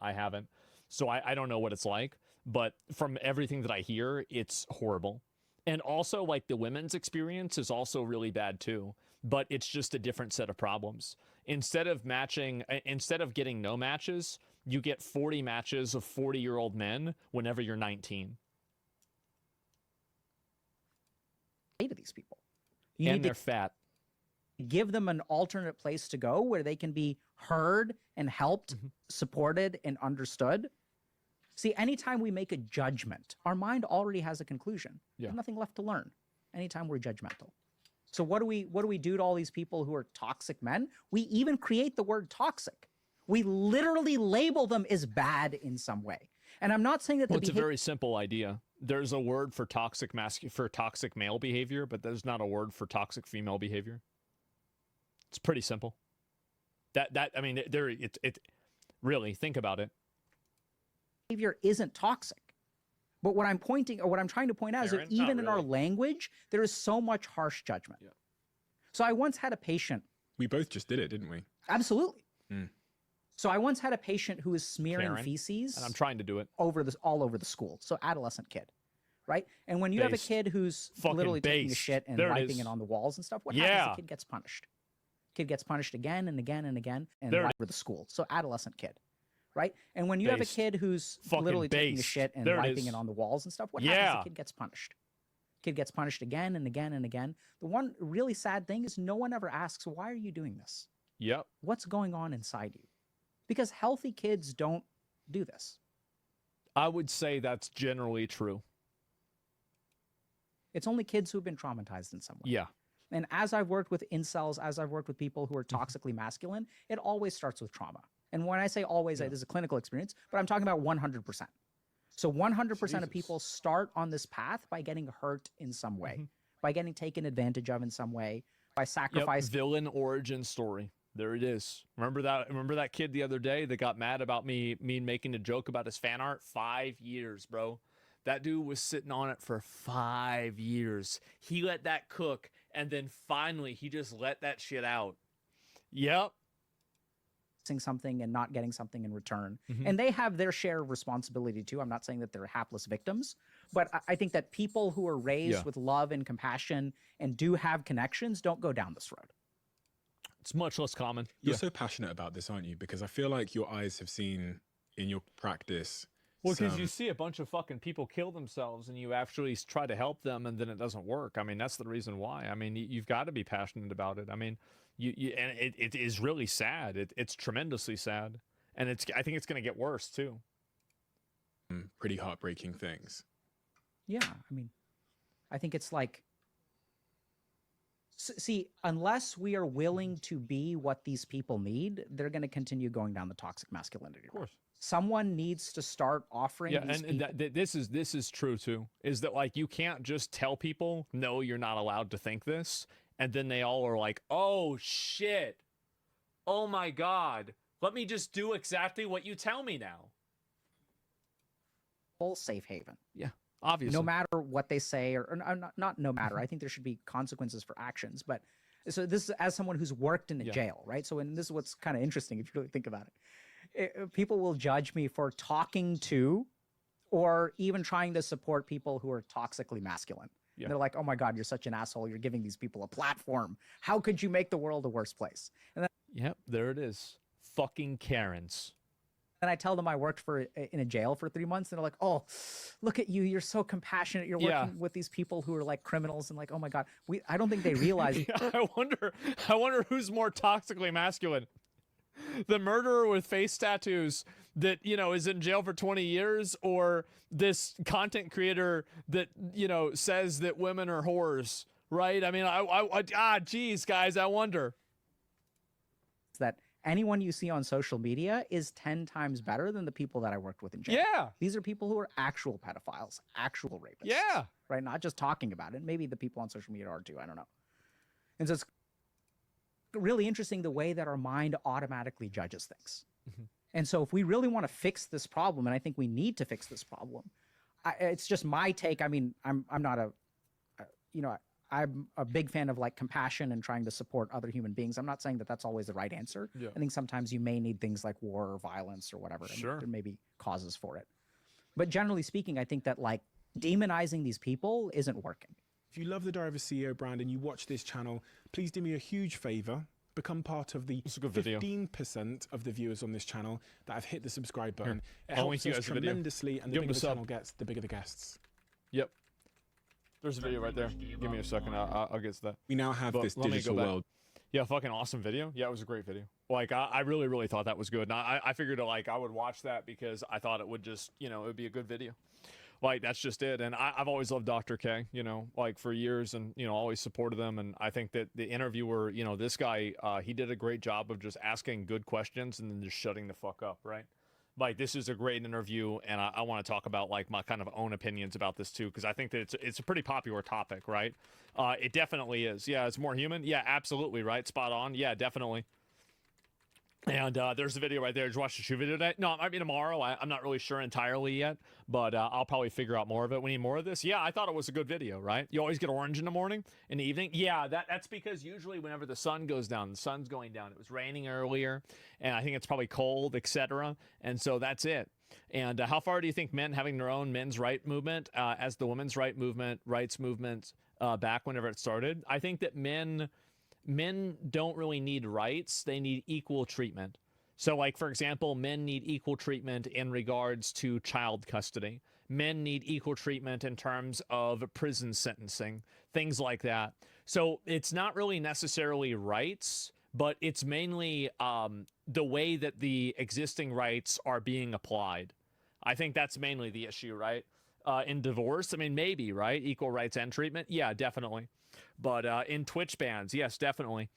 I haven't. So I don't know what it's like, but from everything that I hear, it's horrible. And also, like, the women's experience is also really bad too, but it's just a different set of problems. Instead of getting no matches, you get 40 matches of 40-year-old men whenever you're 19. To these people. And they're fat. Give them an alternate place to go where they can be heard and helped, supported, and understood. See, anytime we make a judgment, our mind already has a conclusion. There's nothing left to learn anytime we're judgmental. So what do we do to all these people who are toxic men? We even create the word toxic. We literally label them as bad in some way. And I'm not saying that it's a very simple idea. There's a word for toxic male behavior, but there's not a word for toxic female behavior. It's pretty simple. I mean, it really, think about it. Behavior isn't toxic. But what I'm trying to point out is that even in our language, there is so much harsh judgment. Yeah. So I once had a patient. We both just did it, didn't we? Absolutely. So I once had a patient who was smearing feces. And I'm trying to do it. All over the school. So adolescent kid. Right? And when you have a kid who's literally taking a shit and wiping it on the walls and stuff, what happens? The kid gets punished. Kid gets punished again and again and again and right over the school. So adolescent kid. Right? And when you have a kid who's literally taking a shit and wiping it on the walls and stuff, what happens? The kid gets punished. Kid gets punished again and again and again. The one really sad thing is no one ever asks, why are you doing this? Yep. What's going on inside you? Because healthy kids don't do this. I would say that's generally true. It's only kids who've been traumatized in some way. Yeah. And as I've worked with incels, as I've worked with people who are toxically masculine, it always starts with trauma. And when I say always, this is a clinical experience, but I'm talking about 100%. So 100% of people start on this path by getting hurt in some way, by getting taken advantage of in some way, by sacrifice. Villain origin story. There it is. Remember that kid the other day that got mad about me making a joke about his fan art? 5 years, bro. That dude was sitting on it for 5 years. He let that cook, and then finally he just let that shit out. Yep. Something and not getting something in return. And they have their share of responsibility too. I'm not saying that they're hapless victims, but I think that people who are raised with love and compassion and do have connections don't go down this road. It's much less common. You're so passionate about this, aren't you? Because I feel like your eyes have seen in your practice. Well, because you see a bunch of fucking people kill themselves and you actually try to help them and then it doesn't work. I mean, that's the reason why. I mean, you've got to be passionate about it. I mean, and it is really sad. It's tremendously sad. And I think it's going to get worse too. Pretty heartbreaking things. Yeah. I mean, I think it's like, see, unless we are willing to be what these people need, they're going to continue going down the toxic masculinity. Of course. Someone needs to start offering these people. This is true too, is that like you can't just tell people, no, you're not allowed to think this. And then they all are like, oh shit. Oh my God. Let me just do exactly what you tell me now. Full safe haven. Yeah, obviously. No matter what they say, or not no matter. I think there should be consequences for actions. But so this is as someone who's worked in a jail, right? So and this is what's kind of interesting if you really think about it. People will judge me for talking to or even trying to support people who are toxically masculine. Yeah. They're like, oh my God, you're such an asshole. You're giving these people a platform. How could you make the world a worse place? And then, yep, there it is. Fucking Karens. And I tell them I worked in a jail for 3 months. And they're like, oh, look at you. You're so compassionate. You're working with these people who are like criminals. And like, oh my God, I don't think they realize. I wonder who's more toxically masculine. The murderer with face tattoos that, is in jail for 20 years or this content creator that, says that women are whores, right? I mean, geez, guys, I wonder. That anyone you see on social media is 10 times better than the people that I worked with in jail. Yeah. These are people who are actual pedophiles, actual rapists. Yeah. Right? Not just talking about it. Maybe the people on social media are too. I don't know. And so it's really interesting the way that our mind automatically judges things. And so if we really want to fix this problem, and I think we need to fix this problem, it's just my take. I mean, I'm not I'm a big fan of like compassion and trying to support other human beings. I'm not saying that that's always the right answer. Yeah. I think sometimes you may need things like war or violence or whatever. Sure. There may be causes for it. But generally speaking, I think that like demonizing these people isn't working. If you love the Diary of a CEO brand and you watch this channel, please do me a huge favor. Become part of the 15% of the viewers on this channel that have hit the subscribe button. It helps us tremendously, and the bigger the channel gets, the bigger the guests. Yep. There's a video right there. Give me a second. I'll get to that. We now have this digital world. Yeah, fucking awesome video. Yeah, it was a great video. Like, I really, really thought that was good. And I figured, like, I would watch that because I thought it would just, it would be a good video. Like, that's just it. And I've always loved Dr. K, like, for years and, always supported them. And I think that the interviewer, this guy, he did a great job of just asking good questions and then just shutting the fuck up, right? Like, this is a great interview, and I want to talk about, like, my kind of own opinions about this, too, because I think that it's a pretty popular topic, right? It definitely is. Yeah, it's more human. Yeah, absolutely, right? Spot on. Yeah, definitely. And there's a video right there. Did you watch the shoe video today? No, it might be tomorrow. I'm not really sure entirely yet, but I'll probably figure out more of it. We need more of this. Yeah, I thought it was a good video, right? You always get orange in the morning, in the evening. Yeah, that's because usually whenever the sun goes down, the sun's going down. It was raining earlier, and I think it's probably cold, etc. And so that's it. And how far do you think men having their own men's right movement as the women's rights movement back whenever it started? I think that men don't really need rights. They need equal treatment. So, like, for example, men need equal treatment in regards to child custody. Men need equal treatment in terms of prison sentencing, things like that. So it's not really necessarily rights, but it's mainly the way that the existing rights are being applied. I think that's mainly the issue, right? In divorce, I mean, maybe, right? Equal rights and treatment. Yeah, definitely. But in Twitch bans, yes, definitely.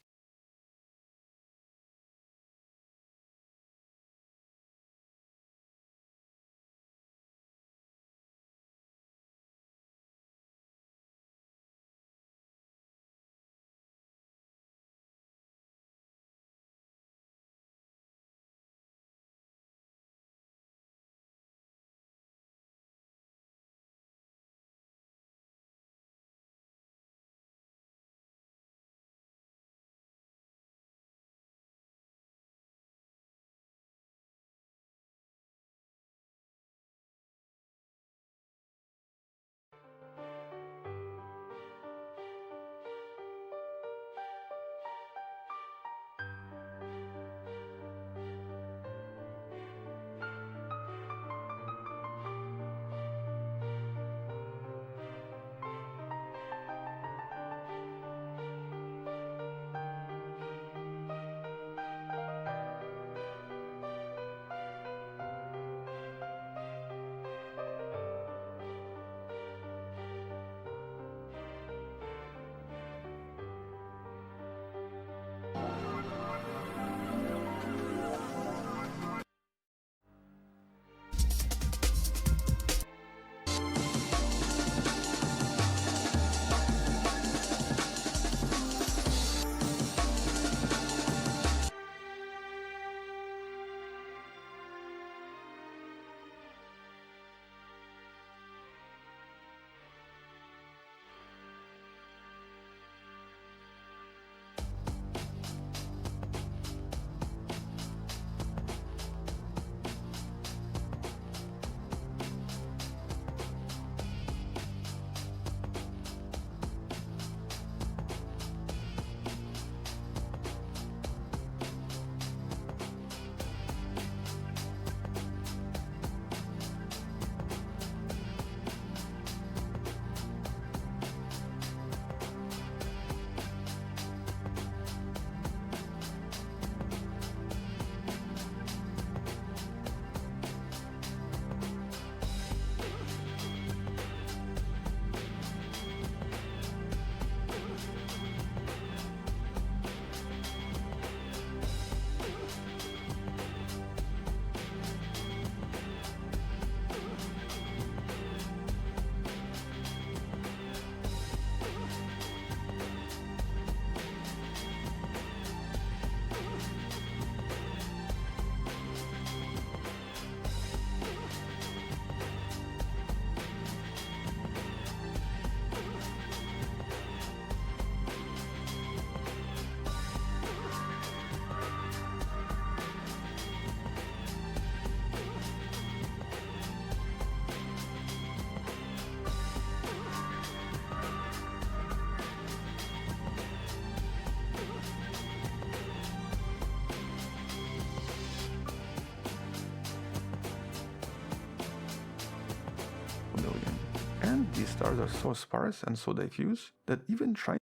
And these stars are so sparse and so diffuse that even trying.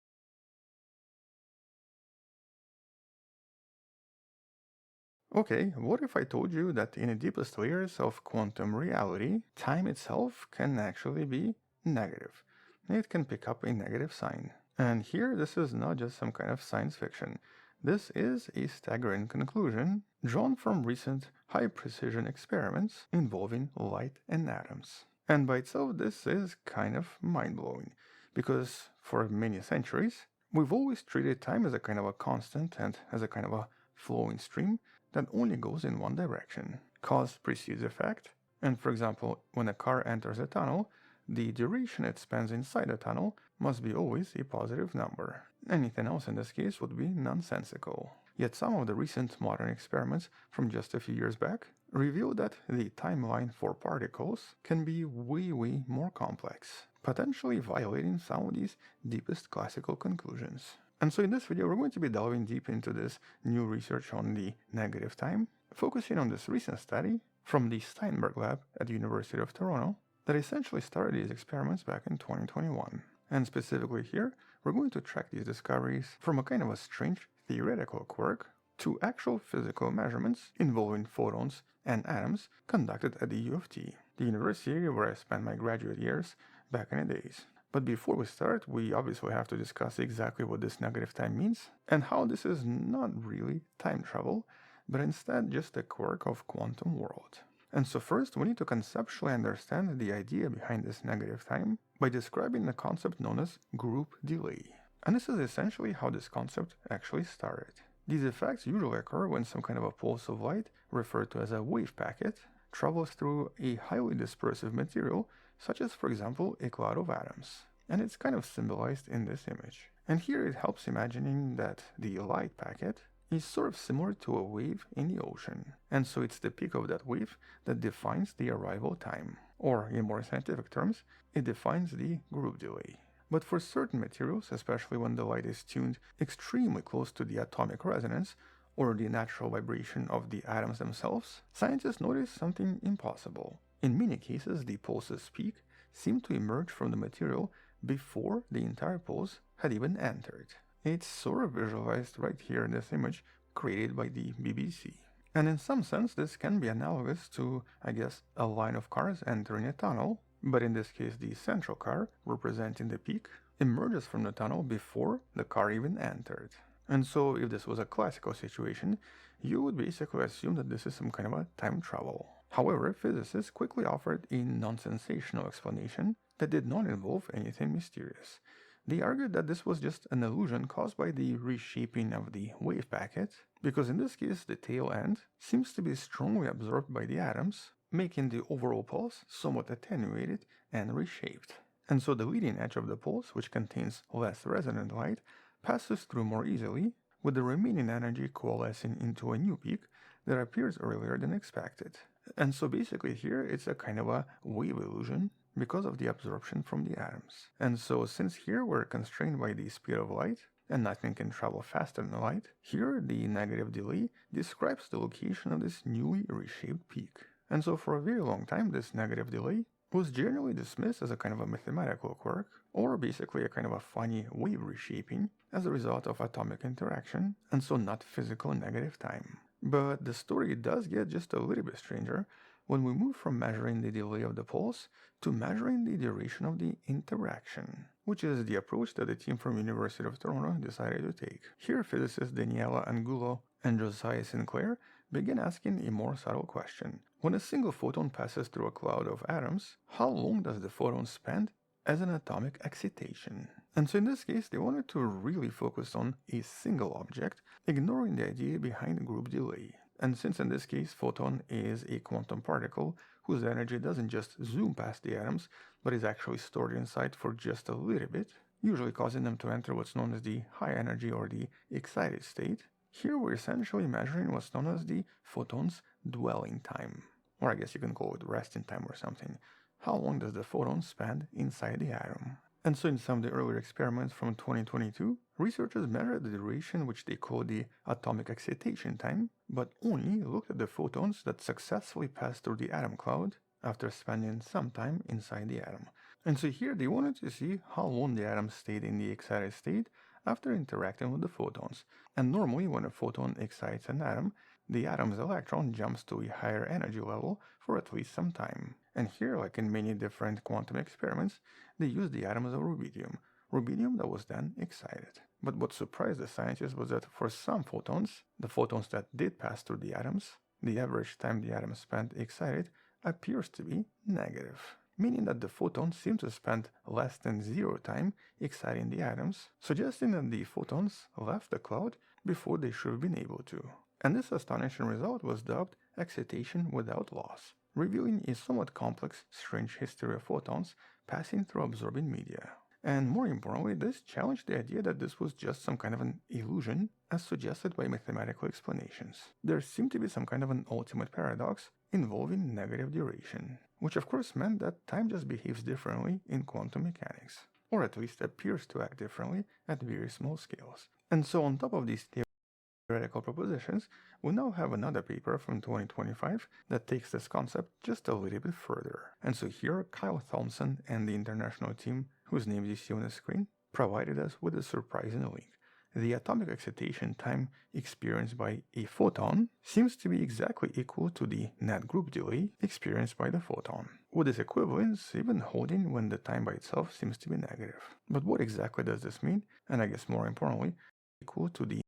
Okay, what if I told you that in the deepest layers of quantum reality, time itself can actually be negative? It can pick up a negative sign. And here, this is not just some kind of science fiction. This is a staggering conclusion drawn from recent high-precision experiments involving light and atoms. And by itself, this is kind of mind-blowing, because for many centuries, we've always treated time as a kind of a constant and as a kind of a flowing stream, that only goes in one direction. Cause precedes effect, and for example, when a car enters a tunnel, the duration it spends inside the tunnel must be always a positive number. Anything else in this case would be nonsensical. Yet some of the recent modern experiments from just a few years back reveal that the timeline for particles can be way more complex, potentially violating some of these deepest classical conclusions. And so in this video, we're going to be delving deep into this new research on the negative time, focusing on this recent study from the Steinberg lab at the University of Toronto that essentially started these experiments back in 2021. And specifically here, we're going to track these discoveries from a kind of a strange theoretical quirk to actual physical measurements involving photons and atoms conducted at the U of T, the university where I spent my graduate years back in the days. But before we start, we obviously have to discuss exactly what this negative time means and how this is not really time travel, but instead just a quirk of quantum world. And so first, we need to conceptually understand the idea behind this negative time by describing the concept known as group delay. And this is essentially how this concept actually started. These effects usually occur when some kind of a pulse of light, referred to as a wave packet, travels through a highly dispersive material, such as, for example, a cloud of atoms. And it's kind of symbolized in this image. And here it helps imagining that the light packet is sort of similar to a wave in the ocean. And so it's the peak of that wave that defines the arrival time. Or, in more scientific terms, it defines the group delay. But for certain materials, especially when the light is tuned extremely close to the atomic resonance, or the natural vibration of the atoms themselves, scientists notice something impossible. In many cases, the pulse's peak seemed to emerge from the material before the entire pulse had even entered. It's sort of visualized right here in this image created by the BBC. And in some sense, this can be analogous to, I guess, a line of cars entering a tunnel, but in this case the central car, representing the peak, emerges from the tunnel before the car even entered. And so if this was a classical situation, you would basically assume that this is some kind of a time travel. However, physicists quickly offered a non-sensational explanation that did not involve anything mysterious. They argued that this was just an illusion caused by the reshaping of the wave packet, because in this case the tail end seems to be strongly absorbed by the atoms, making the overall pulse somewhat attenuated and reshaped. And so the leading edge of the pulse, which contains less resonant light, passes through more easily, with the remaining energy coalescing into a new peak that appears earlier than expected. And so basically here it's a kind of a wave illusion because of the absorption from the atoms. And so since here we're constrained by the speed of light, and nothing can travel faster than light, here the negative delay describes the location of this newly reshaped peak. And so for a very long time this negative delay was generally dismissed as a kind of a mathematical quirk, or basically a kind of a funny wave reshaping as a result of atomic interaction, and so not physical negative time. But the story does get just a little bit stranger when we move from measuring the delay of the pulse to measuring the duration of the interaction, which is the approach that the team from University of Toronto decided to take. Here physicists Daniela Angulo and Josiah Sinclair begin asking a more subtle question. When a single photon passes through a cloud of atoms, how long does the photon spend as an atomic excitation? And so in this case, they wanted to really focus on a single object, ignoring the idea behind group delay. And since in this case, photon is a quantum particle whose energy doesn't just zoom past the atoms, but is actually stored inside for just a little bit, usually causing them to enter what's known as the high energy or the excited state, here we're essentially measuring what's known as the photon's dwelling time. Or I guess you can call it resting time or something. How long does the photon spend inside the atom? And so in some of the earlier experiments from 2022, researchers measured the duration which they call the atomic excitation time, but only looked at the photons that successfully passed through the atom cloud after spending some time inside the atom. And so here they wanted to see how long the atom stayed in the excited state after interacting with the photons. And normally when a photon excites an atom, the atom's electron jumps to a higher energy level for at least some time. And here, like in many different quantum experiments, they used the atoms of rubidium that was then excited. But what surprised the scientists was that for some photons, the photons that did pass through the atoms, the average time the atom spent excited appears to be negative, meaning that the photons seem to spend less than 0 time exciting the atoms, suggesting that the photons left the cloud before they should have been able to. And this astonishing result was dubbed excitation without loss, revealing a somewhat complex, strange history of photons passing through absorbing media. And more importantly, this challenged the idea that this was just some kind of an illusion, as suggested by mathematical explanations. There seemed to be some kind of an ultimate paradox involving negative duration, which of course meant that time just behaves differently in quantum mechanics, or at least appears to act differently at very small scales. And so on top of these theoretical propositions, we now have another paper from 2025 that takes this concept just a little bit further. And so here, Kyle Thompson and the international team, whose names you see on the screen, provided us with a surprising link. The atomic excitation time experienced by a photon seems to be exactly equal to the net group delay experienced by the photon, with this equivalence even holding when the time by itself seems to be negative. But what exactly does this mean? And I guess more importantly, equal to the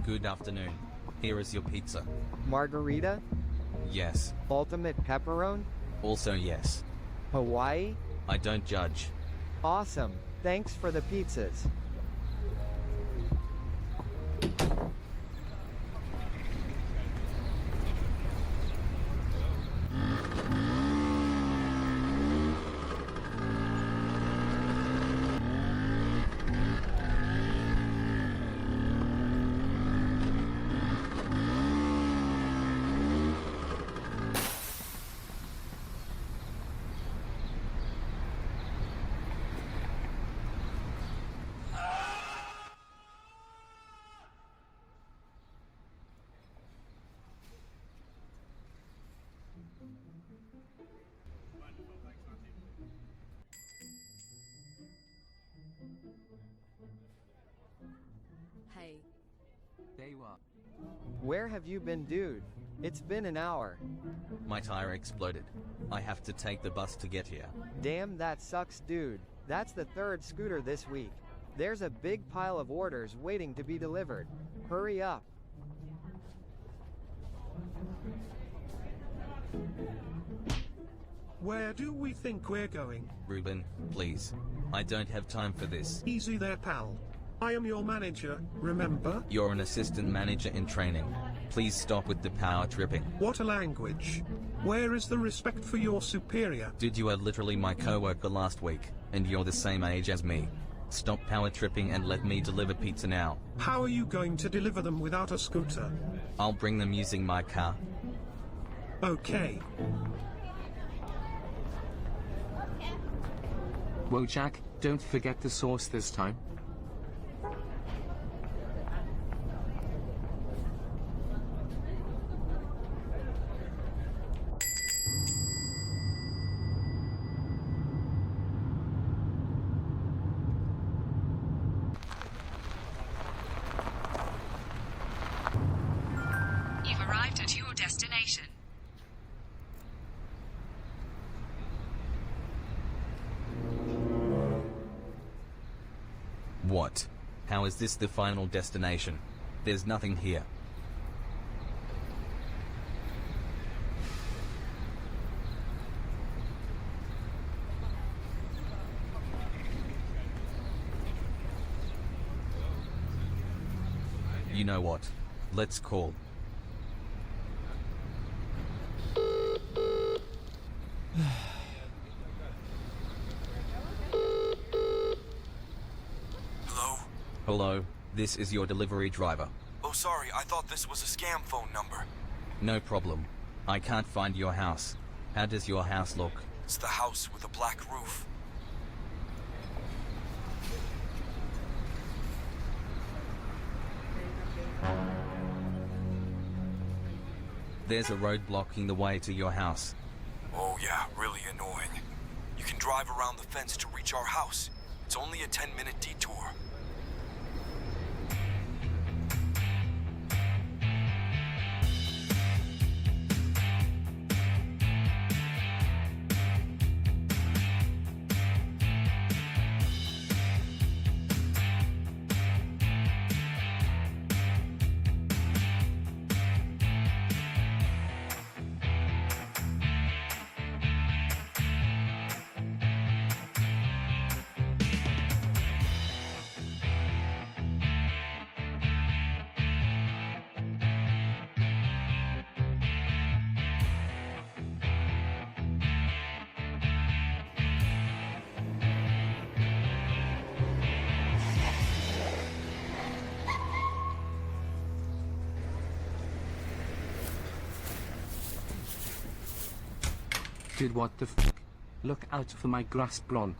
Good afternoon. Here is your pizza. Margarita? Yes. Ultimate pepperoni? Also yes. Hawaii? I don't judge. Awesome. Thanks for the pizzas. Hey. There you are. Where have you been, dude? It's been an hour. My tire exploded. I have to take the bus to get here. Damn, that sucks, dude. That's the third scooter this week. There's a big pile of orders waiting to be delivered. Hurry up. Where do we think we're going? Ruben, please. I don't have time for this. Easy there, pal. I am your manager, remember? You're an assistant manager in training. Please stop with the power tripping. What a language. Where is the respect for your superior? Dude, you were literally my coworker last week, and you're the same age as me. Stop power tripping and let me deliver pizza now. How are you going to deliver them without a scooter? I'll bring them using my car. Okay. Wojak, don't forget the sauce this time. You've arrived at your destination. What? How is this the final destination? There's nothing here. You know what? Let's call. Hello, this is your delivery driver. Oh, sorry, I thought this was a scam phone number. No problem. I can't find your house. How does your house look? It's the house with a black roof. There's a road blocking the way to your house. Oh yeah, really annoying. You can drive around the fence to reach our house. It's only a 10-minute detour. Dude, what the f***? Look out for my grass blonde.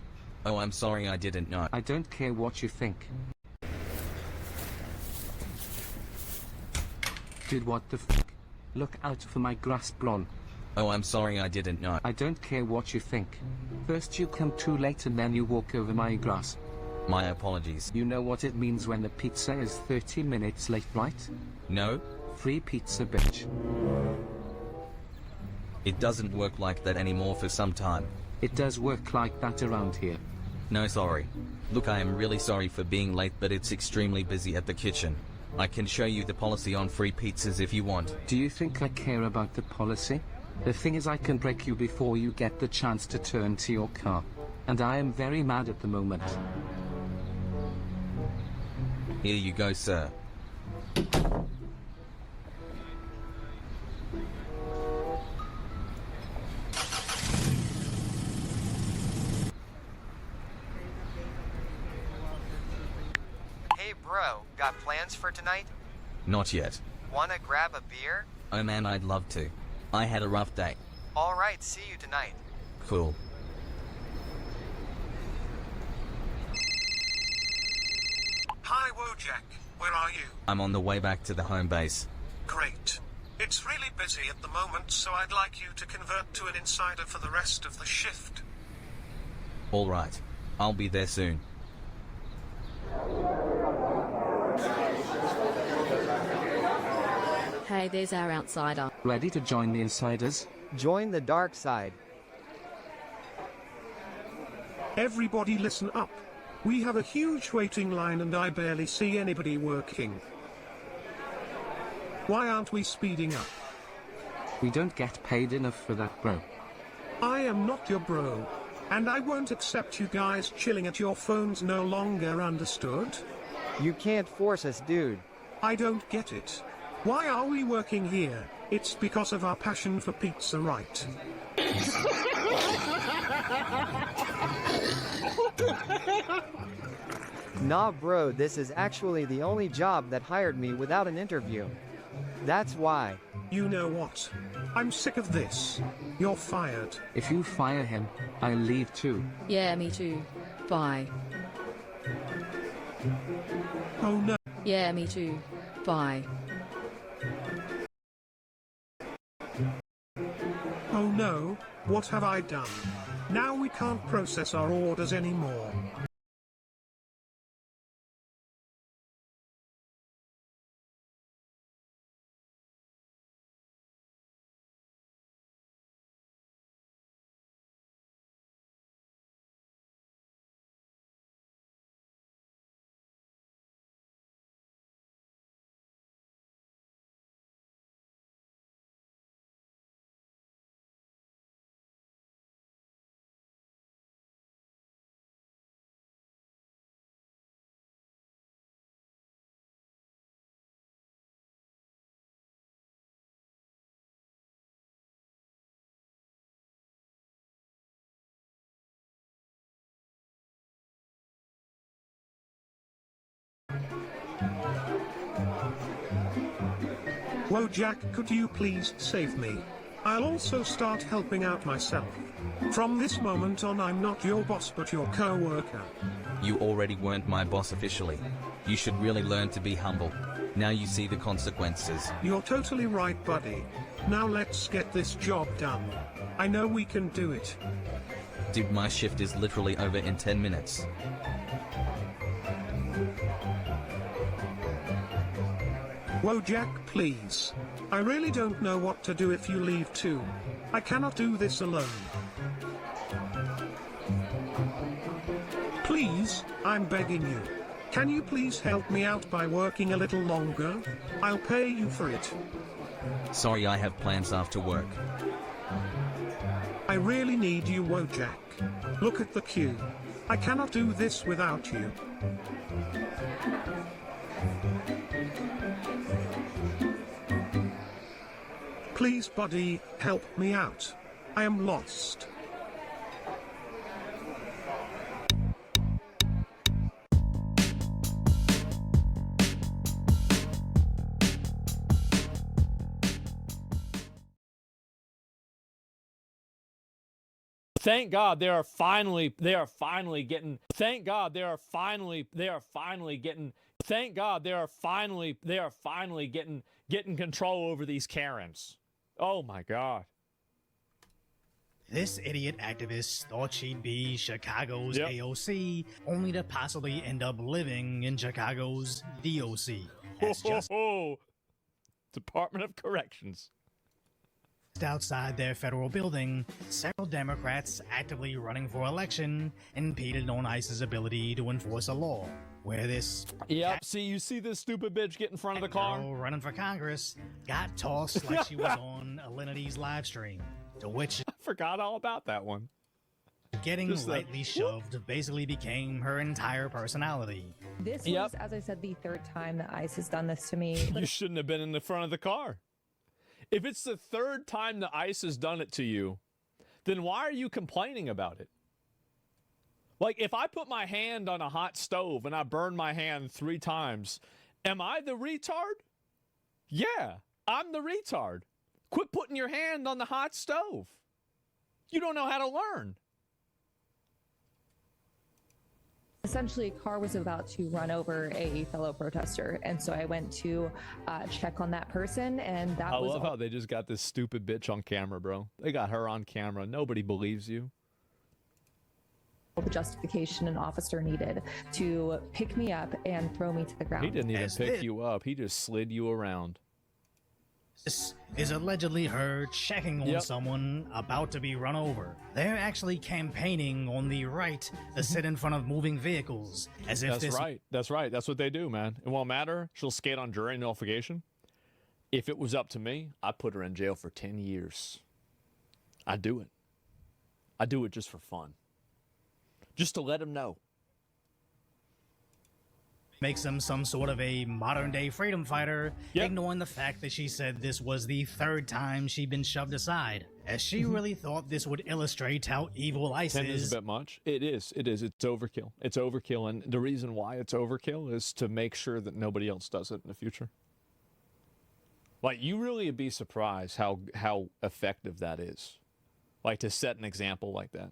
Oh, I'm sorry, I didn't know. I don't care what you think. Dude, what the f***? Look out for my grass blonde. Oh, I'm sorry, I didn't know. I don't care what you think. First you come too late and then you walk over my grass. My apologies. You know what it means when the pizza is 30 minutes late, right? No? Free pizza, bitch. It doesn't work like that anymore for some time. It does work like that around here. No, sorry. Look, I am really sorry for being late, but it's extremely busy at the kitchen. I can show you the policy on free pizzas if you want. Do you think I care about the policy? The thing is, I can break you before you get the chance to turn to your car. And I am very mad at the moment. Here you go, sir. Hey bro, got plans for tonight? Not yet. Wanna grab a beer? Oh man, I'd love to. I had a rough day. Alright, see you tonight. Cool. Hi, Wojak. Where are you? I'm on the way back to the home base. Great. It's really busy at the moment, so I'd like you to convert to an insider for the rest of the shift. Alright. I'll be there soon. Hey, there's our outsider. Ready to join the insiders? Join the dark side. Everybody listen up. We have a huge waiting line and I barely see anybody working. Why aren't we speeding up? We don't get paid enough for that, bro. I am not your bro. And I won't accept you guys chilling at your phones no longer, understood? You can't force us, dude. I don't get it. Why are we working here? It's because of our passion for pizza, right? Nah bro, this is actually the only job that hired me without an interview. That's why. You know what? I'm sick of this. You're fired. If you fire him, I'll leave too. Yeah, me too. Bye. Oh no. Yeah, me too. Bye. Oh no, what have I done? Now we can't process our orders anymore. Wojak, could you please save me? I'll also start helping out myself. From this moment on, I'm not your boss but your co-worker. You already weren't my boss officially. You should really learn to be humble. Now you see the consequences. You're totally right, buddy. Now let's get this job done. I know we can do it. Dude, my shift is literally over in 10 minutes. Wojak, please. I really don't know what to do if you leave too. I cannot do this alone. Please, I'm begging you. Can you please help me out by working a little longer? I'll pay you for it. Sorry, I have plans after work. I really need you, Wojak. Look at the queue. I cannot do this without you. Please, buddy, help me out. I am lost. Thank God they are finally getting thank God they are finally getting control over these Karens. Oh my God. This idiot activist thought she'd be Chicago's AOC, only to possibly end up living in Chicago's DOC. That's just Department of Corrections. outside their federal building, several Democrats actively running for election impeded on ICE's ability to enforce a law. Where this see, you see this stupid bitch get in front of the car? girl running for Congress got tossed like she was on Alinity's live stream, to which I forgot all about that one. Getting Just lightly shoved basically became her entire personality. This was, as I said, the third time that ICE has done this to me. You shouldn't have been in the front of the car. If it's the third time the ICE has done it to you, then why are you complaining about it? Like, if I put my hand on a hot stove and I burn my hand 3 times, am I the retard? Yeah, I'm the retard. Quit putting your hand on the hot stove. You don't know how to learn. Essentially, a car was about to run over a fellow protester, and so I went to check on that person, and that I was love all. how they just got this stupid bitch on camera, bro. They got her on camera. Nobody believes you. The justification an officer needed to pick me up and throw me to the ground. He didn't even pick you up. He just slid you around. This is allegedly her checking on someone about to be run over. They're actually campaigning on the right to sit in front of moving vehicles, as if That's right. That's right. That's what they do, man. It won't matter. She'll skate on jury nullification. If it was up to me, I'd put her in jail for 10 years. I'd do it. I'd do it just for fun. Just to let them know. makes him some sort of a modern-day freedom fighter, ignoring the fact that she said this was the third time she'd been shoved aside, as she really thought this would illustrate how evil ICE 10 is. is a bit much. It is. It is. It's overkill. It's overkill, and the reason why it's overkill is to make sure that nobody else does it in the future. Like, you really would be surprised how effective that is. Like, to set an example like that.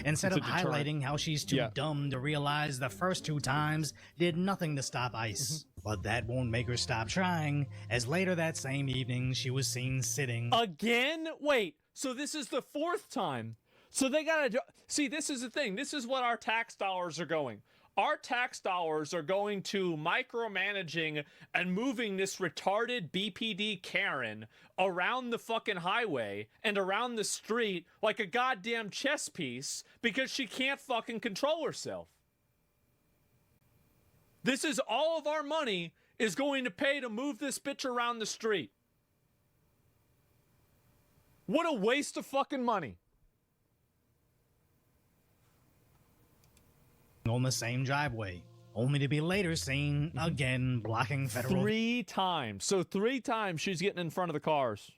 Instead of It's a deterrent. highlighting how she's too dumb to realize the first two times did nothing to stop ICE. But that won't make her stop trying, as later that same evening she was seen sitting. Again? Wait, so this is the fourth time. So they gotta see, this is the thing. This is what our tax dollars are going. Our tax dollars are going to micromanaging and moving this retarded BPD Karen around the fucking highway and around the street like a goddamn chess piece because she can't fucking control herself. This is all of our money is going to pay to move this bitch around the street. What a waste of fucking money. On the same driveway, only to be later seen again blocking federal. 3 times. So 3 times she's getting in front of the cars.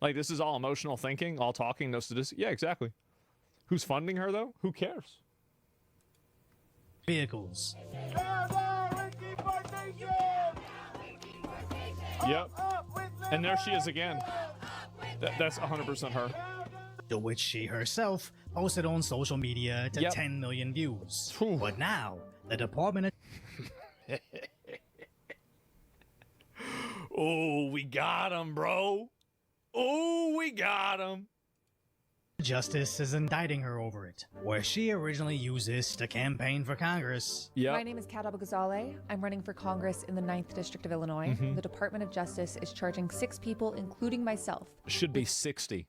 Like, this is all emotional thinking, all talking, no statistics. Yeah, exactly. Who's funding her, though? Who cares? Vehicles. Yep. And there she is again. That's 100% her. To which she herself posted on social media to 10 million views. But now, the Department of... Oh, we got him, bro. Oh, we got him. Justice is indicting her over it, where she originally used this to campaign for Congress. My name is Kat Abou-Ghazaleh. I'm running for Congress in the 9th District of Illinois. The Department of Justice is charging 6 people, including myself. Should be 60.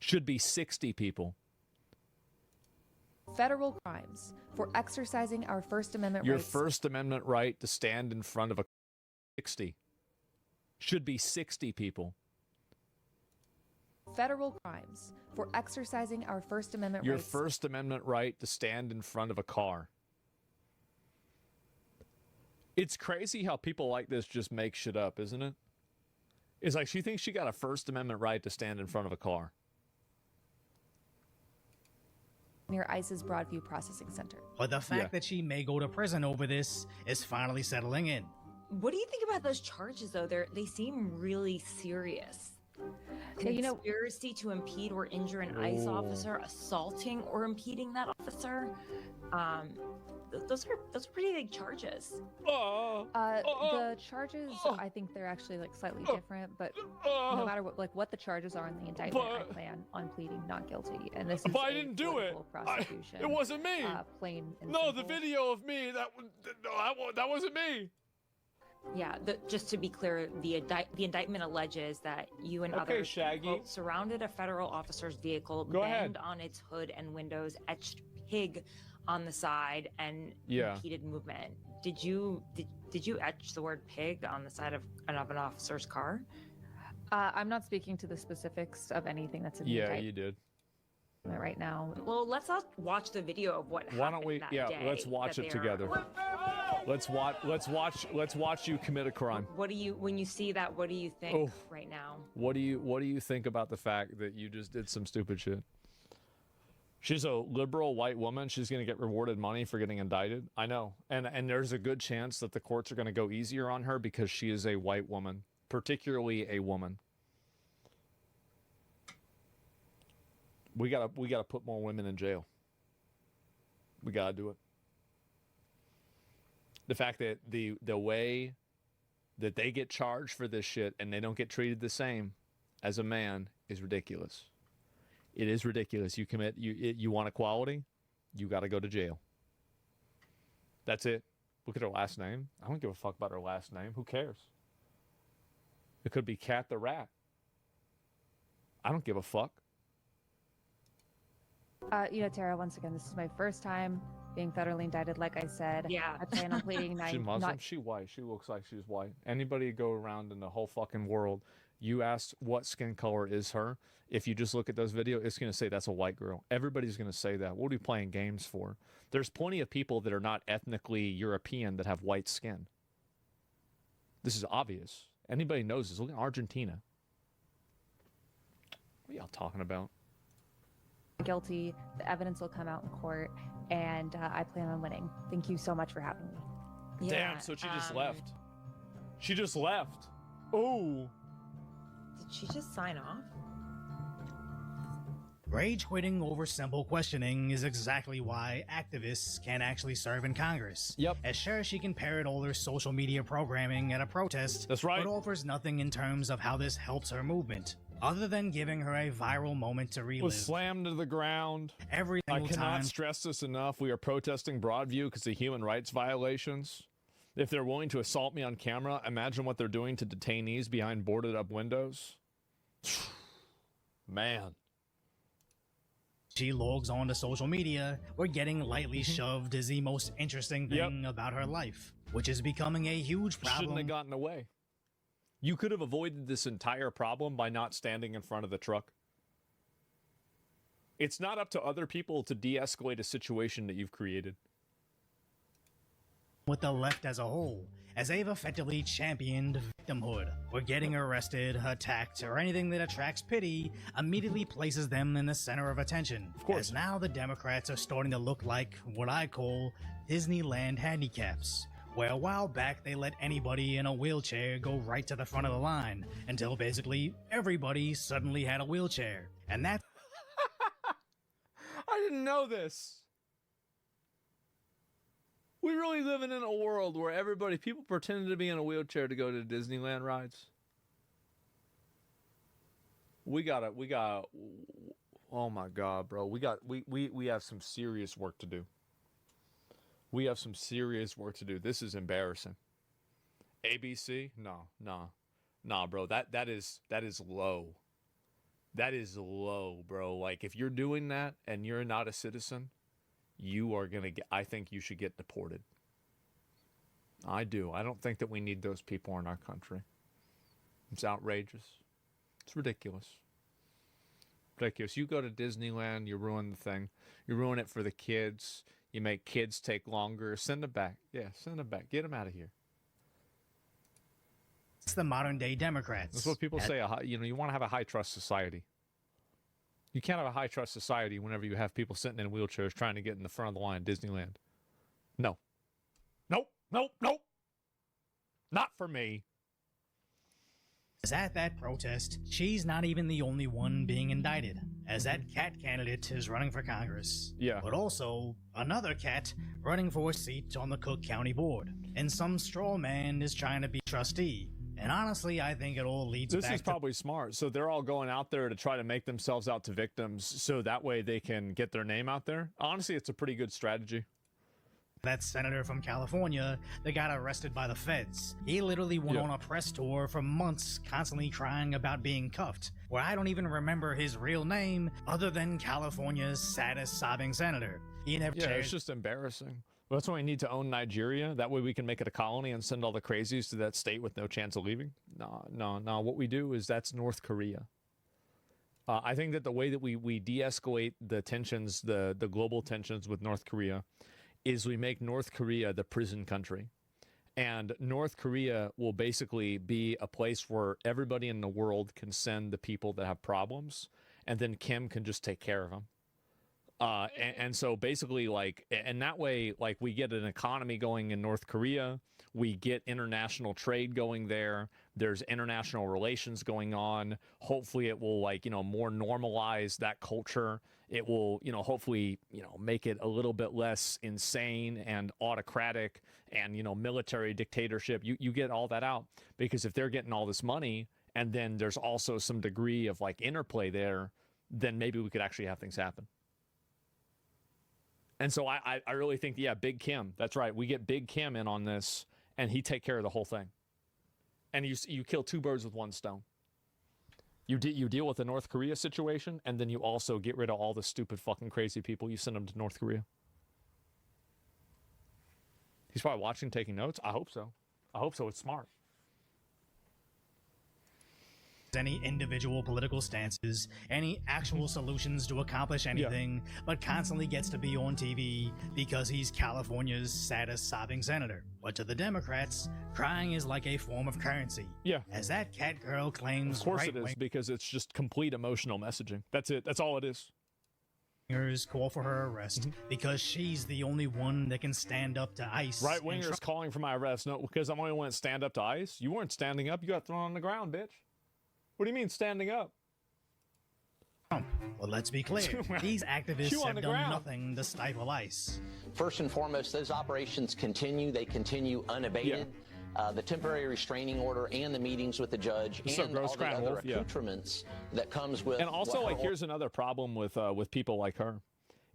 Should be 60 people. Federal crimes for exercising our First Amendment Your rights. First Amendment right to stand in front of a 60. Should be 60 people. Federal crimes for exercising our First Amendment Your rights. First Amendment right to stand in front of a car. It's crazy how people like this just make shit up, isn't it? It's like she thinks she got a First Amendment right to stand in front of a car. Near ICE's Broadview Processing Center. But the fact that she may go to prison over this is finally settling in. What do you think about those charges, though? They seem really serious. Yeah, you know- Conspiracy to impede or injure an ICE officer, assaulting or impeding that officer. Those are pretty big charges. The charges, I think they're actually like slightly different, but no matter what the charges are in the indictment, I plan on pleading not guilty. And this is But I didn't do it. prosecution. It wasn't me. Plain and No, simple. the video of me, that wasn't me. Yeah, just to be clear, the indictment alleges that you and Okay, others Shaggy. quote, surrounded a federal officer's vehicle, Go banged ahead. on its hood and windows, etched pig on the side, and Yeah. impeded movement. Did you etch the word pig on the side of an officer's car? I'm not speaking to the specifics of anything that's in the Yeah, indictment you did. right now. Well, let's all watch the video of what Why happened don't we? that Yeah, day let's watch that it they're- together. Let's watch you commit a crime. What do you, when you see that, what do you think Oh. right now? What do you think about the fact that you just did some stupid shit? She's a liberal white woman. She's going to get rewarded money for getting indicted. I know. And there's a good chance that the courts are going to go easier on her because she is a white woman, particularly a woman. We got to put more women in jail. We got to do it. The fact that the way that they get charged for this shit and they don't get treated the same as a man is ridiculous. It is ridiculous. You want equality, you got to go to jail. That's it. Look at her last name. I don't give a fuck about her last name. Who cares? It could be Cat the Rat. I don't give a fuck. Tara, once again, this is my first time being federally indicted, like I said. Yeah. I plan on pleading She Muslim? She white. She looks like she's white. Anybody go around in the whole fucking world, you ask what skin color is her, if you just look at those videos, it's going to say that's a white girl. Everybody's going to say that. What are we playing games for? There's plenty of people that are not ethnically European that have white skin. This is obvious. Anybody knows this. Look at Argentina. What are y'all talking about? Guilty. The evidence will come out in court, and I plan on winning. Thank you so much for having me. Damn, so she just left. She just left. Oh. Did she just sign off? Rage quitting over simple questioning is exactly why activists can actually serve in Congress. Yep. As sure as she can parrot all her social media programming at a protest, that's right, but offers nothing in terms of how this helps her movement, other than giving her a viral moment to relive. Was slammed to the ground. Every I single cannot time. stress this enough. We are protesting Broadview because of human rights violations. If they're willing to assault me on camera, imagine what they're doing to detainees behind boarded up windows. Man. She logs on to social media, where getting lightly shoved is the most interesting thing about her life, which is becoming a huge problem. Shouldn't have gotten away. You could have avoided this entire problem by not standing in front of the truck. It's not up to other people to de-escalate a situation that you've created. With the left as a whole, as they've effectively championed victimhood, where getting arrested, attacked, or anything that attracts pity immediately places them in the center of attention. Of course. As now the Democrats are starting to look like what I call Disneyland handicaps, where a while back they let anybody in a wheelchair go right to the front of the line, until basically everybody suddenly had a wheelchair. And that's I didn't know this. We really living in a world where people pretending to be in a wheelchair to go to Disneyland rides. We got, oh my God, bro. We have some serious work to do. We have some serious work to do. This is embarrassing. ABC? Nah, bro. That is low. That is low, bro. Like, if you're doing that and you're not a citizen, you are going to get, I think you should get deported. I do. I don't think that we need those people in our country. It's outrageous. It's ridiculous. Ridiculous. You go to Disneyland, you ruin the thing. You ruin it for the kids. You make kids take longer. Send them back. Yeah, send them back. Get them out of here. the modern day Democrats. That's what people say. You want to have a high trust society. You can't have a high trust society whenever you have people sitting in wheelchairs trying to get in the front of the line at Disneyland. No. Nope. Not for me. As at that protest, she's not even the only one being indicted, as that cat candidate is running for Congress. Yeah. But also, another cat running for a seat on the Cook County Board. And some straw man is trying to be trustee. And honestly, I think it all leads back to... This is probably smart. So they're all going out there to try to make themselves out to victims so that way they can get their name out there. Honestly, it's a pretty good strategy. That senator from California that got arrested by the feds. He literally went on a press tour for months, constantly crying about being cuffed, where I don't even remember his real name other than California's saddest sobbing senator. He never it's just embarrassing. Well, that's why we need to own Nigeria. That way we can make it a colony and send all the crazies to that state with no chance of leaving. No. What we do is that's North Korea. I think that the way that we de-escalate the tensions, the global tensions with North Korea, is we make North Korea the prison country. And North Korea will basically be a place where everybody in the world can send the people that have problems, and then Kim can just take care of them. And so basically, like, and that way, like, we get an economy going in North Korea, we get international trade going there, there's international relations going on. Hopefully it will, like, more normalize that culture. It will, hopefully, make it a little bit less insane and autocratic and, military dictatorship. You get all that out, because if they're getting all this money and then there's also some degree of, like, interplay there, then maybe we could actually have things happen. And so I really think, Big Kim, that's right. We get Big Kim in on this, and he take care of the whole thing. And you kill two birds with one stone. You deal with the North Korea situation, and then you also get rid of all the stupid fucking crazy people. You send them to North Korea. He's probably watching, taking notes. I hope so. It's smart. Any individual political stances, any actual solutions to accomplish anything, but constantly gets to be on TV because he's California's saddest sobbing senator. But to the Democrats, crying is like a form of currency. Yeah. As that cat girl claims, of course it is, because it's just complete emotional messaging. That's it. That's all it is. Call for her arrest because she's the only one that can stand up to ICE. Right-wingers calling for my arrest. No, because I'm the only one that stand up to ICE. You weren't standing up. You got thrown on the ground, bitch. What do you mean standing up? Well, let's be clear. These activists have done nothing to stifle ICE. First and foremost, those operations continue. They continue unabated. The temporary restraining order and the meetings with the judge and all the other accoutrements that comes with. And also, like, here's another problem with people like her,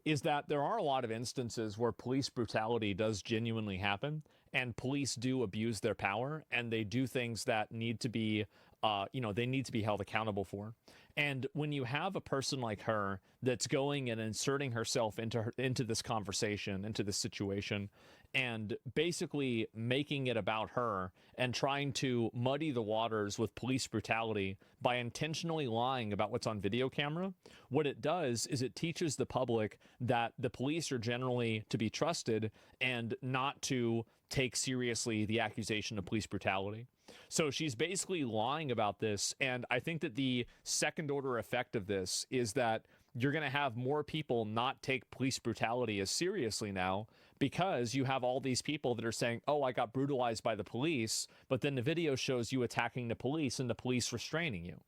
is that there are a lot of instances where police brutality does genuinely happen, and police do abuse their power, and they do things that need to be they need to be held accountable for. And when you have a person like her that's going and inserting herself into this conversation, into this situation, and basically making it about her and trying to muddy the waters with police brutality by intentionally lying about what's on video camera, what it does is it teaches the public that the police are generally to be trusted and not to take seriously the accusation of police brutality. So she's basically lying about this, and I think that the second order effect of this is that you're going to have more people not take police brutality as seriously now, because you have all these people that are saying, oh, I got brutalized by the police, but then the video shows you attacking the police and the police restraining you.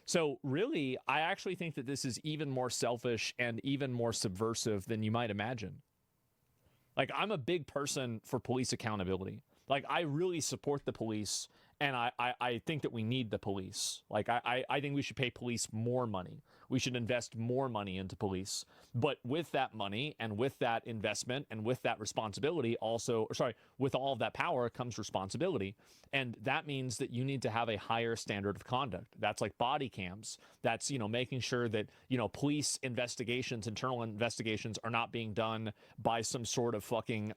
So really, I actually think that this is even more selfish and even more subversive than you might imagine. Like, I'm a big person for police accountability. Like, I really support the police, and I think that we need the police. Like, I think we should pay police more money. We should invest more money into police. But with that money and with that investment and with that responsibility with all of that power comes responsibility. And that means that you need to have a higher standard of conduct. That's like body cams. That's, making sure that, police investigations, internal investigations are not being done by some sort of fucking,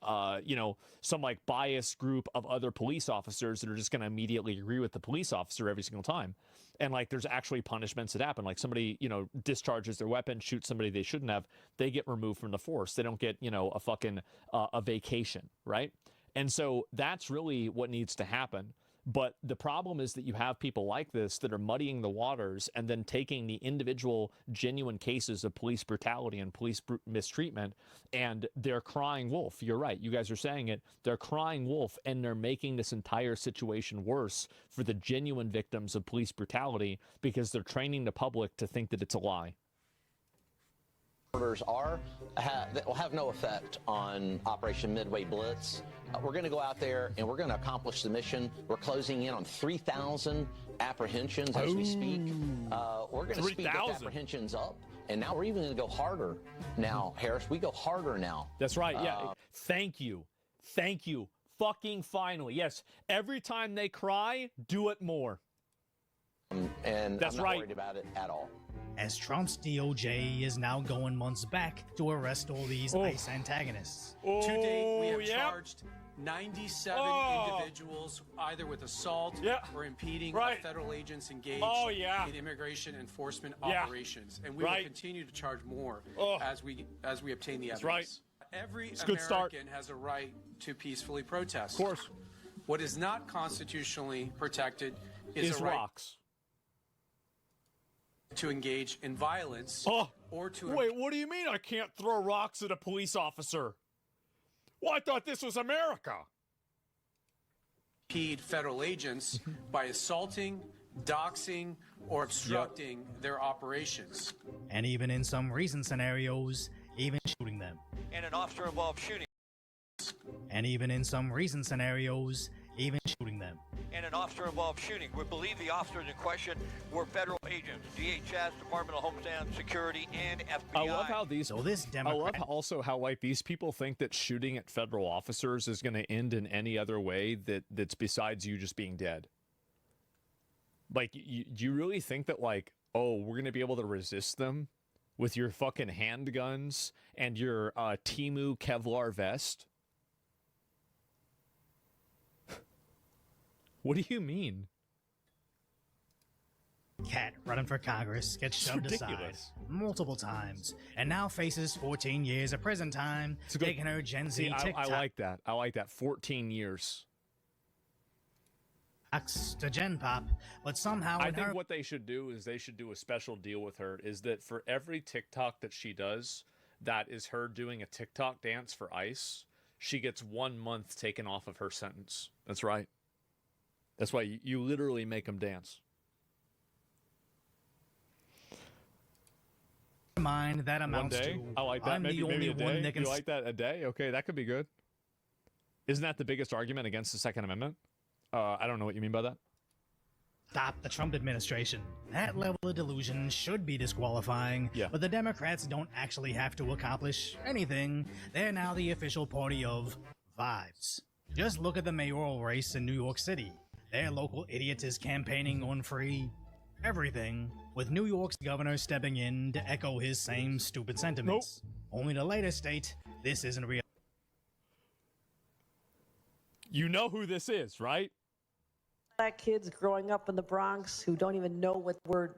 some like biased group of other police officers that are just going to immediately agree with the police officer every single time. And like, there's actually punishments that happen. Like, somebody, discharges their weapon, shoots somebody they shouldn't have, they get removed from the force. They don't get, a fucking, a vacation, right? And so that's really what needs to happen. But the problem is that you have people like this that are muddying the waters and then taking the individual genuine cases of police brutality and police mistreatment, and they're crying wolf. You're right. You guys are saying it. They're crying wolf, and they're making this entire situation worse for the genuine victims of police brutality because they're training the public to think that it's a lie. Orders that will have no effect on Operation Midway Blitz. We're going to go out there and we're going to accomplish the mission. We're closing in on 3,000 apprehensions as we speak. We're going to speed those apprehensions up. And now we're even going to go harder now, Harris. We go harder now. That's right. Yeah. Thank you. Thank you. Fucking finally. Yes. Every time they cry, do it more. And that's I'm not right. worried about it at all. As Trump's DOJ is now going months back to arrest all these ICE antagonists. To date, we have charged 97 individuals either with assault or impeding federal agents engaged in immigration enforcement operations, and we will continue to charge more as we obtain the evidence. That's right. Every Good start. American has a right to peacefully protest. Of course. What is not constitutionally protected is a right rocks. to engage in violence or to Wait, what do you mean I can't throw rocks at a police officer? Well, I thought this was America. impede federal agents by assaulting, doxing, or obstructing their operations. And even in some recent scenarios, even shooting them. And an officer involved shooting. And even in some recent scenarios, even shooting them. And an officer involved shooting. We believe the officers in question were federal agents, DHS, Department of Homeland Security, and FBI. I love how these. So this Democrat. I love also how like these people think that shooting at federal officers is going to end in any other way that's besides you just being dead. Like, do you really think that like, oh, we're going to be able to resist them with your fucking handguns and your Temu Kevlar vest? What do you mean? Cat running for Congress gets shoved aside multiple times and now faces 14 years of prison time, taking her Gen Z TikTok. I like that. I like that. 14 years. To Gen Pop, but somehow I think what they should do is they should do a special deal with her. Is that for every TikTok that she does, that is her doing a TikTok dance for ICE, she gets 1 month taken off of her sentence. That's right. That's why you literally make them dance. Mind that amounts 1 day? to. I like that. I'm Maybe the only a day. one that can You like that a day? Okay, that could be good. Isn't that the biggest argument against the Second Amendment? I don't know what you mean by that. Stop the Trump administration. That level of delusion should be disqualifying, but the Democrats don't actually have to accomplish anything. They're now the official party of vibes. Just look at the mayoral race in New York City. Their local idiot is campaigning on free everything, with New York's governor stepping in to echo his same stupid sentiments. Only to later state, this isn't real. You know who this is, right? Black kids growing up in the Bronx who don't even know what the word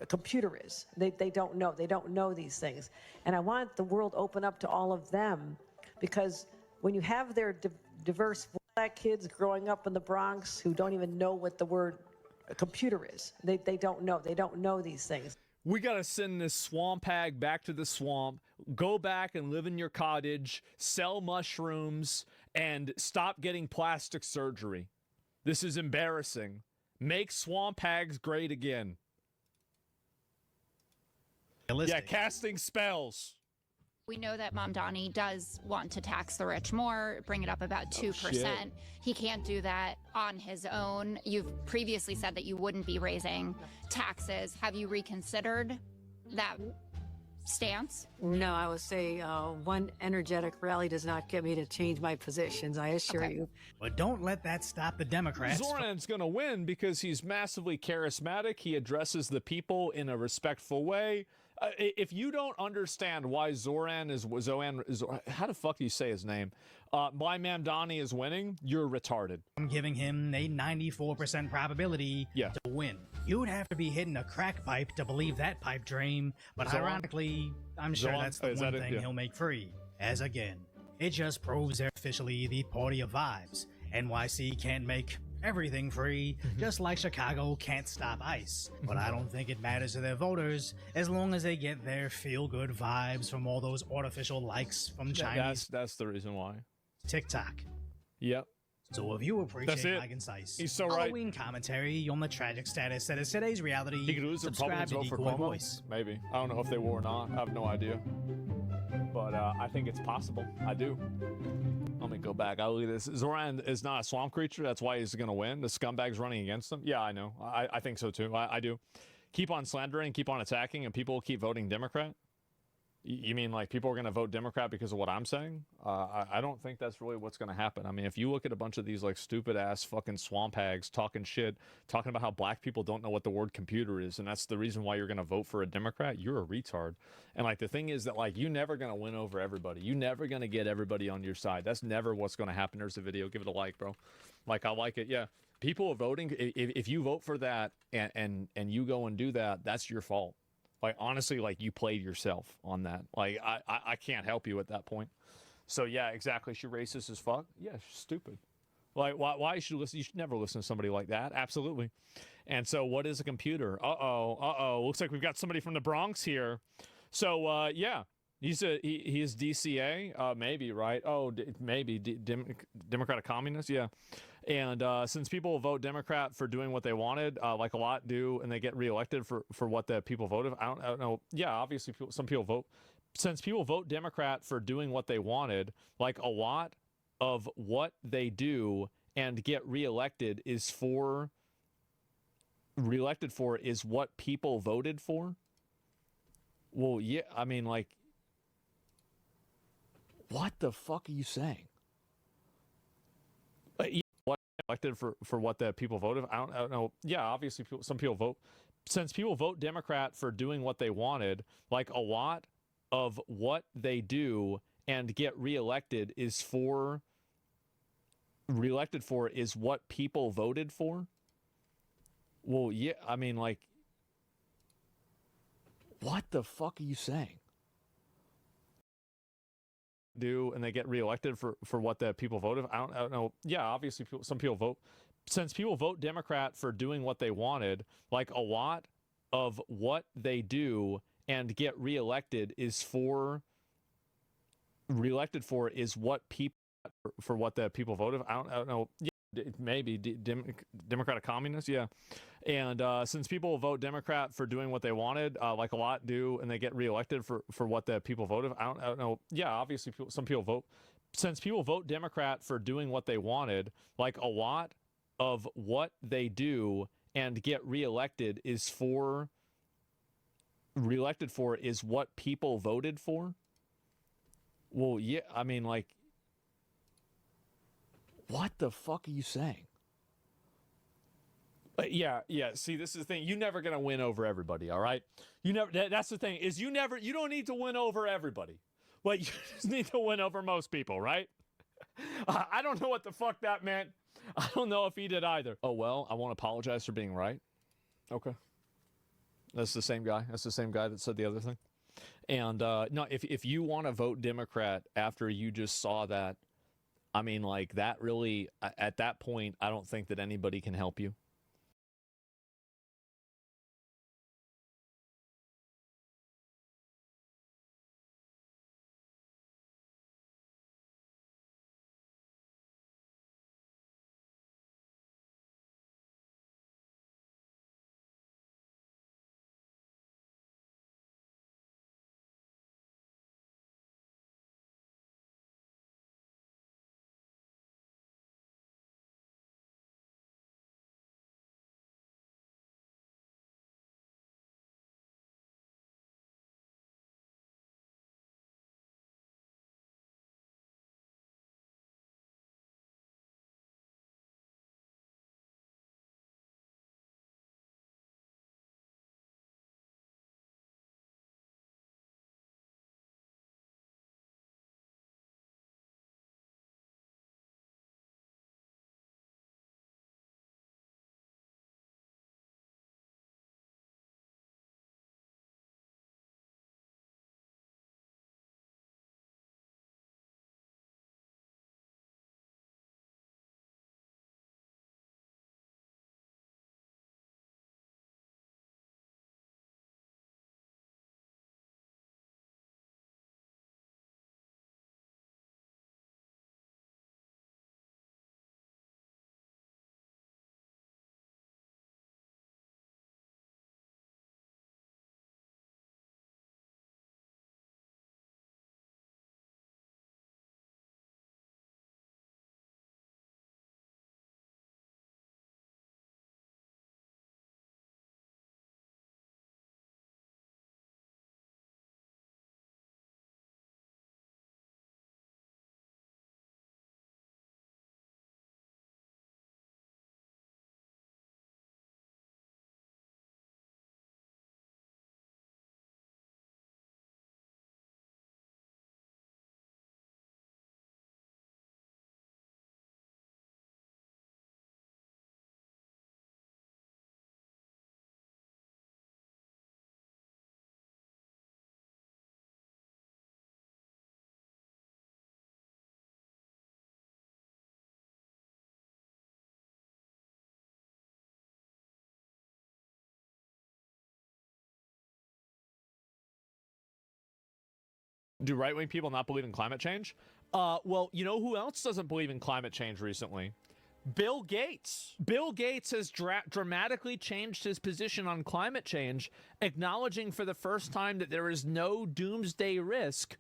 a computer is. They don't know. They don't know these things. And I want the world open up to all of them, because when you have their diverse Black kids growing up in the Bronx who don't even know what the word a computer is. They don't know. They don't know these things. We got to send this swamp hag back to the swamp, go back and live in your cottage, sell mushrooms, and stop getting plastic surgery. This is embarrassing. Make swamp hags great again. Yeah, casting spells. We know that Mamdani does want to tax the rich more, bring it up about 2%. He can't do that on his own. You've previously said that you wouldn't be raising taxes. Have you reconsidered that stance? No, I would say one energetic rally does not get me to change my positions, I assure you. But don't let that stop the Democrats. Zoran's going to win because he's massively charismatic. He addresses the people in a respectful way. If you don't understand why Zoran is how the fuck do you say his name? Why Mamdani is winning, you're retarded. I'm giving him a 94% probability to win. You'd have to be hitting a crack pipe to believe that pipe dream, but Zoran? ironically, I'm sure that's the one thing he'll make free. As again, it just proves they're officially the party of vibes. NYC can't make everything free, just like Chicago can't stop ICE. But I don't think it matters to their voters as long as they get their feel-good vibes from all those artificial likes from Chinese. That's the reason why. TikTok. Yep. So if you appreciate it. Mike and Sice, He's so right. Halloween commentary on the tragic status that is today's reality, He could lose subscribe Republicans to vote for Decoy Cuomo. Voice. Maybe. I don't know if they will or not. I have no idea. But I think it's possible. I do. Let me go back. I'll look at this. Zoran is not a swamp creature. That's why he's going to win. The scumbag's running against him. Yeah, I know. I think so too. I do. keep on slandering, keep on attacking, and people keep voting Democrat? You mean like people are going to vote Democrat because of what I'm saying? I don't think that's really what's going to happen. I mean, if you look at a bunch of these like stupid ass fucking swamp hags talking shit, talking about how black people don't know what the word computer is, and that's the reason why you're going to vote for a Democrat, you're a retard. And like the thing is that like you're never going to win over everybody. You're never going to get everybody on your side. That's never what's going to happen. There's a video. Give it a like, bro. Like I like it. Yeah. People are voting. If you vote for that and you go and do that, that's your fault. Like, honestly, like, you played yourself on that. Like, I can't help you at that point. So, yeah, exactly. She's racist as fuck. Yeah, she's stupid. Like, why should you listen? You should never listen to somebody like that. Absolutely. And so, what is a computer? Uh-oh. Looks like we've got somebody from the Bronx here. So, yeah. He is DCA? Maybe, right? Oh, maybe. Democratic Communist? Yeah. And since people vote Democrat for doing what they wanted, like a lot do, and they get reelected for what the people voted, I don't know. Yeah, obviously, some people vote. Since people vote Democrat for doing what they wanted, like a lot of what they do and get reelected is what people voted for. Well, yeah, I mean, like, what the fuck are you saying? What elected for what the people voted? I don't know. Yeah, obviously, some people vote. Since people vote Democrat for doing what they wanted, like a lot of what they do and get reelected is what people voted for. Well, yeah, I mean, like, what the fuck are you saying? Do and they get reelected for what the people voted. I don't know. Yeah, obviously, some people vote. Since people vote Democrat for doing what they wanted, like a lot of what they do and get reelected is what people for what the people voted. I don't know. Yeah, maybe Democratic Communist. Yeah. And since people vote Democrat for doing what they wanted, like a lot do, and they get reelected for what the people voted. I don't know. Yeah, obviously, some people vote. Since people vote Democrat for doing what they wanted, like a lot of what they do and get reelected is what people voted for. Well, yeah, I mean, like, what the fuck are you saying? Yeah. See, this is the thing. You're never gonna win over everybody. All right. You never. That's the thing. Is you don't need to win over everybody. But you just need to win over most people, right? I don't know what the fuck that meant. I don't know if he did either. Oh well. I won't apologize for being right. Okay. That's the same guy. That's the same guy that said the other thing. And no, if you want to vote Democrat after you just saw that, I mean, like that really, at that point, I don't think that anybody can help you. Do right-wing people not believe in climate change? Well, you know who else doesn't believe in climate change recently? Bill Gates. Bill Gates has dramatically changed his position on climate change, acknowledging for the first time that there is no doomsday risk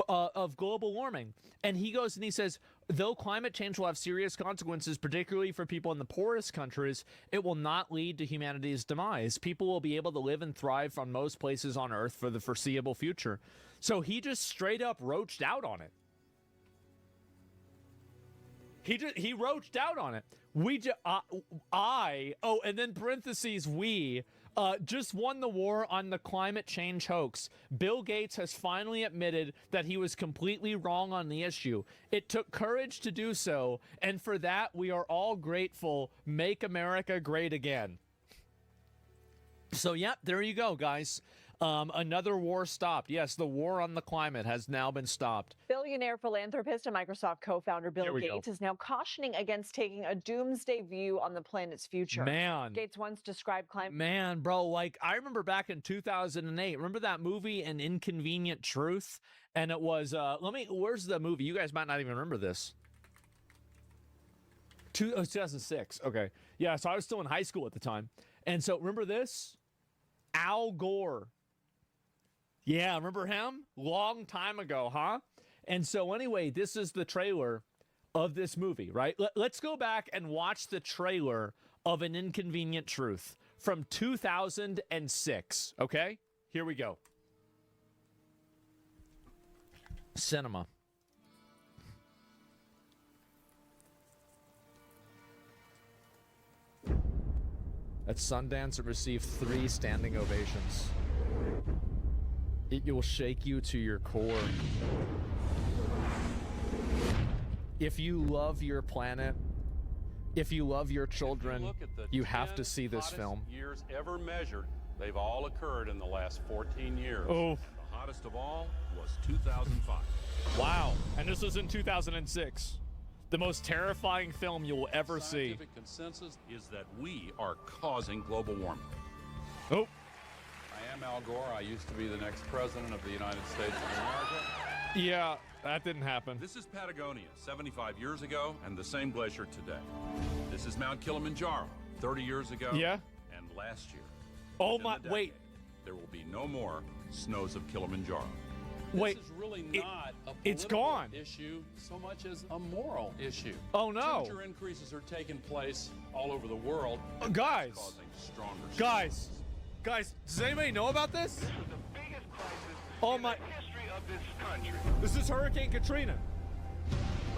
of global warming. And he goes and he says, though climate change will have serious consequences, particularly for people in the poorest countries, it will not lead to humanity's demise. People will be able to live and thrive on most places on Earth for the foreseeable future. So he just straight up roached out on it. He roached out on it. And then parentheses, we just won the war on the climate change hoax. Bill Gates has finally admitted that he was completely wrong on the issue. It took courage to do so, and for that we are all grateful. Make America great again. So, yep, there you go, guys. Another war stopped. Yes, the war on the climate has now been stopped. Billionaire philanthropist and Microsoft co-founder Bill Gates is now cautioning against taking a doomsday view on the planet's future. Man. Gates once described climate... Man, bro, like, I remember back in 2008, remember that movie, An Inconvenient Truth? And it was, where's the movie? You guys might not even remember this. 2006, okay. Yeah, so I was still in high school at the time. And so, remember this? Al Gore. Yeah, remember him? Long time ago, huh? And so anyway, this is the trailer of this movie, right? Let's go back and watch the trailer of An Inconvenient Truth from 2006, okay? Here we go. Cinema. At Sundance, it received 3 standing ovations. It will shake you to your core. If you love your planet, if you love your children, you have to see this film. Years ever measured, they've all occurred in the last 14 years. Oh. And the hottest of all was 2005. Wow. And this was in 2006. The most terrifying film you'll ever see. The scientific consensus is that we are causing global warming. Oh. I am Al Gore. I used to be the next president of the United States of America. Yeah, that didn't happen. This is Patagonia, 75 years ago, and the same glacier today. This is Mount Kilimanjaro, 30 years ago. Yeah. And last year. Oh my, wait. There will be no more snows of Kilimanjaro. Wait, this is really not a it's gone. Issue so much as a moral issue. Oh no! Temperature increases are taking place all over the world. Guys, causing stronger guys, does anybody know about this? This is the biggest crisis Oh in my- the history of this country. This is Hurricane Katrina.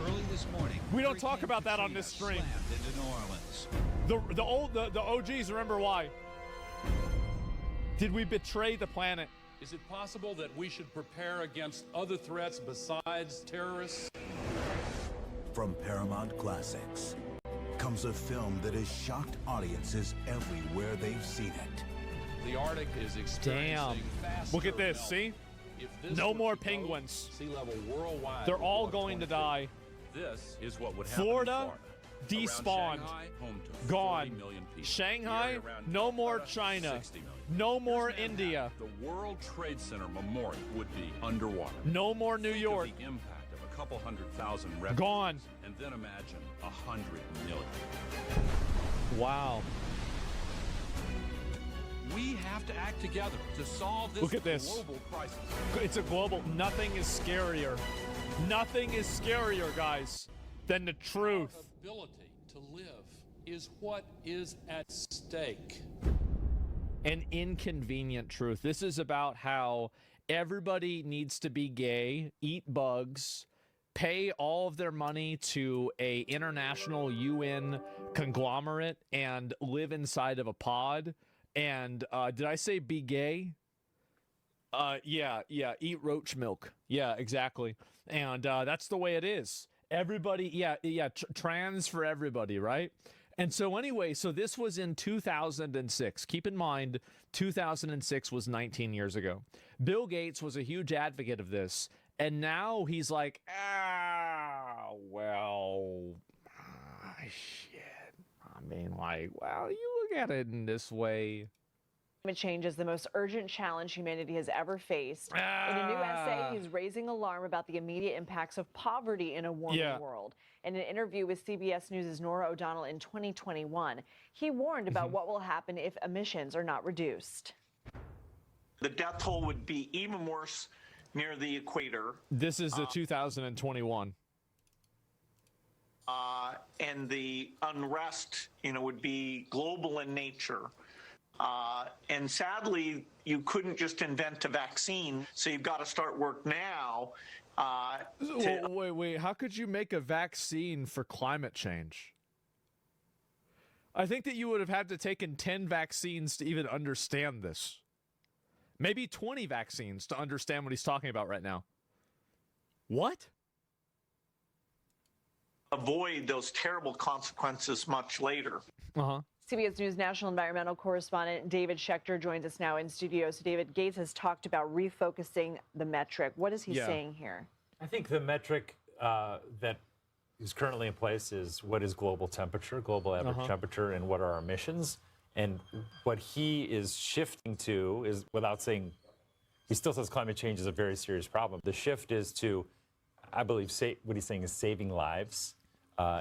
Early this morning, we don't talk about that on this stream. Into New Orleans. The OGs remember why. Did we betray the planet? Is it possible that we should prepare against other threats besides terrorists? From Paramount Classics comes a film that has shocked audiences everywhere they've seen it. The Arctic is experiencing faster Look at this, see? If this No were more to go, penguins. Sea level worldwide. They're would all go up going to 20 feet. die. This is what would happen Florida, in Florida. despawned, Around Shanghai, home to 40 gone. million people. Shanghai, The area around no more Calcutta, China, 60 million. no more India, The World Trade Center Memorial would be underwater. no more New Think York. of the impact of a couple 100,000 refugees. Gone. And then imagine 100 million. Wow. We have to act together to solve this Look at this. global crisis. It's a global. Nothing is scarier. Nothing is scarier, guys, than the truth. Our ability to live is what is at stake. An inconvenient truth. This is about how everybody needs to be gay, eat bugs, pay all of their money to a international UN conglomerate, and live inside of a pod. And did I say be gay? Yeah, eat roach milk. Yeah, exactly. And that's the way it is. Everybody, trans for everybody, right? And so anyway, so this was in 2006. Keep in mind, 2006 was 19 years ago. Bill Gates was a huge advocate of this. And now he's like, shit. I mean, like, well, you look at it in this way. Climate change is the most urgent challenge humanity has ever faced. In a new essay, he's raising alarm about the immediate impacts of poverty in a warming world. In an interview with CBS News' Nora O'Donnell in 2021, he warned about what will happen if emissions are not reduced. The death toll would be even worse near the equator. This is the 2021. And the unrest, would be global in nature. And sadly, you couldn't just invent a vaccine, so you've got to start work now. Wait, how could you make a vaccine for climate change? I think that you would have had to taken 10 vaccines to even understand this. Maybe 20 vaccines to understand what he's talking about right now. What? Avoid those terrible consequences much later. CBS News national environmental correspondent David Schechter joins us now in studio. So David, Gates has talked about refocusing the metric. What is he saying here? I think the metric that is currently in place is what is global temperature, global average temperature, and what are our emissions. And what he is shifting to is, without saying, he still says climate change is a very serious problem. The shift is to, I believe, what he's saying is saving lives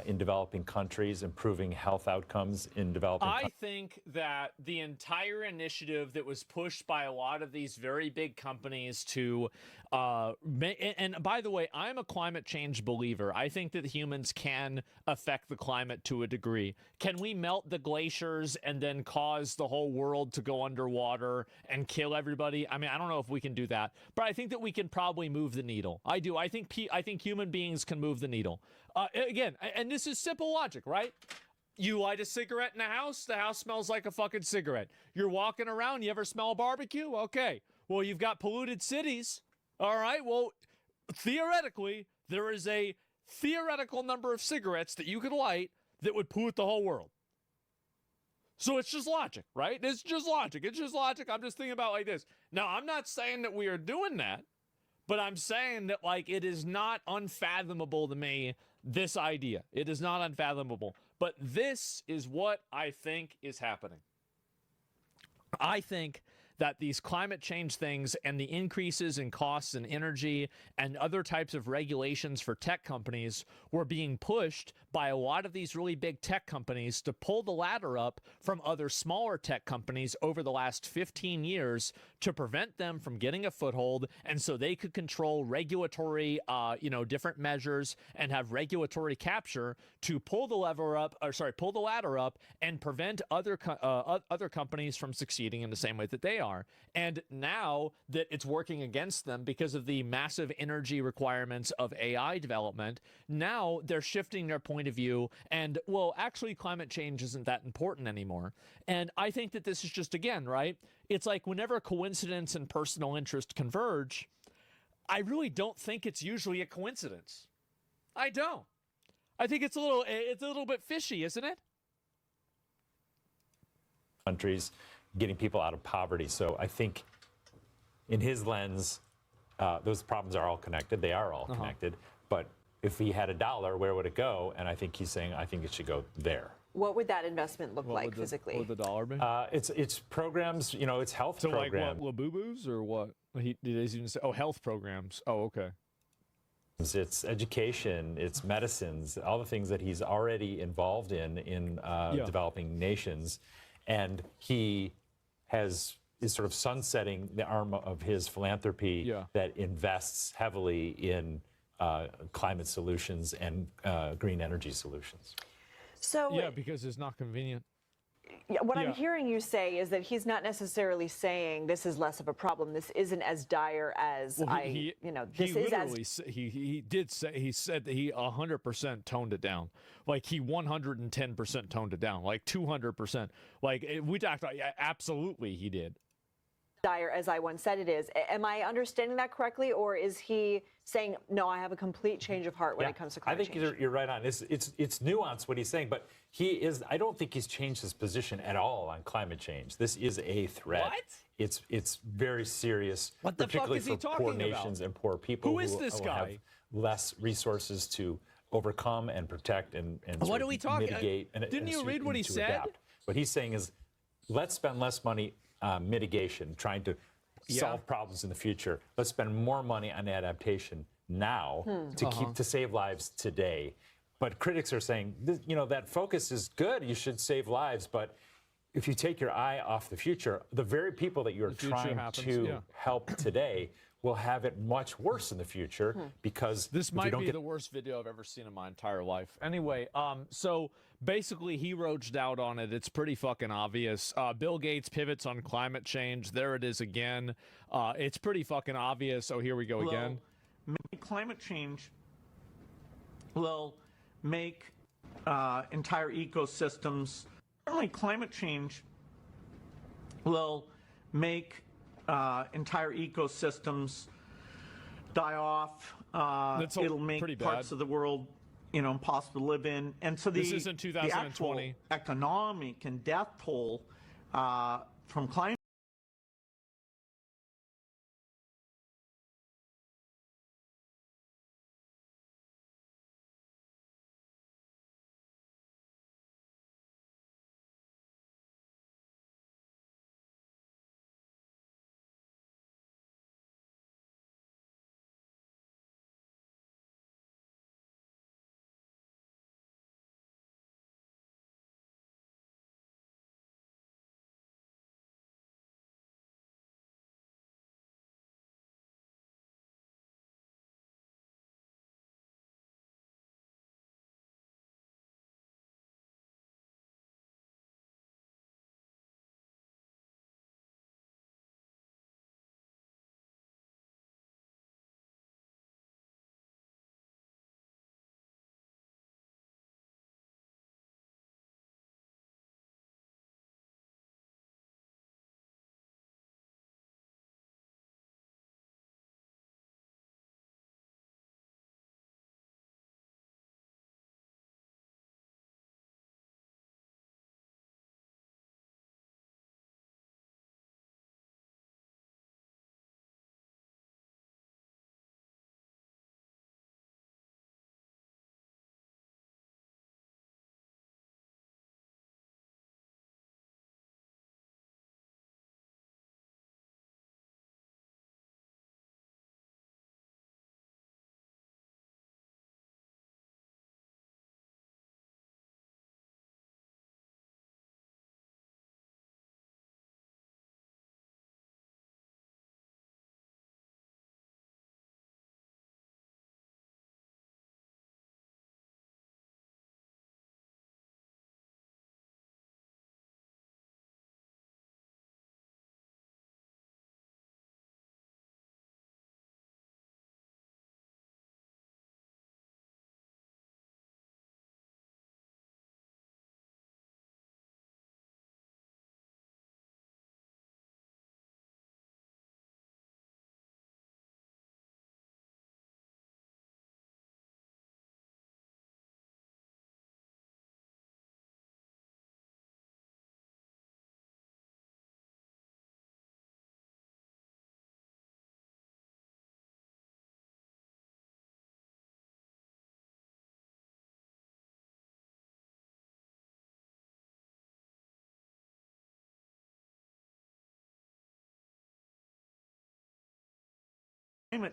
in developing countries, improving health outcomes in developing countries. I think that the entire initiative that was pushed by a lot of these very big companies to, and by the way, I'm a climate change believer. I think that humans can affect the climate to a degree. Can we melt the glaciers and then cause the whole world to go underwater and kill everybody? I mean, I don't know if we can do that, but I think that we can probably move the needle. I do. I think human beings can move the needle. Again, and this is simple logic, right? You light a cigarette in the house smells like a fucking cigarette. You're walking around, you ever smell a barbecue? Okay. Well, you've got polluted cities. All right. Well, theoretically, there is a theoretical number of cigarettes that you could light that would pollute the whole world. So it's just logic, right? It's just logic. I'm just thinking about like this. Now, I'm not saying that we are doing that, but I'm saying that, like, it is not unfathomable to me, this idea. It is not unfathomable. But this is what I think is happening. I think that these climate change things and the increases in costs and energy and other types of regulations for tech companies were being pushed by a lot of these really big tech companies to pull the ladder up from other smaller tech companies over the last 15 years to prevent them from getting a foothold, and so they could control regulatory, different measures and have regulatory capture to pull the ladder up and prevent other companies from succeeding in the same way that they are. And now that it's working against them because of the massive energy requirements of AI development, now they're shifting their point of view and, well, actually climate change isn't that important anymore. And I think that this is just, again, right? It's like whenever coincidence and personal interest converge, I really don't think it's usually a coincidence. I don't. I think it's a little bit fishy, isn't it? Countries getting people out of poverty. So I think in his lens, those problems are all connected. They are all connected. But if he had $1, where would it go? And I think he's saying, I think it should go there. What would that investment look like physically? What would the dollar be? It's programs, it's health programs. So like what, Labubu's or what? He did even say, health programs. Oh, okay. It's education, it's medicines, all the things that he's already involved in developing nations. And he is sort of sunsetting the arm of his philanthropy that invests heavily in climate solutions and green energy solutions. So because it's not convenient. What I'm hearing you say is that he's not necessarily saying this is less of a problem. This isn't as dire as he said that he 100% toned it down. Like he 110% toned it down, like 200%. Like we talked about, absolutely he did. Dire as I once said it is. Am I understanding that correctly, or is he saying, no, I have a complete change of heart when it comes to climate change? I think you're right on. It's nuanced what he's saying, but I don't think he's changed his position at all on climate change. This is a threat. What? It's very serious, what the particularly fuck is he for poor talking nations about? And poor people who is this guy? Have less resources to overcome and protect and what are we talking? Mitigate. Didn't you read what he said? Adapt. What he's saying is, let's spend less money mitigation, trying to solve problems in the future. Let's spend more money on adaptation now to save lives today. But critics are saying, that focus is good. You should save lives, but if you take your eye off the future, the very people that you're trying to help today will have it much worse in the future because this might be the worst video I've ever seen in my entire life. Anyway, so basically he roached out on it. It's pretty fucking obvious. Bill Gates pivots on climate change. There it is again. It's pretty fucking obvious. Oh, here we go again. Climate change will make entire ecosystems. Certainly, climate change will make entire ecosystems die off. It'll make parts of the world, impossible to live in. And so this is in 2020. The actual economic and death toll from climate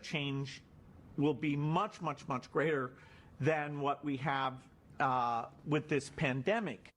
change will be much, much, much greater than what we have with this pandemic.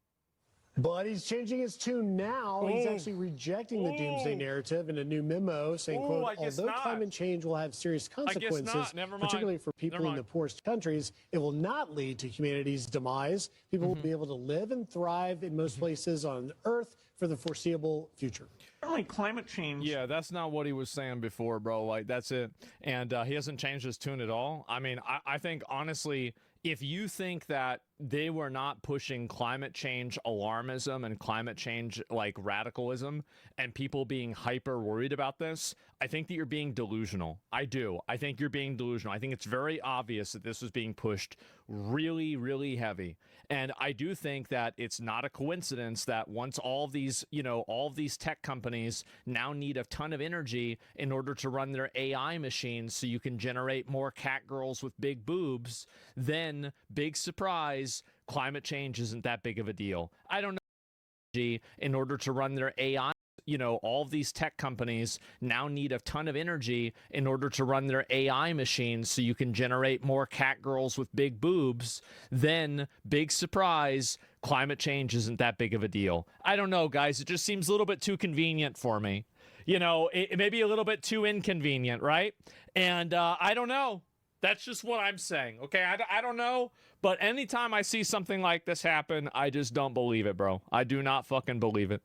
But he's changing his tune now. He's actually rejecting the doomsday narrative in a new memo saying, quote, although climate change will have serious consequences, particularly for people in the poorest countries, it will not lead to humanity's demise. People will be able to live and thrive in most places on Earth for the foreseeable future. Certainly climate change. Yeah, that's not what he was saying before, bro. Like, that's it. And he hasn't changed his tune at all. I mean, I think, honestly, if you think that they were not pushing climate change alarmism and climate change like radicalism and people being hyper worried about this, I think that you're being delusional. I do. I think you're being delusional. I think it's very obvious that this was being pushed really, really heavy. And I do think that it's not a coincidence that once all of these, all of these tech companies now need a ton of energy in order to run their AI machines so you can generate more cat girls with big boobs, then big surprise, climate change isn't that big of a deal. I don't know. In order to run their AI you know, all of these tech companies now need a ton of energy in order to run their AI machines so you can generate more cat girls with big boobs, then, big surprise, climate change isn't that big of a deal. I don't know, guys. It just seems a little bit too convenient for me. You know, it may be a little bit too inconvenient, right? And I don't know. That's just what I'm saying, okay? I don't know, but anytime I see something like this happen, I just don't believe it, bro. I do not fucking believe it.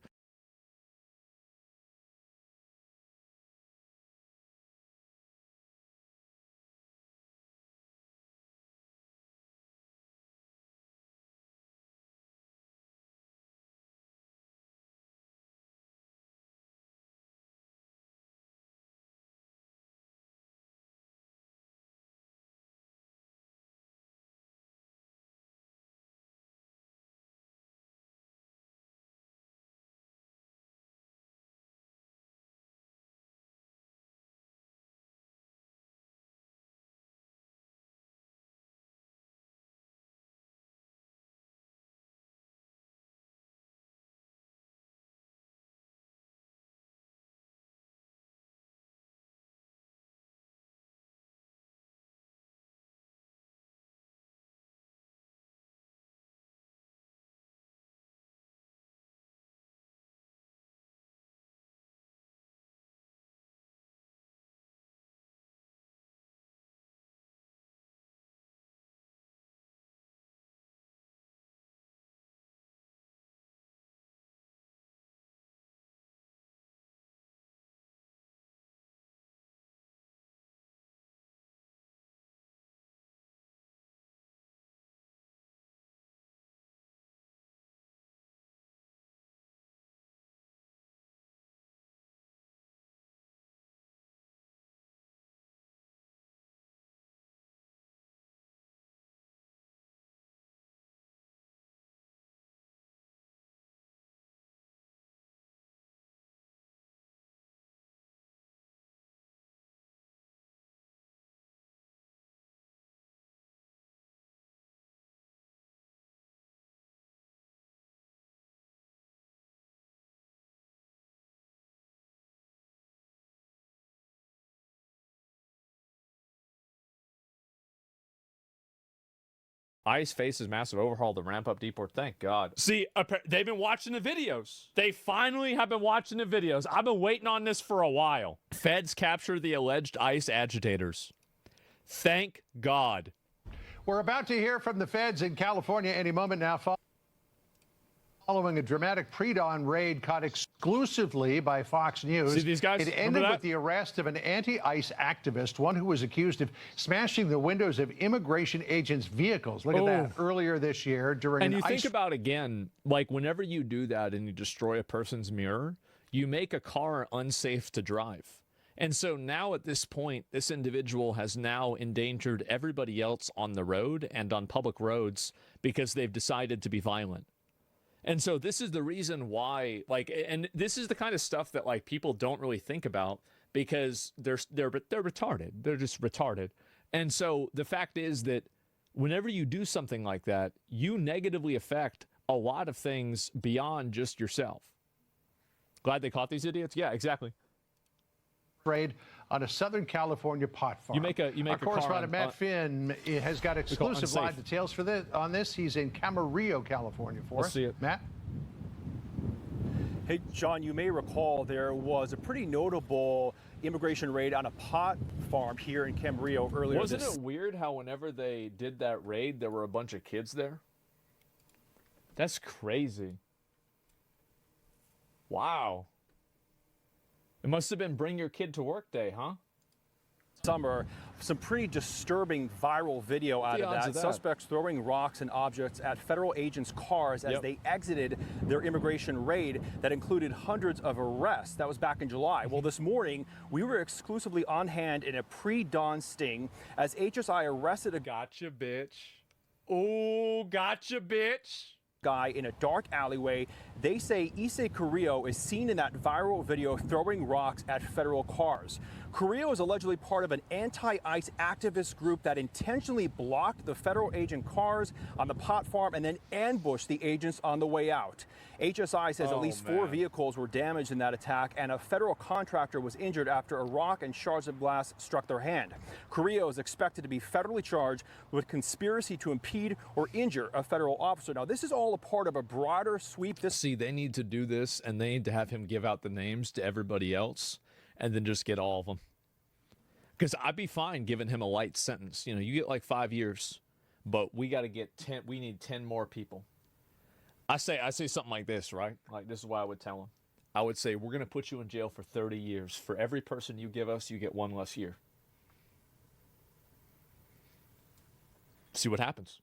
ICE faces massive overhaul to ramp up deport. Thank God. See, they've been watching the videos. They finally have been watching the videos. I've been waiting on this for a while. Feds capture the alleged ICE agitators. Thank God. We're about to hear from the feds in California any moment now. Following a dramatic pre-dawn raid caught exclusively by Fox News. See these guys? It ended with the arrest of an anti-ICE activist, one who was accused of smashing the windows of immigration agents' vehicles. Look at that, earlier this year during And an you think ICE... about, again, like whenever you do that and you destroy a person's mirror, you make a car unsafe to drive. And so now at this point, this individual has now endangered everybody else on the road and on public roads because they've decided to be violent. And so this is the reason why, like, and this is the kind of stuff that, like, people don't really think about because they're retarded. They're just retarded. And so the fact is that whenever you do something like that, you negatively affect a lot of things beyond just yourself. Glad they caught these idiots? Yeah, exactly. Raid on a Southern California pot farm. You make a Our correspondent Matt Finn has got exclusive live details for this on this. He's in Camarillo, California for us. Let's see it. Matt? Hey, John, you may recall there was a pretty notable immigration raid on a pot farm here in Camarillo earlier Wasn't it weird how whenever they did that raid, there were a bunch of kids there? That's crazy. Wow. It must have been bring your kid to work day, huh? Summer, some pretty disturbing viral video out of that. Suspects throwing rocks and objects at federal agents' cars as they exited their immigration raid that included hundreds of arrests. That was back in July. Well, this morning, we were exclusively on hand in a pre-dawn sting as HSI arrested a gotcha, bitch. Oh, gotcha, bitch. Guy in a dark alleyway. They say Issei Carrillo is seen in that viral video throwing rocks at federal cars. Carrillo is allegedly part of an anti-ICE activist group that intentionally blocked the federal agent cars on the pot farm and then ambushed the agents on the way out. HSI says at least 4 vehicles were damaged in that attack, and a federal contractor was injured after a rock and shards of glass struck their hand. Carrillo is expected to be federally charged with conspiracy to impede or injure a federal officer. Now, this is all a part of a broader sweep. See, they need to do this, and they need to have him give out the names to everybody else, and then just get all of them. Because I'd be fine giving him a light sentence. You know, you get like 5 years, but we got to get 10. We need 10 more people. I say something like this, right? Like, this is what I would tell him. I would say, we're going to put you in jail for 30 years. For every person you give us, you get 1 less year. See what happens.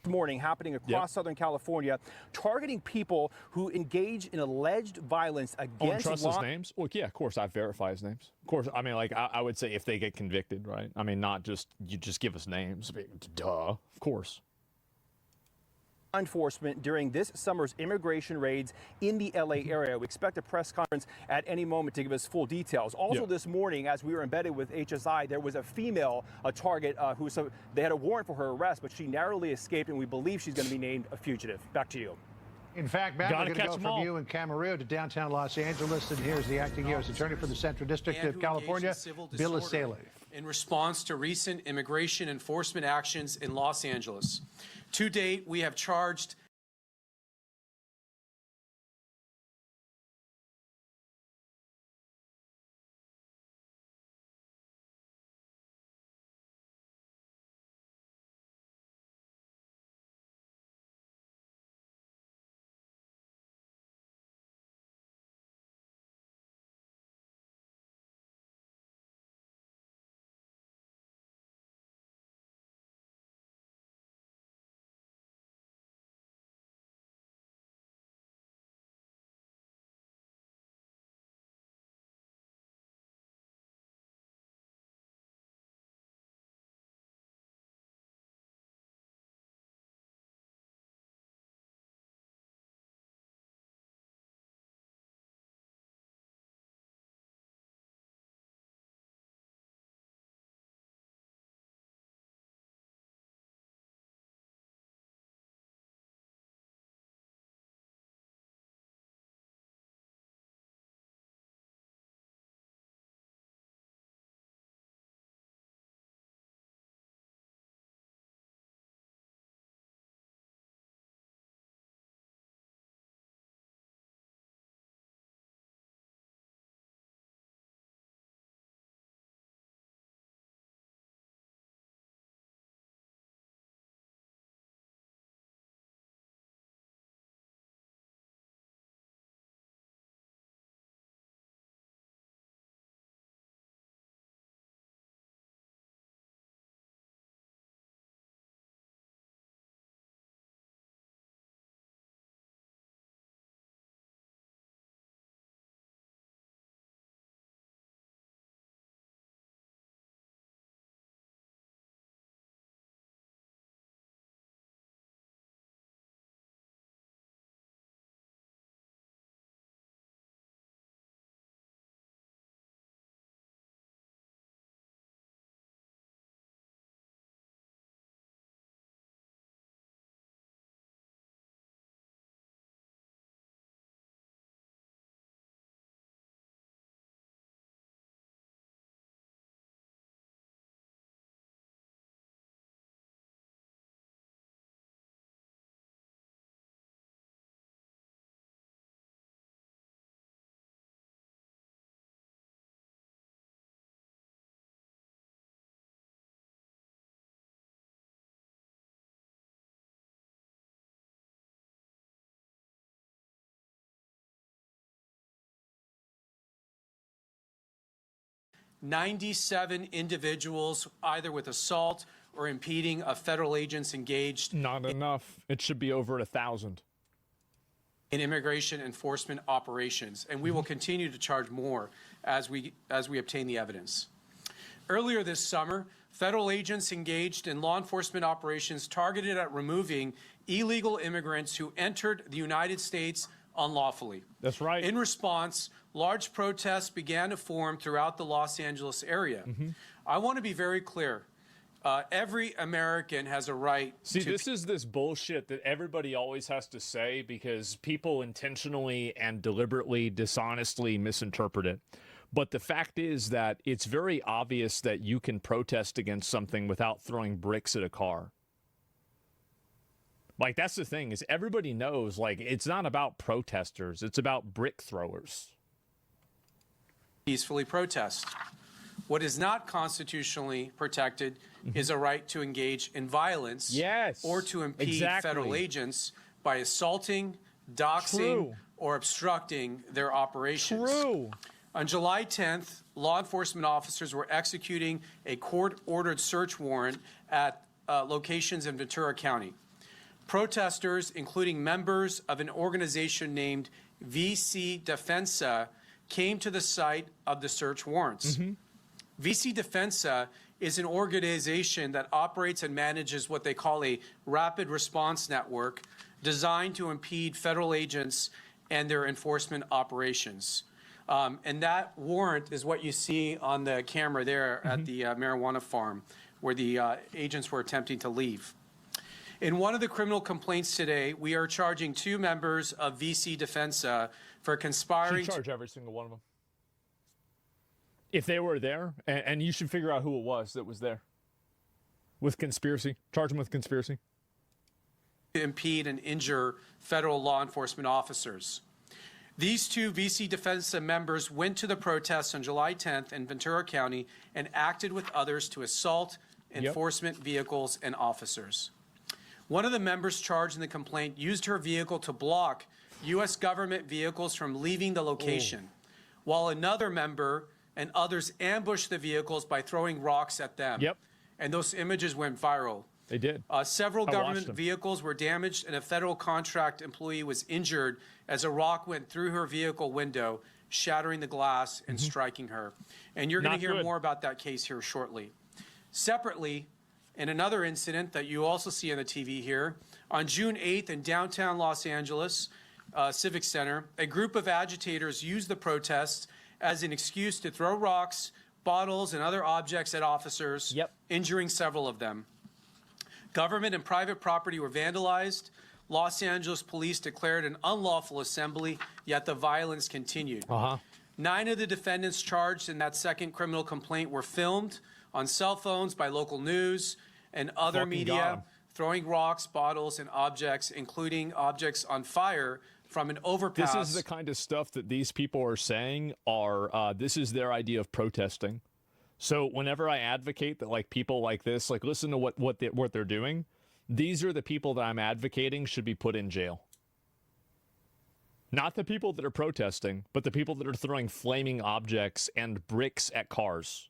Morning happening across Southern California, targeting people who engage in alleged violence against trust his names? Well, yeah, of course, I verify his names. Of course, I mean, like, I would say if they get convicted, right? I mean, not just, you just give us names. I mean, duh, of course. Enforcement during this summer's immigration raids in the LA area. We expect a press conference at any moment to give us full details. Also this morning, as we were embedded with HSI, there was a female, a target, they had a warrant for her arrest, but she narrowly escaped, and we believe she's going to be named a fugitive. Back to you. In fact, Matt, we're going to go from you in Camarillo to downtown Los Angeles, and here's the acting U.S. Attorney for the Central District of California, Bill Saleh. In response to recent immigration enforcement actions in Los Angeles. To date, we have charged $97 individuals, either with assault or impeding of federal agents engaged. Not enough. It should be over 1,000. In immigration enforcement operations, and we will continue to charge more as we obtain the evidence. Earlier this summer, federal agents engaged in law enforcement operations targeted at removing illegal immigrants who entered the United States unlawfully. That's right. In response, large protests began to form throughout the Los Angeles area. I want to be very clear. Every American has a right See, this is this bullshit that everybody always has to say because people intentionally and deliberately, dishonestly misinterpret it. But the fact is that it's very obvious that you can protest against something without throwing bricks at a car. Like, that's the thing, is everybody knows, like, it's not about protesters. It's about brick throwers. Peacefully protest. What is not constitutionally protected is a right to engage in violence or to impede federal agents by assaulting, doxing, or obstructing their operations. On July 10th, law enforcement officers were executing a court-ordered search warrant at locations in Ventura County. Protesters, including members of an organization named VC Defensa, came to the site of the search warrants. VC Defensa is an organization that operates and manages what they call a rapid response network designed to impede federal agents and their enforcement operations. And that warrant is what you see on the camera there at the marijuana farm where the agents were attempting to leave. In one of the criminal complaints today, we are charging 2 members of VC Defensa for conspiring. Should charge every single one of them. If they were there, and you should figure out who it was that was there. With conspiracy. Charge them with conspiracy. To impede and injure federal law enforcement officers. These 2 VC Defensa members went to the protests on July 10th in Ventura County and acted with others to assault enforcement vehicles and officers. One of the members charged in the complaint used her vehicle to block U.S. government vehicles from leaving the location, while another member and others ambushed the vehicles by throwing rocks at them. And those images went viral. They did. Several government vehicles were damaged, and a federal contract employee was injured as a rock went through her vehicle window, shattering the glass and striking her. And you're going to hear more about that case here shortly. Separately, in another incident that you also see on the TV here, on June 8th in downtown Los Angeles Civic Center, a group of agitators used the protests as an excuse to throw rocks, bottles, and other objects at officers, injuring several of them. Government and private property were vandalized. Los Angeles police declared an unlawful assembly, yet the violence continued. 9 of the defendants charged in that second criminal complaint were filmed on cell phones by local news and other media, throwing rocks, bottles, and objects, including objects on fire from an overpass. This is the kind of stuff that these people are saying are, this is their idea of protesting. So whenever I advocate that, like, people like this, like, listen to what they're doing, these are the people that I'm advocating should be put in jail. Not the people that are protesting, but the people that are throwing flaming objects and bricks at cars.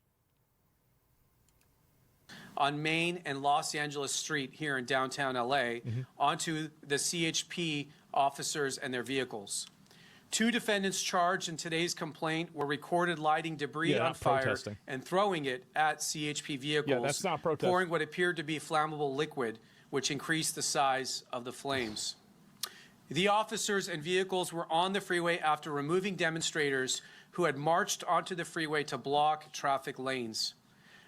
On Main and Los Angeles Street here in downtown LA, onto the CHP officers and their vehicles. 2 defendants charged in today's complaint were recorded lighting debris on fire and throwing it at CHP vehicles, that's not protesting. pouring what appeared to be flammable liquid, which increased the size of the flames. The officers and vehicles were on the freeway after removing demonstrators who had marched onto the freeway to block traffic lanes.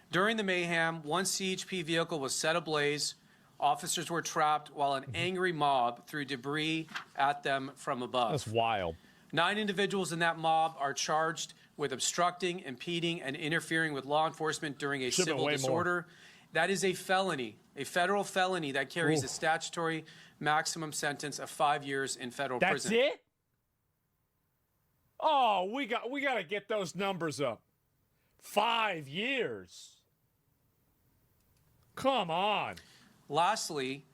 During the mayhem, one CHP vehicle was set ablaze. Officers were trapped while an angry mob threw debris at them from above. That's wild. 9 individuals in that mob are charged with obstructing, impeding, and interfering with law enforcement during a civil disorder. That is a felony, a federal felony that carries a statutory maximum sentence of 5 years in federal prison. That's it? Oh, we got to get those numbers up. 5 years. Come on. Lastly,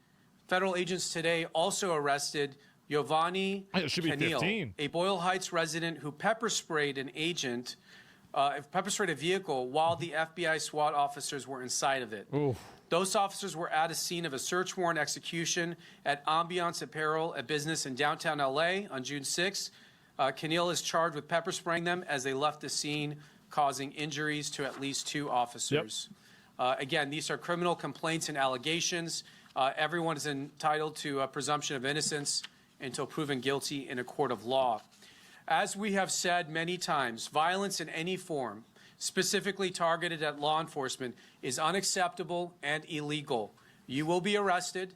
federal agents today also arrested Giovanni Canil, a Boyle Heights resident who pepper sprayed a vehicle while the FBI SWAT officers were inside of it. Those officers were at a scene of a search warrant execution at Ambiance Apparel, a business in downtown LA on June 6th. Canil is charged with pepper spraying them as they left the scene, causing injuries to at least 2 officers. Again, these are criminal complaints and allegations. Everyone is entitled to a presumption of innocence until proven guilty in a court of law. As we have said many times, violence in any form, specifically targeted at law enforcement, is unacceptable and illegal. You will be arrested,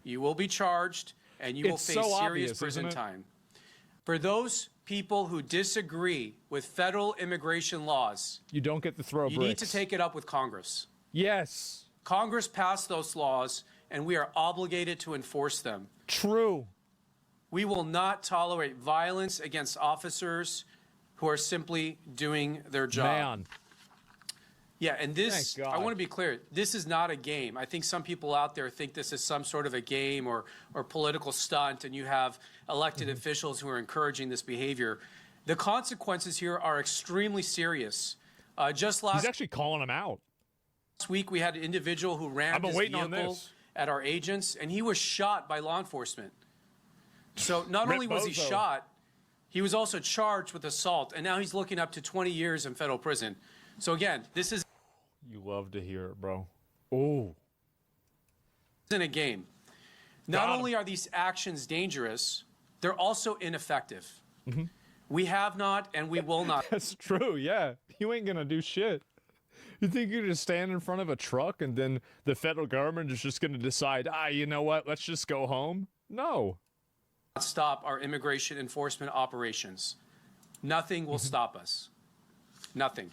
you will be charged, and you will face serious prison time. For those people who disagree with federal immigration laws, you don't get to throw bricks. You need to take it up with Congress. Yes. Congress passed those laws, and we are obligated to enforce them. True. We will not tolerate violence against officers who are simply doing their job. Man. Yeah, and this, I want to be clear, this is not a game. I think some people out there think this is some sort of a game or political stunt, and you have elected officials who are encouraging this behavior. The consequences here are extremely serious. He's actually calling them out. Last week, we had an individual who rammed his vehicle at our agents, and he was shot by law enforcement. So not only was he shot, he was also charged with assault, and now he's looking up to 20 years in federal prison. So again, this is... You love to hear it, bro. Oh. ...in a game. Not only are these actions dangerous, they're also ineffective. Mm-hmm. We have not, and we will not. That's true, yeah. You ain't gonna do shit. You think you just stand in front of a truck and then the federal government is just gonna decide, you know what, let's just go home? No. Stop our immigration enforcement operations. Nothing will stop us. Nothing.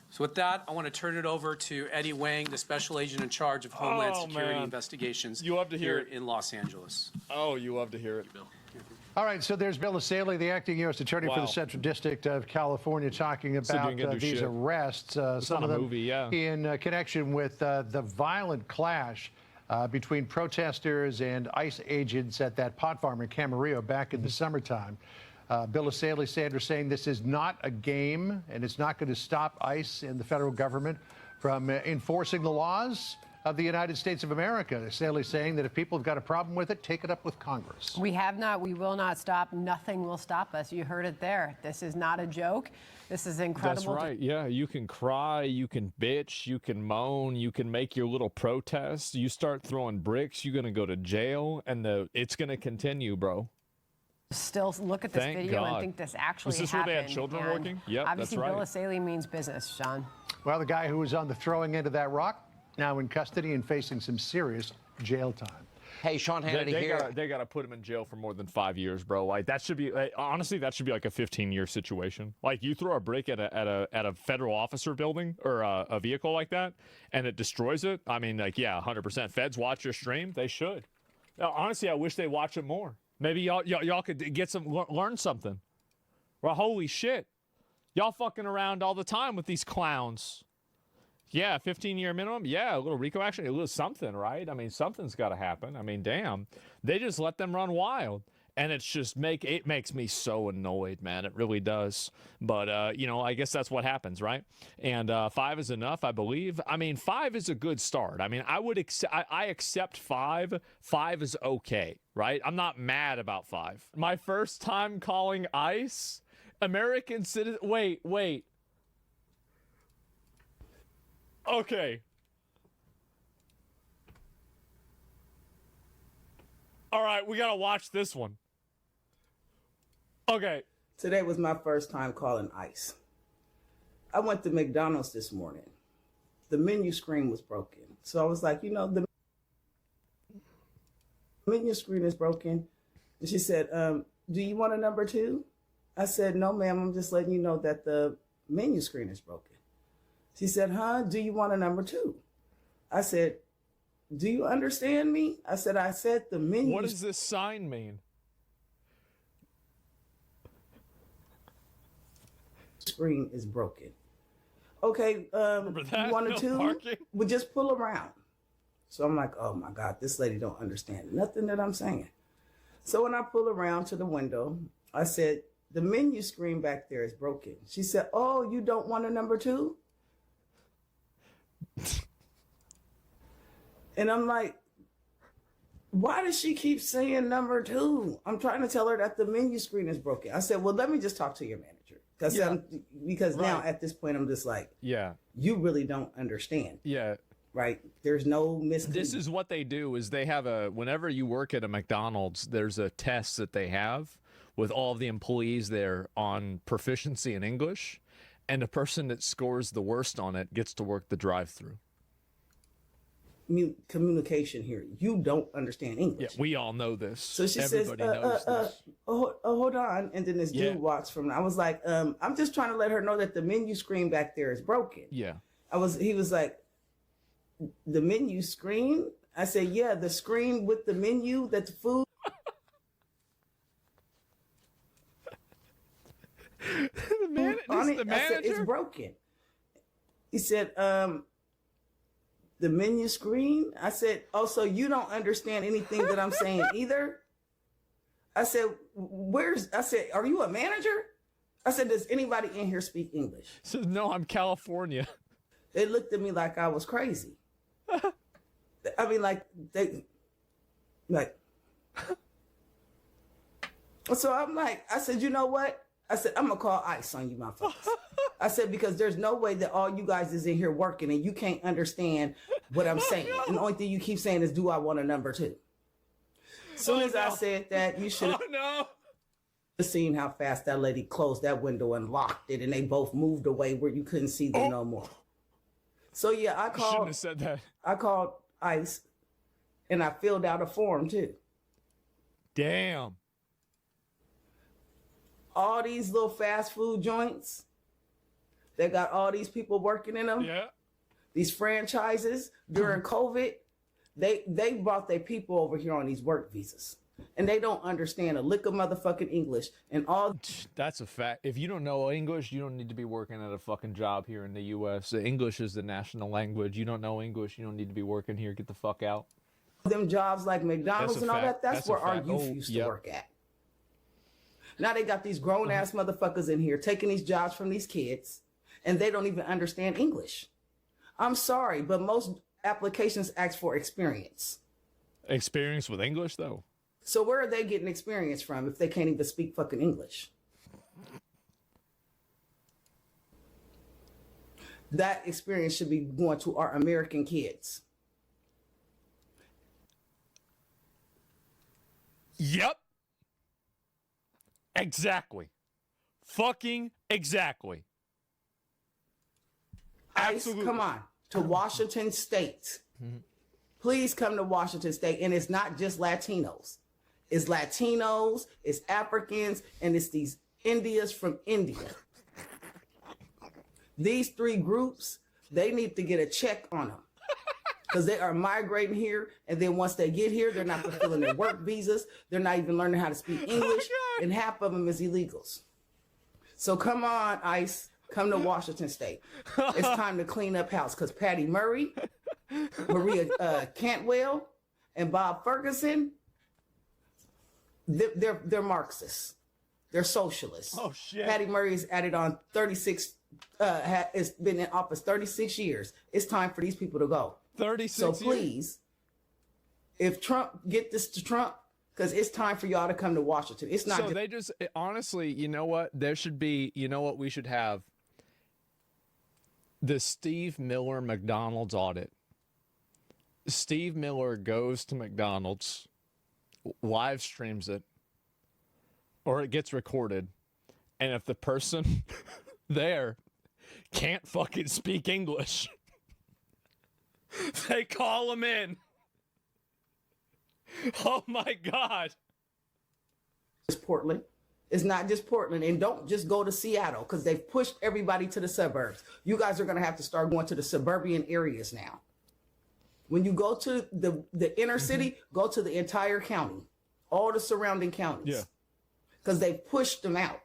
So with that, I want to turn it over to Eddie Wang, the special agent in charge of Homeland Security investigations here in Los Angeles. Oh, you love to hear it. Bill. All right, so there's Bill Asaley, the acting U.S. Attorney for the Central District of California, talking about these arrests, some of them in connection with the violent clash between protesters and ICE agents at that pot farm in Camarillo back in the summertime. Bill Asaley, Sandra, saying this is not a game and it's not going to stop ICE and the federal government from enforcing the laws of the United States of America. Asaley saying that if people have got a problem with it, take it up with Congress. We have not. We will not stop. Nothing will stop us. You heard it there. This is not a joke. This is incredible. That's right. Yeah, you can cry, you can bitch, you can moan, you can make your little protest. You start throwing bricks, you're going to go to jail, and it's going to continue, bro. Still look at this video and think this actually happened. Was this where they had children working? Yep, obviously that's right. Bill Asaley means business, Sean. Well, the guy who was on the throwing end of that rock now in custody and facing some serious jail time. Hey, Sean Hannity here. They got to put him in jail for more than 5 years, bro. Like that should be honestly, that should be like a 15-year situation. Like you throw a brick at a federal officer building or a vehicle like that, and it destroys it. I mean, like 100%. Feds watch your stream. They should. Honestly, I wish they watch it more. Maybe y'all could get learn something. Well, holy shit, y'all fucking around all the time with these clowns. Yeah, 15-year minimum. Yeah, a little RICO action, a little something, right? I mean, something's got to happen. I mean, damn, they just let them run wild, and it makes me so annoyed, man. It really does. But I guess that's what happens, right? And 5 is enough, I believe. I mean, 5 is a good start. I mean, I accept 5. 5 is okay, right? I'm not mad about 5. My first time calling ICE, American citizen. Wait. Okay. All right, we gotta watch this one. Okay. Today was my first time calling ICE. I went to McDonald's this morning. The menu screen was broken. So I was like, the menu screen is broken. And she said, do you want a number 2? I said, no, ma'am, I'm just letting you know that the menu screen is broken. She said, do you want a number 2? I said, do you understand me? I said the menu. What does this sign mean? Screen is broken. Okay, you want a 2? We just pull around. So I'm like, oh my God, this lady don't understand nothing that I'm saying. So when I pull around to the window, I said, the menu screen back there is broken. She said, oh, you don't want a number 2? And I'm like, why does she keep saying number 2? I'm trying to tell her that the menu screen is broken. I said, well, let me just talk to your manager. Because now at this point, I'm just like, you really don't understand. Yeah. Right? There's no This is what they do is they have whenever you work at a McDonald's, there's a test that they have with all the employees there on proficiency in English, and the person that scores the worst on it gets to work the drive-through. Communication here. You don't understand English. Yeah, we all know this. So she Everybody knows this. Hold on. And then this dude walks from. I was like, I'm just trying to let her know that the menu screen back there is broken. Yeah. He was like, the menu screen? I said, yeah, the screen with the menu that the food. the manager? I said, it's broken. He said, the menu screen? I said, oh, so you don't understand anything that I'm saying either? I said, are you a manager? I said, does anybody in here speak English? He says, no, I'm California. They looked at me like I was crazy. I mean, so I'm like, I said, you know what? I said, I'm going to call ICE on you, motherfuckers. I said, because there's no way that all you guys is in here working and you can't understand what I'm saying. And the only thing you keep saying is, do I want a number 2? As soon as I said that, you should have seen how fast that lady closed that window and locked it, and they both moved away where you couldn't see them no more. So yeah, I shouldn't have said that. I called ICE, and I filled out a form too. Damn. All these little fast food joints, they got all these people working in them. Yeah. These franchises during COVID, they brought their people over here on these work visas. And they don't understand a lick of motherfucking English and all. That's a fact. If you don't know English, you don't need to be working at a fucking job here in the U.S. English is the national language. You don't know English, you don't need to be working here. Get the fuck out. Them jobs like McDonald's and all that, that's where our youth used to work at. Now they got these grown-ass motherfuckers in here taking these jobs from these kids, and they don't even understand English. I'm sorry, but most applications ask for experience. Experience with English, though? So where are they getting experience from if they can't even speak fucking English? That experience should be going to our American kids. Yep. Exactly. Fucking exactly. Absolutely. Come on. To Washington State. Please come to Washington State. And it's not just Latinos. It's Latinos, it's Africans, and it's these Indians from India. These 3 groups, they need to get a check on them. Because they are migrating here, and then once they get here, they're not fulfilling their work visas. They're not even learning how to speak English, and half of them is illegals. So come on, ICE, come to Washington State. It's time to clean up house, because Patty Murray, Maria Cantwell, and Bob Ferguson, they're Marxists. They're socialists. Oh, shit. Patty Murray is added on 36, has been in office 36 years. It's time for these people to go. 36 So please, if Trump, get this to Trump, because it's time for y'all to come to Washington. It's not. So they just, honestly, you know what? There should be, you know what we should have? The Steve Miller McDonald's audit. Steve Miller goes to McDonald's, live streams it, or it gets recorded, and if the person there can't fucking speak English, they call him in. Oh my God. It's Portland. It's not just Portland. And don't just go to Seattle, because they've pushed everybody to the suburbs. You guys are going to have to start going to the suburban areas now. When you go to the inner city, go to the entire county, all the surrounding counties. Yeah. Because they've pushed them out.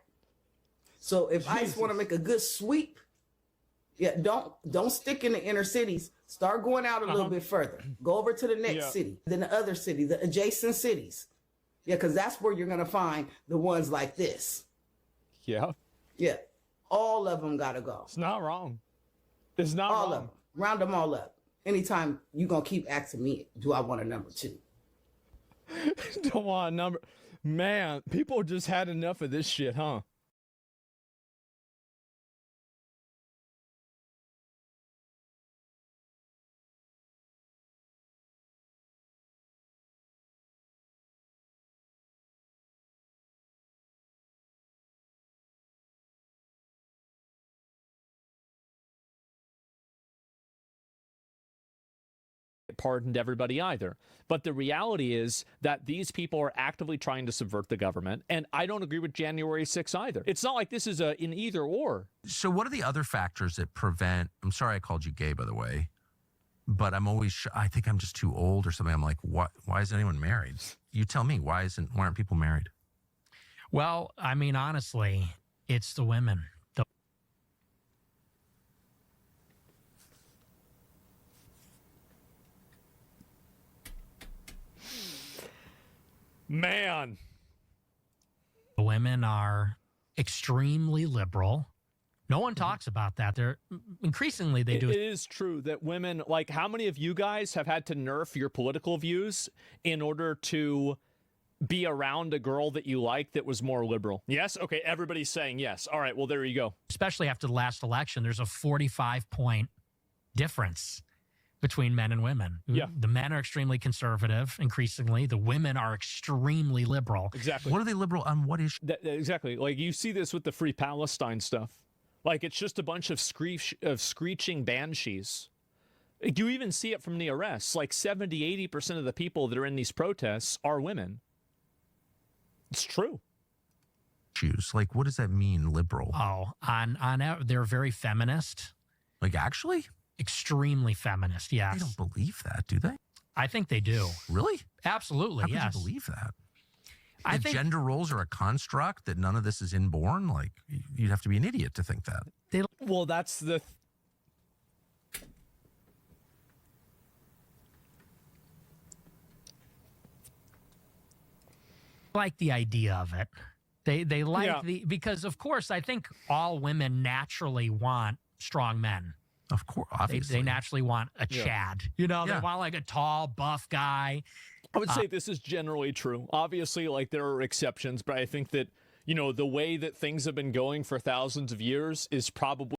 So if ICE want to make a good sweep, yeah, don't stick in the inner cities. Start going out a little bit further. Go over to the next city, then the other city, the adjacent cities. Yeah, because that's where you're going to find the ones like this. Yeah. Yeah. All of them got to go. It's not wrong. It's not all wrong. of them. Round them all up. Anytime you're going to keep asking me, do I want a number 2? Don't want a number. Man, people just had enough of this shit, huh? pardoned everybody either. But the reality is that these people are actively trying to subvert the government. And I don't agree with January 6th either. It's not like this is an either or. So what are the other factors that prevent, I'm sorry I called you gay, by the way, but I'm always, I think I'm just too old or something. I'm like, why is anyone married? You tell me, why aren't people married? Well, I mean, honestly, it's the women. Man. The women are extremely liberal. No one talks about that. They're increasingly they do. It is true that women, like, how many of you guys have had to nerf your political views in order to be around a girl that you like that was more liberal? Yes? Okay, everybody's saying yes. All right, well, there you go. Especially after the last election, there's a 45-point difference between men and women. Yeah. The men are extremely conservative, increasingly. The women are extremely liberal. Exactly. What are they liberal on? What issue? Exactly. Like, you see this with the Free Palestine stuff. Like, it's just a bunch of screeching banshees. You even see it from the arrests. Like, 70-80% of the people that are in these protests are women. It's true. Like, what does that mean, liberal? Oh, they're very feminist. Like, actually? Extremely feminist, yes. They don't believe that, do they? I think they do. Really? Absolutely, How yes. could you believe that? I If think gender roles are a construct, that none of this is inborn, like, you'd have to be an idiot to think that. Well, that's the... like the idea of it. They like because of course I think all women naturally want strong men. Of course, obviously. They naturally want a Chad. You know, they want like a tall, buff guy. I would say this is generally true. Obviously, like, there are exceptions, but I think that, you know, the way that things have been going for thousands of years is probably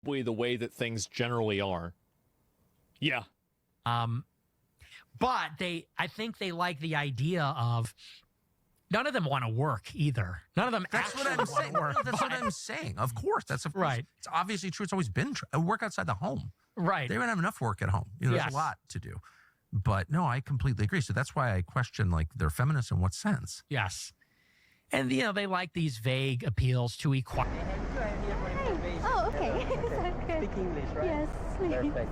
the way that things generally are. Yeah. But I think they like the idea of none of them want to work either. None of them. That's what I'm saying. That's what I'm saying. Of course, right. It's obviously true. It's always been true. Work outside the home. Right. They don't have enough work at home. There's a lot to do. But no, I completely agree. So that's why I question their feminists in what sense. Yes. And they like these vague appeals to equality. Oh, okay. Speak English, right? Yes, please. Perfect.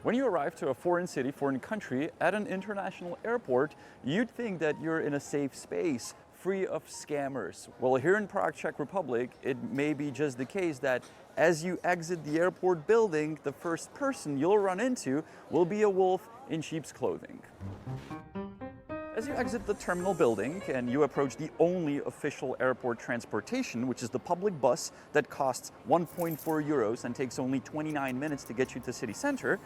When you arrive to a foreign city, foreign country, at an international airport, you'd think that you're in a safe space, free of scammers. Well, here in Prague, Czech Republic, it may be just the case that as you exit the airport building, the first person you'll run into will be a wolf in sheep's clothing. As you exit the terminal building and you approach the only official airport transportation, which is the public bus that costs 1.4 euros and takes only 29 minutes to get you to city center,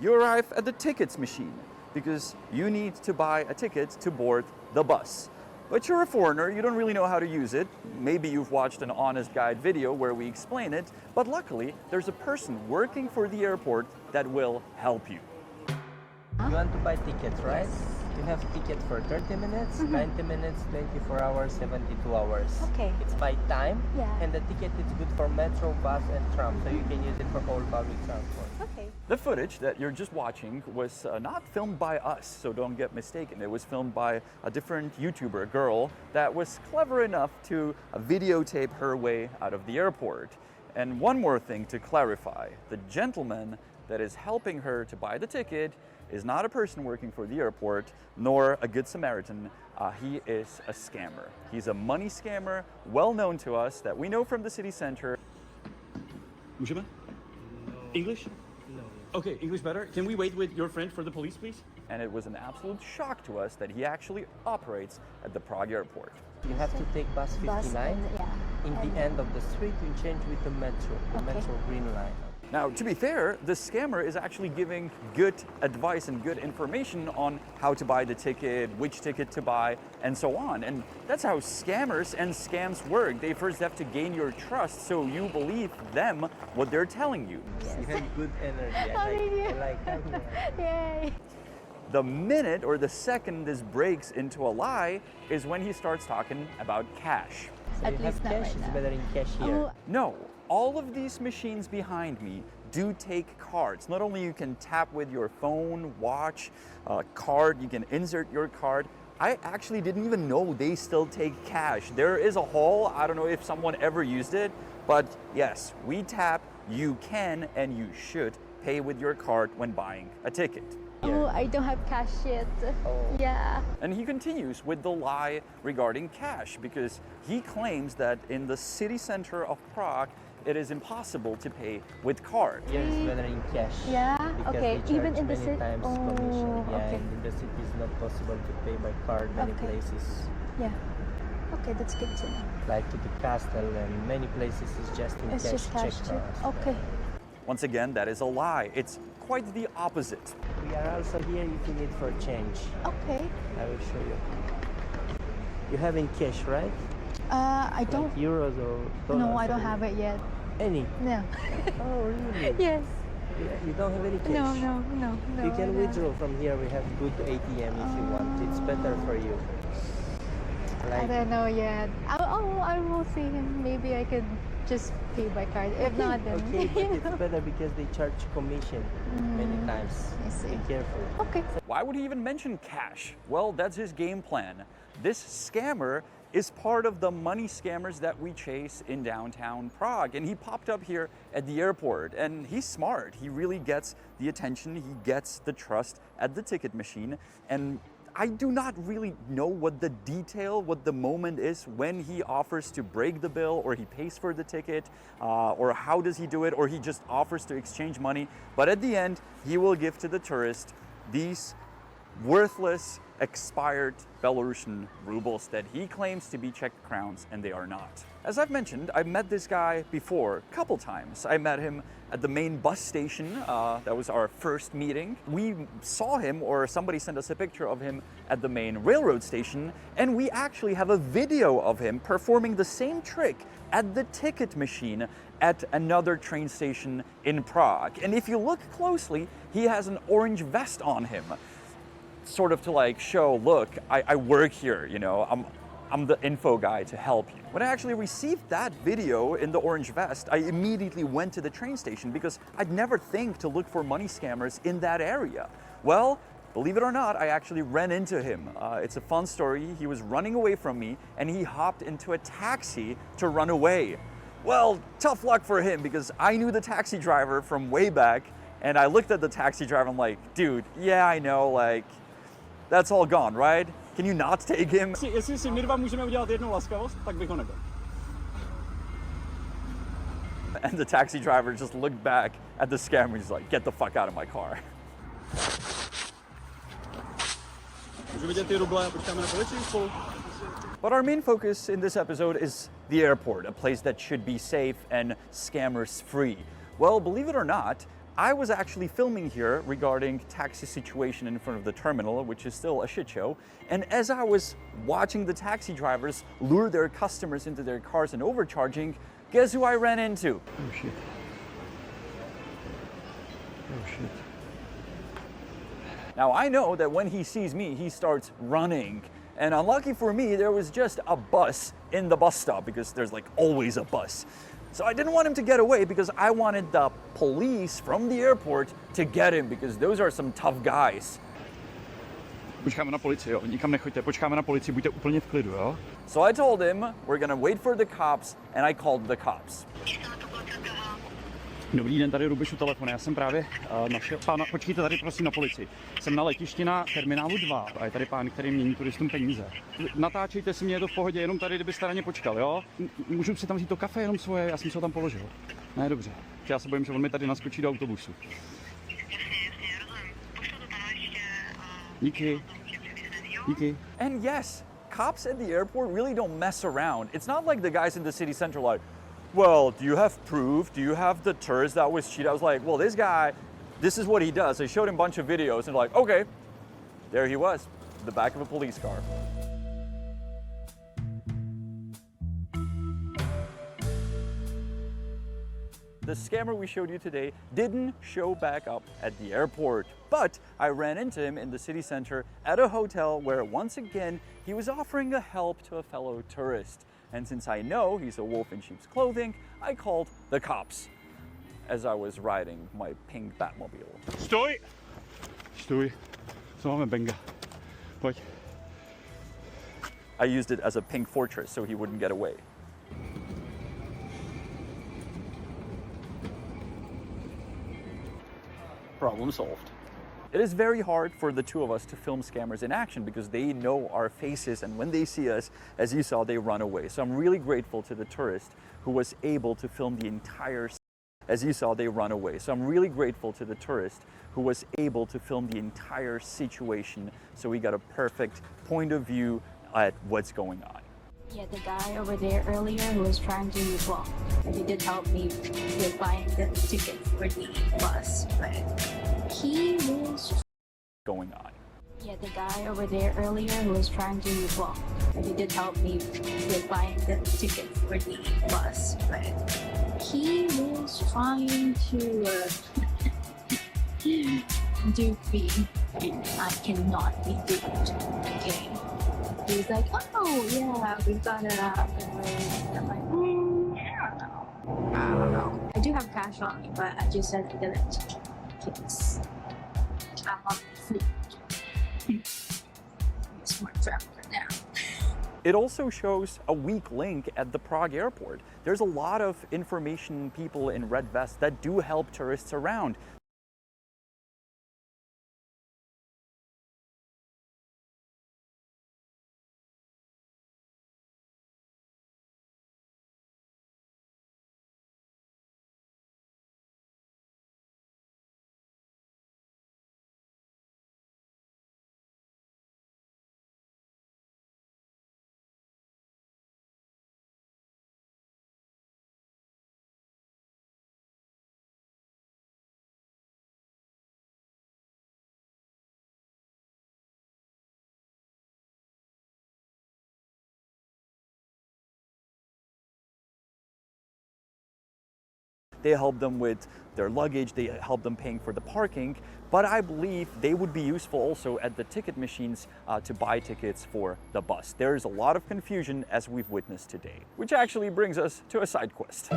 you arrive at the tickets machine because you need to buy a ticket to board the bus. But you're a foreigner, you don't really know how to use it. Maybe you've watched an Honest Guide video where we explain it, but luckily there's a person working for the airport that will help you. You want to buy tickets, right? You have tickets for 30 minutes, 90 minutes, 24 hours, 72 hours. Okay. It's by time, Yeah. and the ticket is good for metro, bus, and tram, so you can use it for all public transport. Okay. The footage that you're just watching was not filmed by us, so don't get mistaken. It was filmed by a different YouTuber, a girl, that was clever enough to videotape her way out of the airport. And one more thing to clarify, the gentleman that is helping her to buy the ticket is not a person working for the airport, nor a good Samaritan. He is a scammer. He's a money scammer, well known to us, that we know from the city center. Můžeme? English? No. Okay, English better. Can we wait with your friend for the police, please? And it was an absolute shock to us that he actually operates at the Prague airport. You have to take bus 59. In the end of the street, you change with the metro, the metro green line. Now, to be fair, the scammer is actually giving good advice and good information on how to buy the ticket, which ticket to buy, and so on. And that's how scammers and scams work. They first have to gain your trust so you believe them what they're telling you. Yes. You have good energy. I like having it. Yay. The minute or the second this breaks into a lie is when he starts talking about cash. So you have cash, it's better in cash here. No, all of these machines behind me do take cards. Not only you can tap with your phone, watch, card, you can insert your card. I actually didn't even know they still take cash. There is a hole, I don't know if someone ever used it, but yes, we tap, you can and you should pay with your card when buying a ticket. Oh, I don't have cash yet. Yeah. And he continues with the lie regarding cash because he claims that in the city center of Prague, it is impossible to pay with card. Here is better in cash. Yeah, because okay. they charge Even in the many city. times commission. Yeah, and in the city it's not possible to pay by card many places. Yeah. Okay, that's good to know. Like to the castle and many places is just in It's cash. just cash check too. cards. Okay. Once again, that is a lie. It's quite the opposite. We are also here if you need for change. Okay. I will show you. You have in cash, right? I don't. Like euros or dollars? No, I don't have it yet. Any? No. Oh, really? Yes. Yeah, you don't have any cash? No. You can withdraw from here. We have good ATM if you want. It's better for you. I don't know yet. I will see him. Maybe I could just pay by card. If not, then Okay, but it's better because they charge commission many times. I see. Be careful. Okay. Why would he even mention cash? Well, that's his game plan. This scammer is part of the money scammers that we chase in downtown Prague. And he popped up here at the airport. And he's smart. He really gets the attention. He gets the trust at the ticket machine. And I do not really know what the detail, what the moment is when he offers to break the bill or he pays for the ticket or how does he do it or he just offers to exchange money. But at the end, he will give to the tourist these worthless expired Belarusian rubles that he claims to be Czech crowns, and they are not. As I've mentioned, I've met this guy before a couple times. I met him at the main bus station. That was our first meeting. We saw him, or somebody sent us a picture of him at the main railroad station, and we actually have a video of him performing the same trick at the ticket machine at another train station in Prague. And if you look closely, he has an orange vest on him, sort of to like show, look, I work here, you know, I'm the info guy to help you. When I actually received that video in the orange vest, I immediately went to the train station because I'd never think to look for money scammers in that area. Well, believe it or not, I actually ran into him. It's a fun story. He was running away from me and he hopped into a taxi to run away. Well, tough luck for him because I knew the taxi driver from way back, and I looked at the taxi driver and I'm like, dude, yeah, I know, like, that's all gone, right? Can you not take him? Jestli si my dva můžeme udělat jednu laskavost, tak bych ho nebyl. And the taxi driver just looked back at the scammer. He's like, get the fuck out of my car. Můžu vidět ty ruble a počkáme na policii spolu. But our main focus in this episode is the airport, a place that should be safe and scammers free. Well, believe it or not, I was actually filming here regarding taxi situation in front of the terminal, which is still a shit show. And as I was watching the taxi drivers lure their customers into their cars and overcharging, guess who I ran into? Oh shit. Oh shit. Now I know that when he sees me, he starts running. And unlucky for me, there was just a bus in the bus stop because there's like always a bus. So I didn't want him to get away because I wanted the police from the airport to get him because those are some tough guys. Počkáme na policii, jo? Nikam nechoďte, počkáme na policii, buďte úplně v klidu, jo? So I told him we're gonna wait for the cops, and I called the cops. Dobrý den, tady rubišu telefon, já jsem právě našel pána, počkejte tady prosím na policii. Jsem na letišti na terminálu 2 a je tady pán, který mění turistům peníze. Natáčejte si mě, je to v pohodě, jenom tady, kdybyste na ně počkal, jo? Můžu si tam vzít to kafe jenom svoje, já jsem se ho tam položil. Ne, dobře. Já se bojím, že on mi tady naskočí do autobusu. Díky. Díky. And yes, cops at the airport really don't mess around. It's not like the guys in the city center like, well, do you have proof? Do you have the tourist that was cheated? I was like, well, this guy, this is what he does. I showed him a bunch of videos and like, okay, there he was, the back of a police car. The scammer we showed you today didn't show back up at the airport, but I ran into him in the city center at a hotel where once again, he was offering a help to a fellow tourist. And since I know he's a wolf in sheep's clothing, I called the cops as I was riding my pink Batmobile. Stoj! Stoj. Co máme, Benga? Pojď. I used it as a pink fortress so he wouldn't get away. Problem solved. It is very hard for the two of us to film scammers in action because they know our faces, and when they see us, as you saw, they run away. So I'm really grateful to the tourist who was able to film the entire, as you saw, they run away. So I'm really grateful to the tourist who was able to film the entire situation so we got a perfect point of view at what's going on. Yeah, the guy over there earlier who was trying to, well, he did help me with buying the ticket for the bus, but he was going on. Yeah, the guy over there earlier who was trying to, well, he did help me with buying the ticket for the bus, but he was trying to dupe me. I cannot be duped. Okay. He was like, oh yeah, we've got it up. And I'm like, I don't know. I do have cash on me, but I just said I didn't because I'm on food. It's more forever now. It also shows a weak link at the Prague airport. There's a lot of information people in red vests that do help tourists around. they help them with their luggage, they help them paying for the parking, but I believe they would be useful also at the ticket machines to buy tickets for the bus. There is a lot of confusion as we've witnessed today, which actually brings us to a side quest.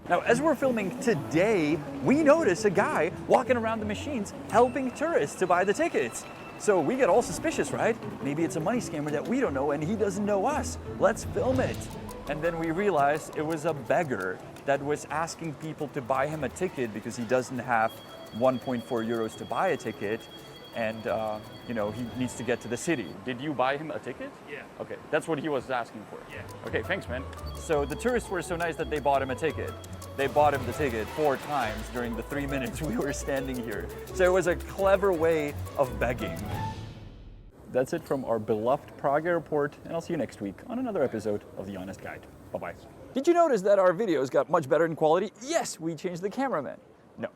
Now, as we're filming today, we notice a guy walking around the machines helping tourists to buy the tickets. So we get all suspicious, right? Maybe it's a money scammer that we don't know and he doesn't know us. Let's film it. And then we realized it was a beggar that was asking people to buy him a ticket because he doesn't have 1.4 euros to buy a ticket. And, you know, he needs to get to the city. Did you buy him a ticket? Yeah. Okay, that's what he was asking for. Yeah. Okay, thanks, man. So the tourists were so nice that they bought him a ticket. They bought him the ticket 4 times during the 3 minutes we were standing here. So it was a clever way of begging. That's it from our beloved Prague airport, and I'll see you next week on another episode of The Honest Guide. Bye-bye. Did you notice that our videos got much better in quality? Yes, we changed the cameraman. No.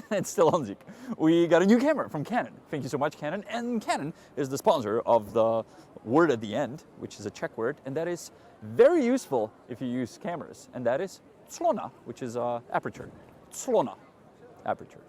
It's still on Zeke. We got a new camera from Canon. Thank you so much, Canon. And Canon is the sponsor of the word at the end, which is a Czech word, and that is very useful if you use cameras, and that is clona, which is aperture. Clona, aperture.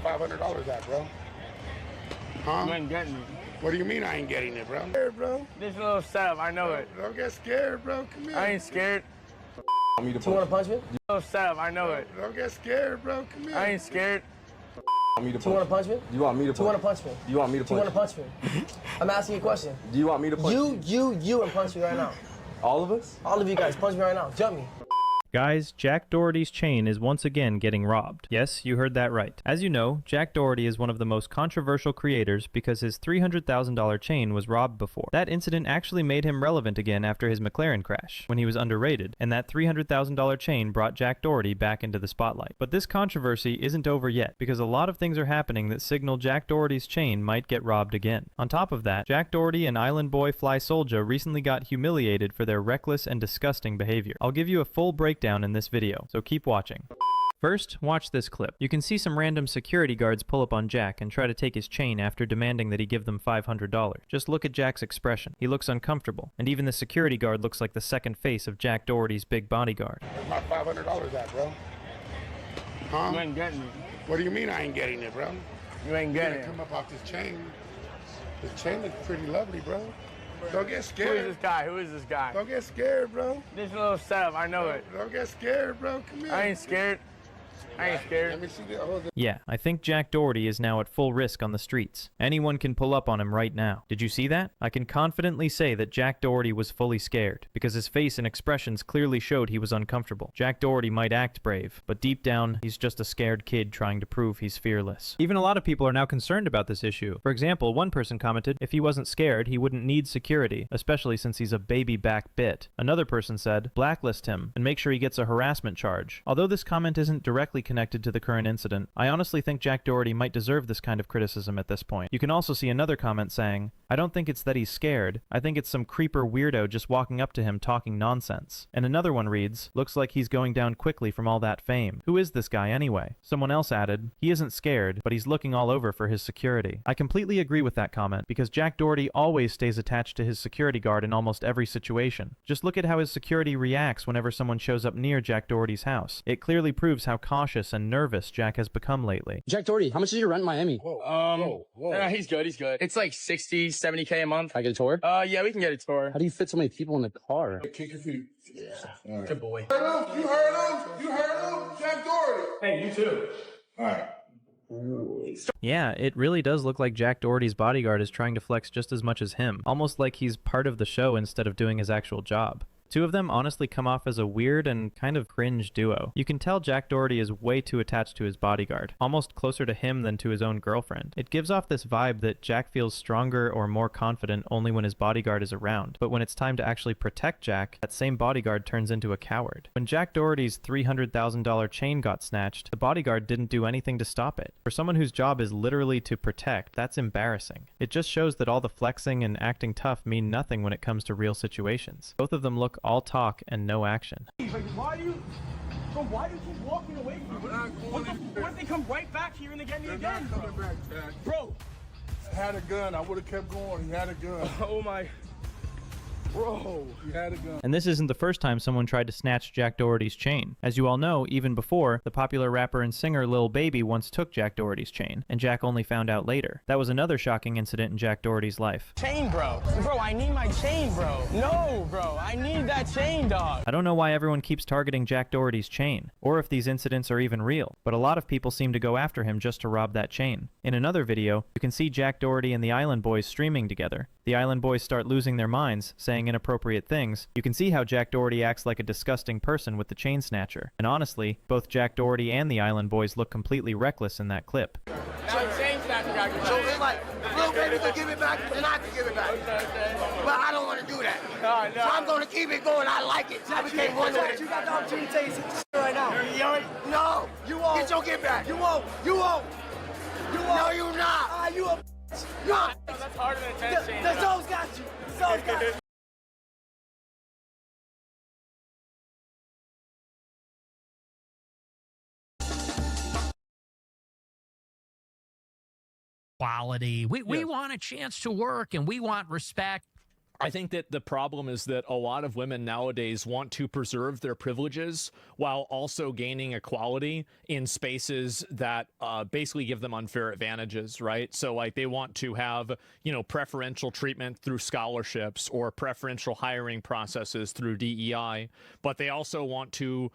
my $500 at, bro? Huh? You ain't getting it. What do you mean I ain't getting it, bro? I'm scared, bro. This little setup, I know it. Don't get scared, bro. Come here. I ain't scared. Want me to You want to punch me? Little setup, I know it. Don't get scared, bro. Come here. I ain't scared. Want me to Do you want to punch me? You want me to Do you want to punch me? Do you want me to Do you want to punch me? I'm asking you a question. Do you want me to punch You, and punch me right now. all of us? All of you guys, punch me right now. Jump me. Guys, Jack Doherty's chain is once again getting robbed. Yes, you heard that right. As you know, Jack Doherty is one of the most controversial creators because his $300,000 chain was robbed before. That incident actually made him relevant again after his McLaren crash, when he was underrated, and that $300,000 chain brought Jack Doherty back into the spotlight. But this controversy isn't over yet, because a lot of things are happening that signal Jack Doherty's chain might get robbed again. On top of that, Jack Doherty and Island Boy Fly Soldier recently got humiliated for their reckless and disgusting behavior. I'll give you a full breakdown in this video, so keep watching. First, watch this clip. You can see some random security guards pull up on Jack and try to take his chain after demanding that he give them $500. Just look at Jack's expression. He looks uncomfortable, and even the security guard looks like the second face of Jack Doherty's big bodyguard. Where's my $500 at, bro? Huh? You ain't getting it. What do you mean I ain't getting it, bro? You ain't getting it. Come up off this chain. This chain looks pretty lovely, bro. Don't get Who scared. is this guy? Who is this guy? Don't get scared, bro. This little setup, I know it. Don't get scared, bro. Come here. I ain't scared. I ain't scared. Let me see the Yeah, I think Jack Doherty is now at full risk on the streets. Anyone can pull up on him right now. Did you see that? I can confidently say that Jack Doherty was fully scared, because his face and expressions clearly showed he was uncomfortable. Jack Doherty might act brave, but deep down, he's just a scared kid trying to prove he's fearless. Even a lot of people are now concerned about this issue. For example, one person commented, if he wasn't scared, he wouldn't need security, especially since he's a baby back bit. Another person said, blacklist him and make sure he gets a harassment charge. Although this comment isn't directly connected to the current incident, I honestly think Jack Doherty might deserve this kind of criticism at this point. You can also see another comment saying, I don't think it's that he's scared, I think it's some creeper weirdo just walking up to him talking nonsense. And another one reads, looks like he's going down quickly from all that fame. Who is this guy anyway? Someone else added, he isn't scared, but he's looking all over for his security. I completely agree with that comment, because Jack Doherty always stays attached to his security guard in almost every situation. Just look at how his security reacts whenever someone shows up near Jack Doherty's house. It clearly proves how cautious and nervous Jack has become lately. Jack Doherty, how much is your rent in Miami? Whoa. He's good. It's like 60, 70K a month. I get a tour? Yeah, we can get a tour. How do you fit so many people in the car? Kick your feet. Yeah. Good boy. You heard him? Jack Doherty. Hey, you too. All right. Yeah, it really does look like Jack Doherty's bodyguard is trying to flex just as much as him, almost like he's part of the show instead of doing his actual job. Two of them honestly come off as a weird and kind of cringe duo. You can tell Jack Doherty is way too attached to his bodyguard, almost closer to him than to his own girlfriend. It gives off this vibe that Jack feels stronger or more confident only when his bodyguard is around, but when it's time to actually protect Jack, that same bodyguard turns into a coward. When Jack Doherty's $300,000 chain got snatched, the bodyguard didn't do anything to stop it. For someone whose job is literally to protect, that's embarrassing. It just shows that all the flexing and acting tough mean nothing when it comes to real situations. Both of them look all talk and no action. Why do you keep walking away from me? What if they come right back here and they get me again, bro? He had a gun. I would have kept going. He had a gun. Oh my. Bro, he had a gun. And this isn't the first time someone tried to snatch Jack Doherty's chain. As you all know, even before, the popular rapper and singer Lil Baby once took Jack Doherty's chain, and Jack only found out later. That was another shocking incident in Jack Doherty's life. Chain, bro. Bro, I need my chain, bro. No, bro. I need that chain, dog. I don't know why everyone keeps targeting Jack Doherty's chain, or if these incidents are even real, but a lot of people seem to go after him just to rob that chain. In another video, you can see Jack Doherty and the Island Boys streaming together. The Island Boys start losing their minds, saying inappropriate things. You can see how Jack Doherty acts like a disgusting person with the chain snatcher. And honestly, both Jack Doherty and the Island Boys look completely reckless in that clip. So chain snatcher got you. So it's like, Lil Baby can give it back, and I can give it back. Okay. But I don't want to do that. No. So I'm going to keep it going. I like it. I became one with it. You got the opportunity to tell you right now. No. You won't. Get your get back. You won't. You won't. You won't. No, you not. You a not. That's harder than 10 chains. The Zoe's got you. The Zoe's got you. Quality. We want a chance to work and we want respect. I think that the problem is that a lot of women nowadays want to preserve their privileges while also gaining equality in spaces that basically give them unfair advantages, right? So like they want to have, preferential treatment through scholarships or preferential hiring processes through DEI, but they also want to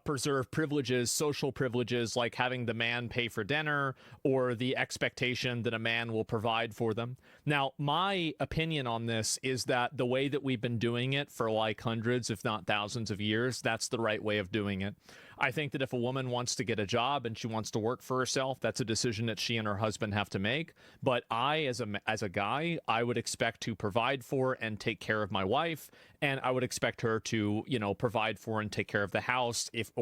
preserve privileges, social privileges, like having the man pay for dinner or the expectation that a man will provide for them. Now, my opinion on this is that the way that we've been doing it for like hundreds, if not thousands of years, that's the right way of doing it. I think that if a woman wants to get a job and she wants to work for herself, that's a decision that she and her husband have to make. But I, as a guy, I would expect to provide for and take care of my wife, and I would expect her to, provide for and take care of the house if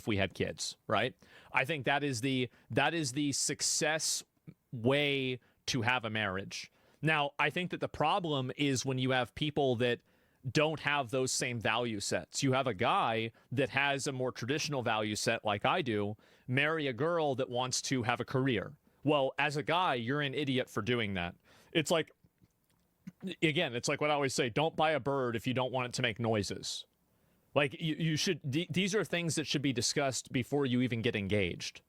we had kids, right? I think that is the success way to have a marriage. Now, I think that the problem is when you have people that don't have those same value sets. You have a guy that has a more traditional value set like I do, marry a girl that wants to have a career. Well, as a guy, you're an idiot for doing that. It's like, again, it's like what I always say, don't buy a bird if you don't want it to make noises. Like you should, these are things that should be discussed before you even get engaged.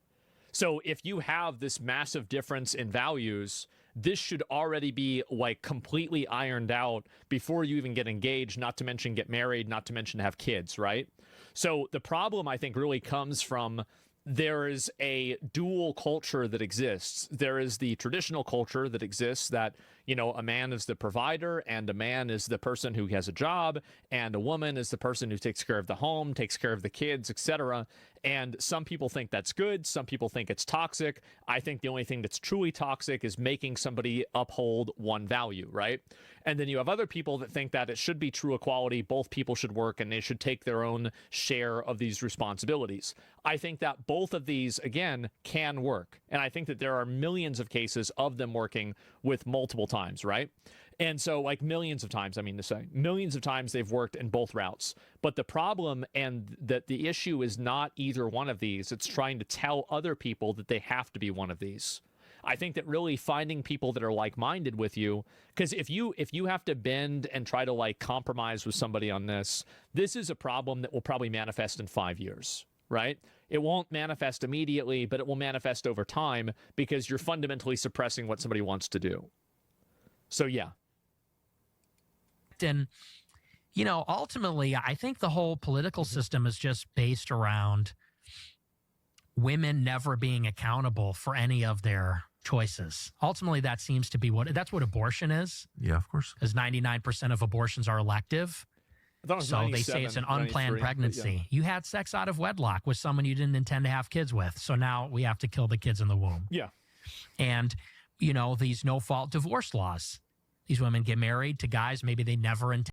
So if you have this massive difference in values, this should already be like completely ironed out before you even get engaged, not to mention get married, not to mention have kids, right? So the problem, I think, really comes from there is a dual culture that exists. There is the traditional culture that exists that, a man is the provider and a man is the person who has a job and a woman is the person who takes care of the home, takes care of the kids, etc. And some people think that's good. Some people think it's toxic. I think the only thing that's truly toxic is making somebody uphold one value, right? And then you have other people that think that it should be true equality. Both people should work and they should take their own share of these responsibilities. I think that both of these, again, can work. And I think that there are millions of cases of them working with multiple times, right? And so like millions of times, millions of times they've worked in both routes. But the problem and that the issue is not either one of these. It's trying to tell other people that they have to be one of these. I think that really finding people that are like-minded with you, because if you have to bend and try to like compromise with somebody on this is a problem that will probably manifest in 5 years, right? It won't manifest immediately, but it will manifest over time because you're fundamentally suppressing what somebody wants to do. So yeah. And, ultimately, I think the whole political system is just based around women never being accountable for any of their choices. Ultimately, that seems to be that's what abortion is. Yeah, of course. Because 99% of abortions are elective. So they say it's an unplanned pregnancy. Yeah. You had sex out of wedlock with someone you didn't intend to have kids with. So now we have to kill the kids in the womb. Yeah. And, these no-fault divorce laws. These women get married to guys maybe they never intended.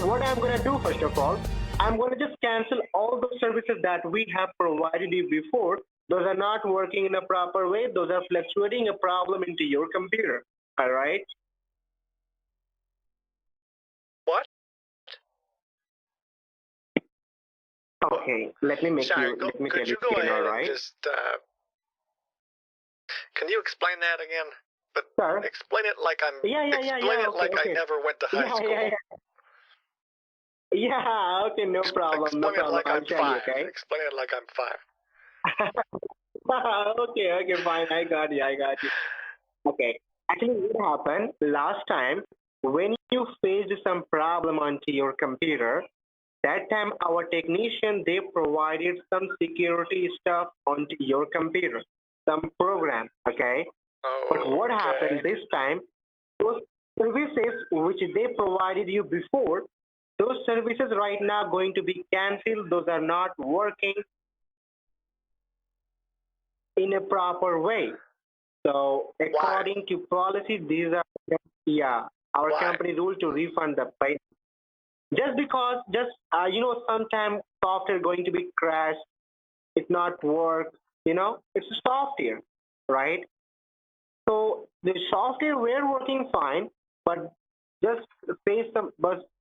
what I'm going to do, first of all, I'm going to just cancel all those services that we have provided you before. Those are not working in a proper way. Those are fluctuating a problem into your computer. All right? What? Okay, let me make Sorry, you. Let me tell could you you go again, ahead all and right? just, can you explain that again? But Sir? explain it like I'm, explain it okay, like okay. I never went to high school. Yeah, okay, no problem, Explain no it problem. like I'll I'm tell you, 5. okay? Explain it like I'm 5. Okay, fine. I got you. Okay. Actually, what happened last time when you faced some problem onto your computer? That time, our technician they provided some security stuff onto your computer, some program. Okay. But what happened this time? Those services which they provided you before, those services right now going to be cancelled. Those are not working in a proper way. So according to policy, these are our company rule to refund the pay. Just because, sometimes software going to be crashed, it not work. It's a software, right? So the software were working fine, but just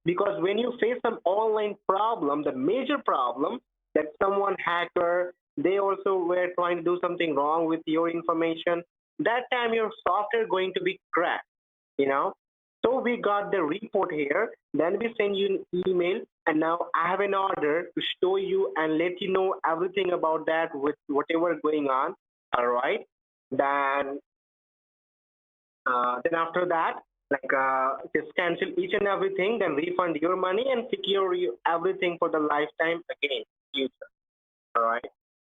because when you face some online problem, the major problem that someone hacker, they also were trying to do something wrong with your information. That time your software going to be cracked. So we got the report here, then we send you an email, and now I have an order to show you and let you know everything about that with whatever is going on. All right. Then after that, just cancel each and everything, then refund your money and secure you everything for the lifetime again, future. All right.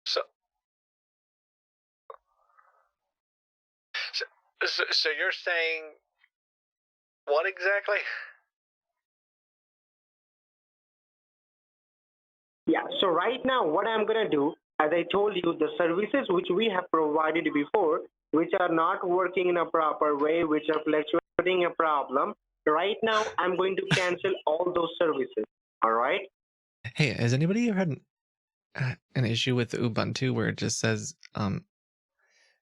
So you're saying what exactly? Yeah. So right now, what I'm gonna do, as I told you, the services which we have provided before, which are not working in a proper way, which are fluctuating a problem. Right now, I'm going to cancel all those services. All right. Hey, has anybody ever had an issue with Ubuntu where it just says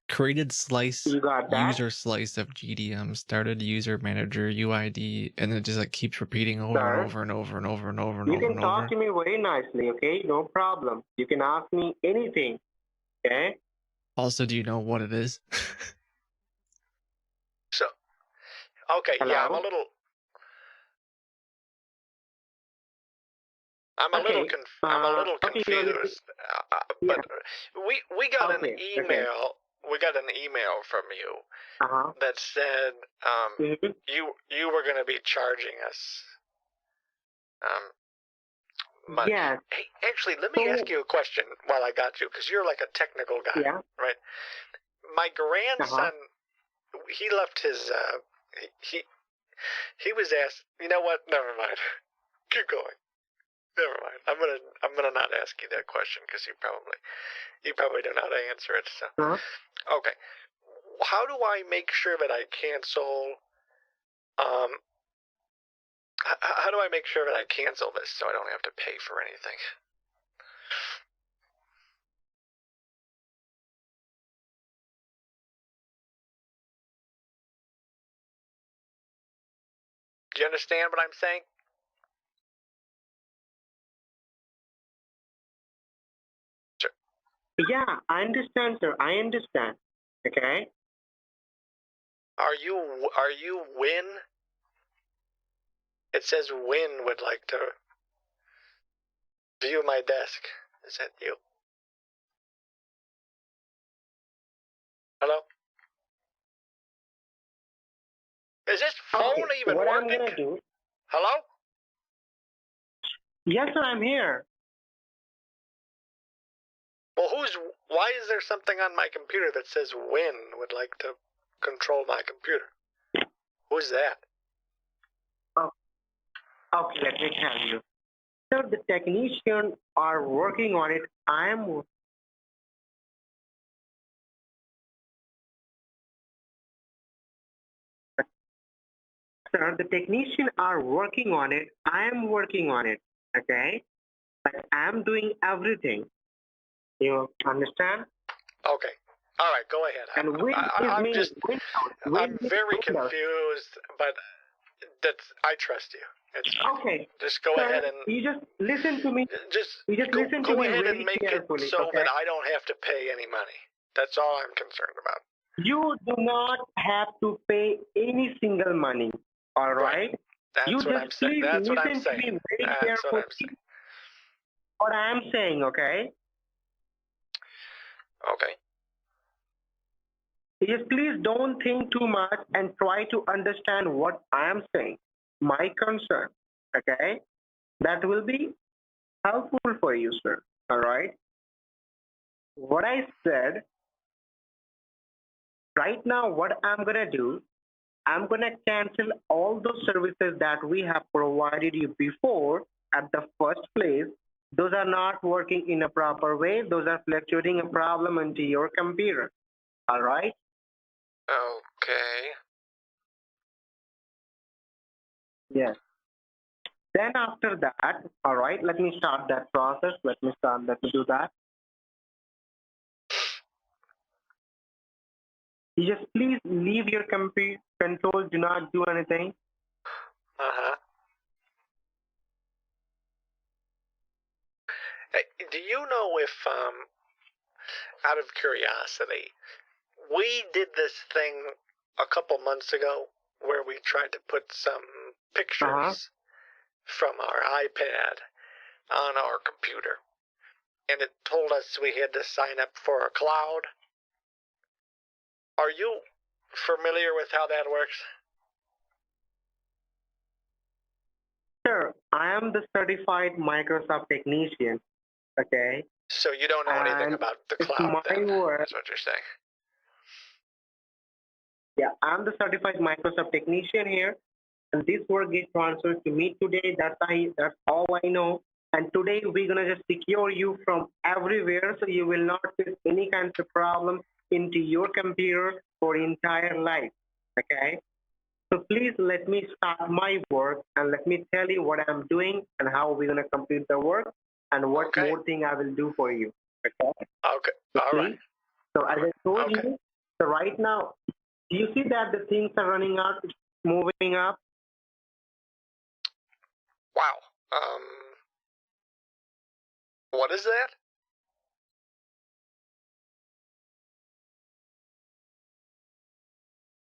created slice user slice of GDM, started user manager UID, and it just keeps repeating over and over and over and over and over and You over can and talk over? to me very nicely, okay? No problem. You can ask me anything, okay? Also, do you know what it is? So, okay, Hello? yeah, I'm a little confused. But we got an email. We got an email from you that said you were going to be charging us money. Yes. Hey, actually, let me ask you a question while I got you, because you're like a technical guy, right? My grandson, he left his he was asked. You know what? Never mind. Keep going. Never mind. I'm gonna not ask you that question because you probably don't know how to answer it. So, okay. How do I make sure that I cancel? How do I make sure that I cancel this so I don't have to pay for anything? Do you understand what I'm saying? Yeah, I understand, sir. I understand. Okay. Are you Win? It says Win would like to view my desk. Is that you? Hello? Is this phone even what working? I'm gonna do? Hello? Yes, sir. I'm here. Well, why is there something on my computer that says Win would like to control my computer? Who's that? Okay, let me tell you. Sir, the technicians are working on it. I'm sir, the technicians are working on it. I am working on it. Okay? But I'm doing everything. You understand? Okay. All right, go ahead. And I'm very confused, but I trust you. Okay. Just go sir, ahead and you just listen to me. Listen to go me ahead very and make carefully, it so okay? that I don't have to pay any money. That's all I'm concerned about. You do not have to pay any single money. All right? That's You what I'm just saying. please That's what I'm listen to me saying. very That's carefully. what I'm saying. What I'm saying, okay? Okay. Just please don't think too much and try to understand what I am saying. My concern, okay? That will be helpful for you, sir. All right? What I said, right now, what I'm going to do, I'm going to cancel all those services that we have provided you before at the first place. Those are not working in a proper way. Those are fluctuating a problem into your computer. All right? Okay. Yes. Then after that, all right, let me start that process. Let me do that. You just please leave your computer control. Do not do anything. Uh-huh. Hey, do you know if, out of curiosity, we did this thing a couple months ago where we tried to put some pictures from our iPad on our computer, and it told us we had to sign up for a cloud. Are you familiar with how that works? Sir, I am the certified Microsoft technician. Okay. So you don't know anything about the cloud, then? That's what you're saying. Yeah, I'm the certified Microsoft technician here, and this work gets transferred to me today. That's all I know. And today we're gonna just secure you from everywhere, so you will not face any kinds of problem into your computer for entire life. Okay. So please let me start my work and let me tell you what I'm doing and how we're gonna complete the work and what more thing I will do for you. Okay. Okay. All right. So as I told you, so right now, do you see that the things are running out, moving up? Wow. What is that?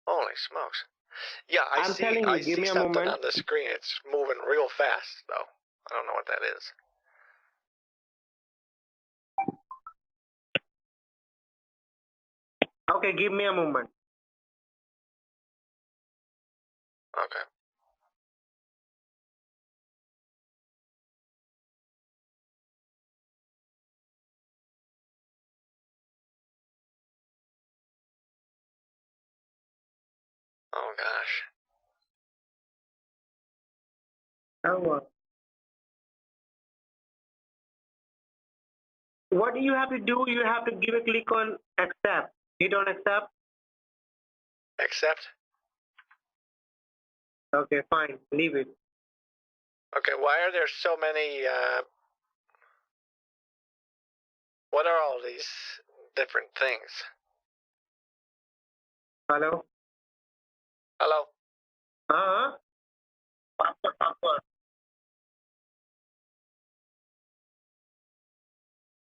Holy smokes. Yeah, I see something on the screen. It's moving real fast, though. I don't know what that is. Okay, give me a moment. Okay. Oh, gosh. Oh, what do you have to do? You have to give a click on accept. You don't accept? Accept? Okay, fine. Leave it. Okay, why are there so many, what are all these different things? Hello? Hello? Password.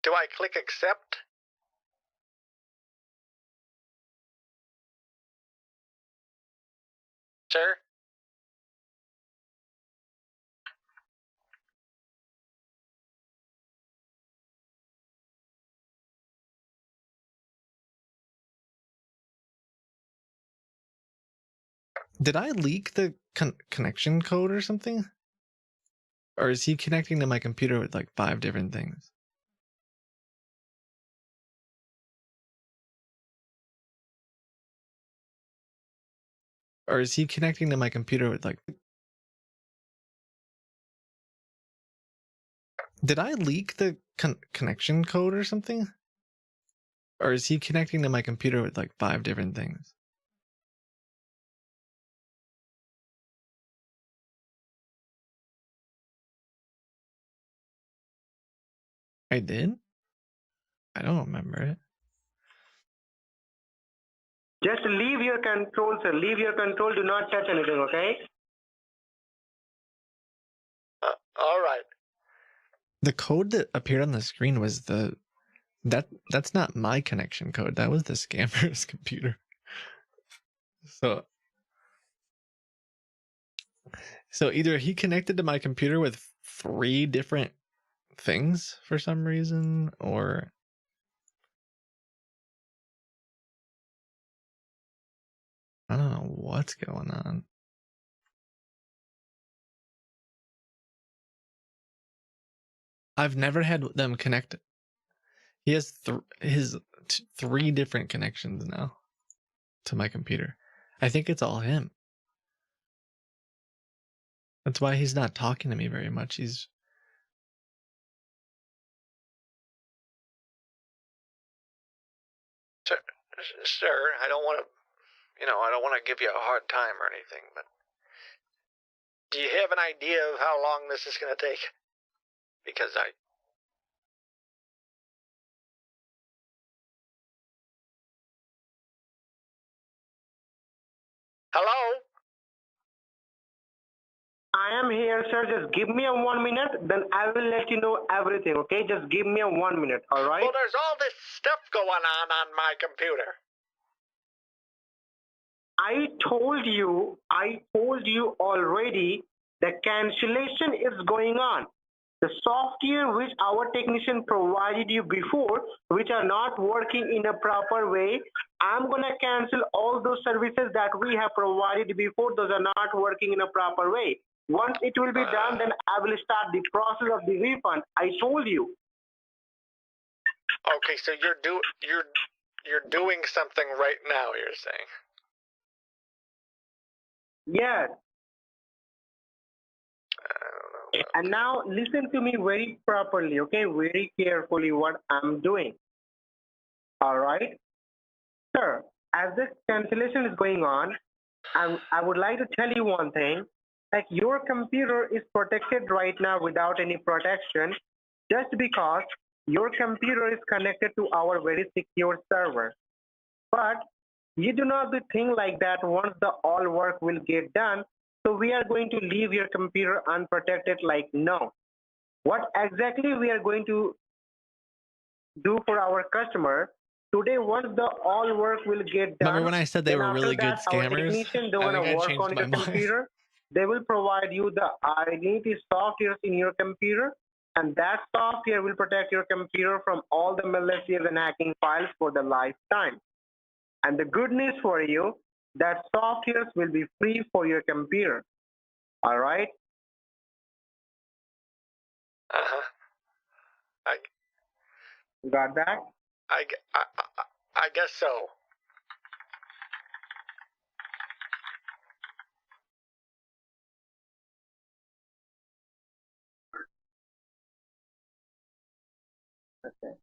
Do I click accept? Sir? Did I leak the connection code or something? Or is he connecting to my computer with like 5 different things? Or is he connecting to my computer with like... Did I leak the connection code or something? Or is he connecting to my computer with like 5 different things? I did? I don't remember it. Just leave your control, sir. Leave your control. Do not touch anything, okay? All right. The code that appeared on the screen was that's not my connection code. That was the scammer's computer. So either he connected to my computer with 3 different things for some reason, or I don't know what's going on. I've never had them connect. He has 3 different connections now to my computer. I think it's all him. That's why he's not talking to me very much. He's Sir, I don't want to, I don't want to give you a hard time or anything, but do you have an idea of how long this is going to take? Because Hello? I am here, sir. Just give me a 1 minute, then I will let you know everything, okay? Just give me a 1 minute, all right? Well, there's all this stuff going on my computer. I told you already the cancellation is going on. The software which our technician provided you before, which are not working in a proper way, I'm going to cancel all those services that we have provided before. Those are not working in a proper way. Once it will be done, then I will start the process of the refund. I told you. Okay, so you're doing something right now, you're saying? Yes. And now listen to me very properly, okay? Very carefully what I'm doing. All right? Sir, as this cancellation is going on, I would like to tell you one thing. Like, your computer is protected right now without any protection just because your computer is connected to our very secure server. But you do not do things like that once the all work will get done. So we are going to leave your computer unprotected, like, no. What exactly we are going to do for our customer today, once the all work will get done. Remember when I said they were really good Our scammers? technician, they I want think to I work changed on my your mind. computer. They will provide you the identity software in your computer, and that software will protect your computer from all the malicious and hacking files for the lifetime. And the good news for you, that software will be free for your computer. All right? Got that? I guess so. Okay.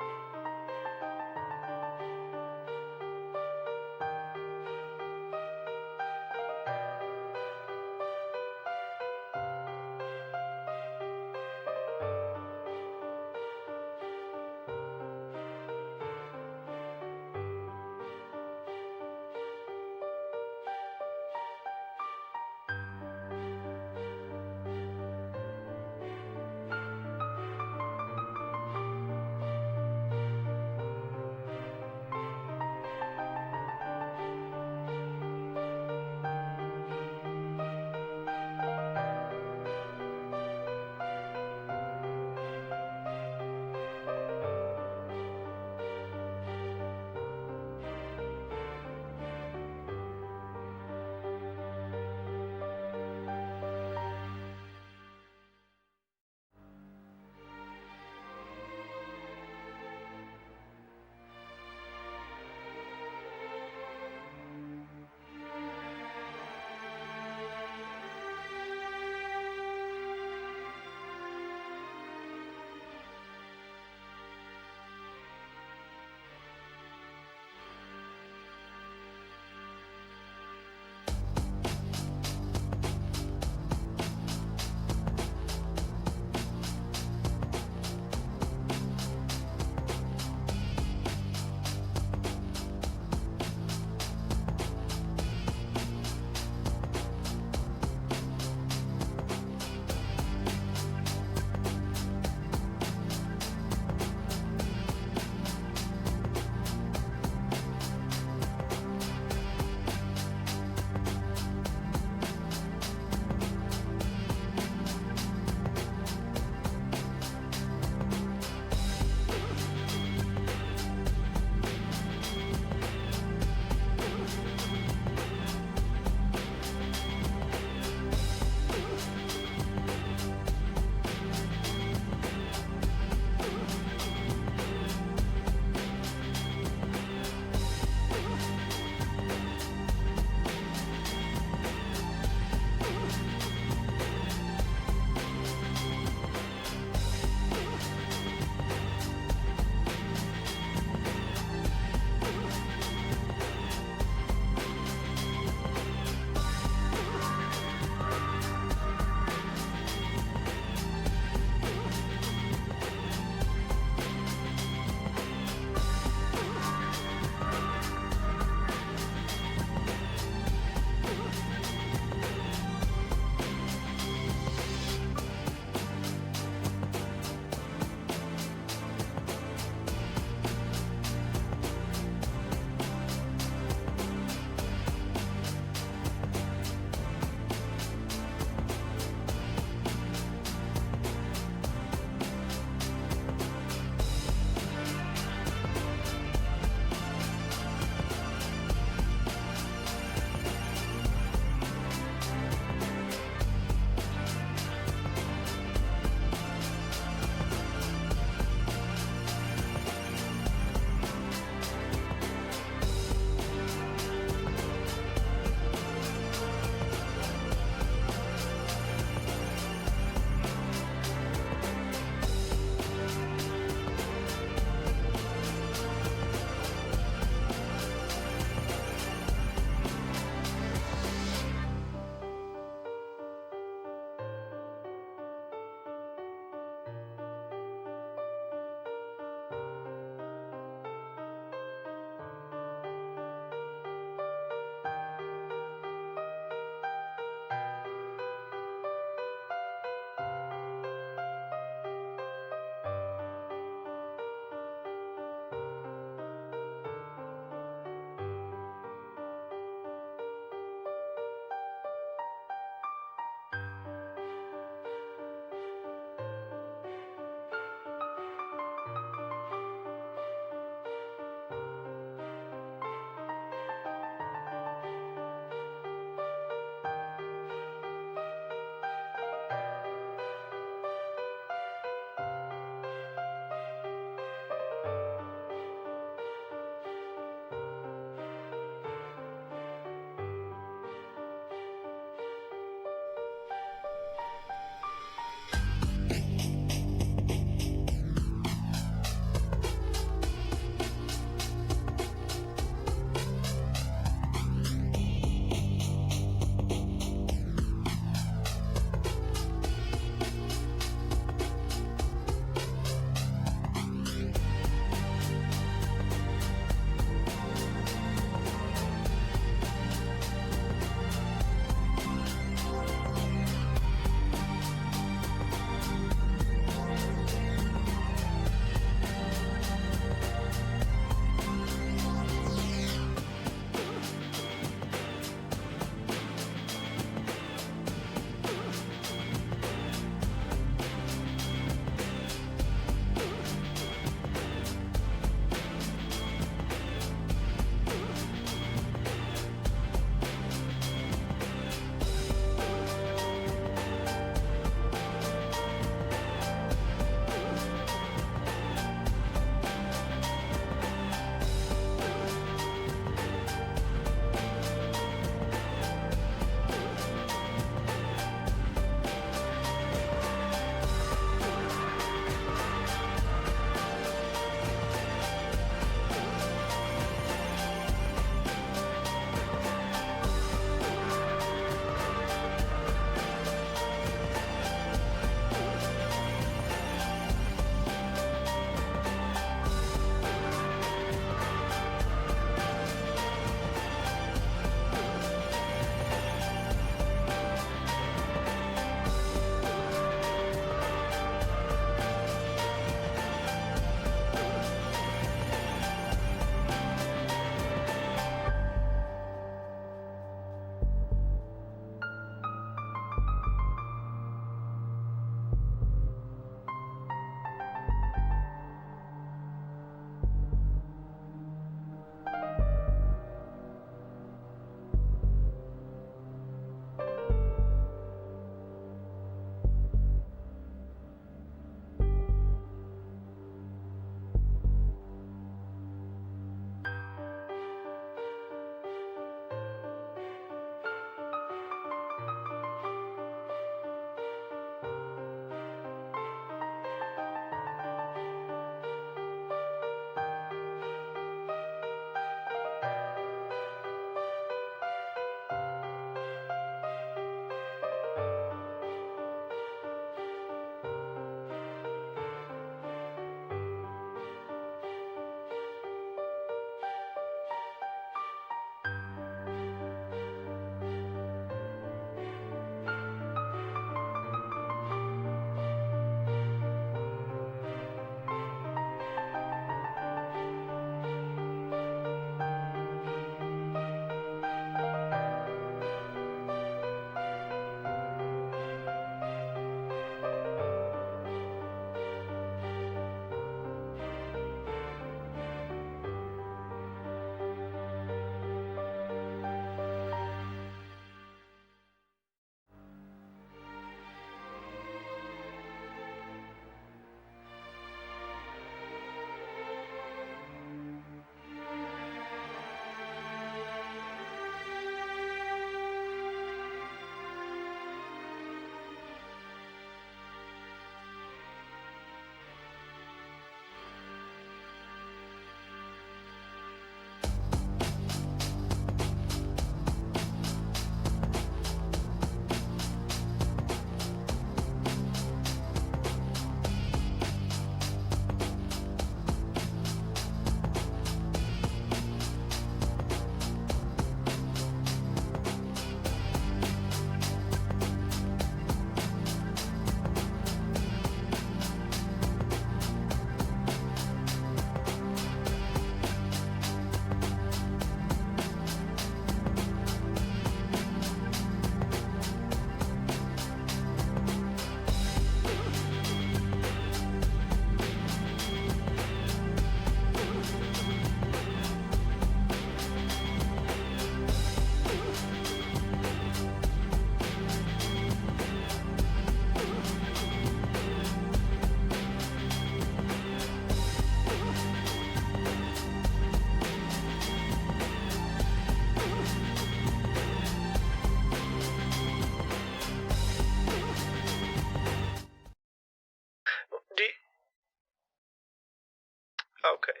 Okay.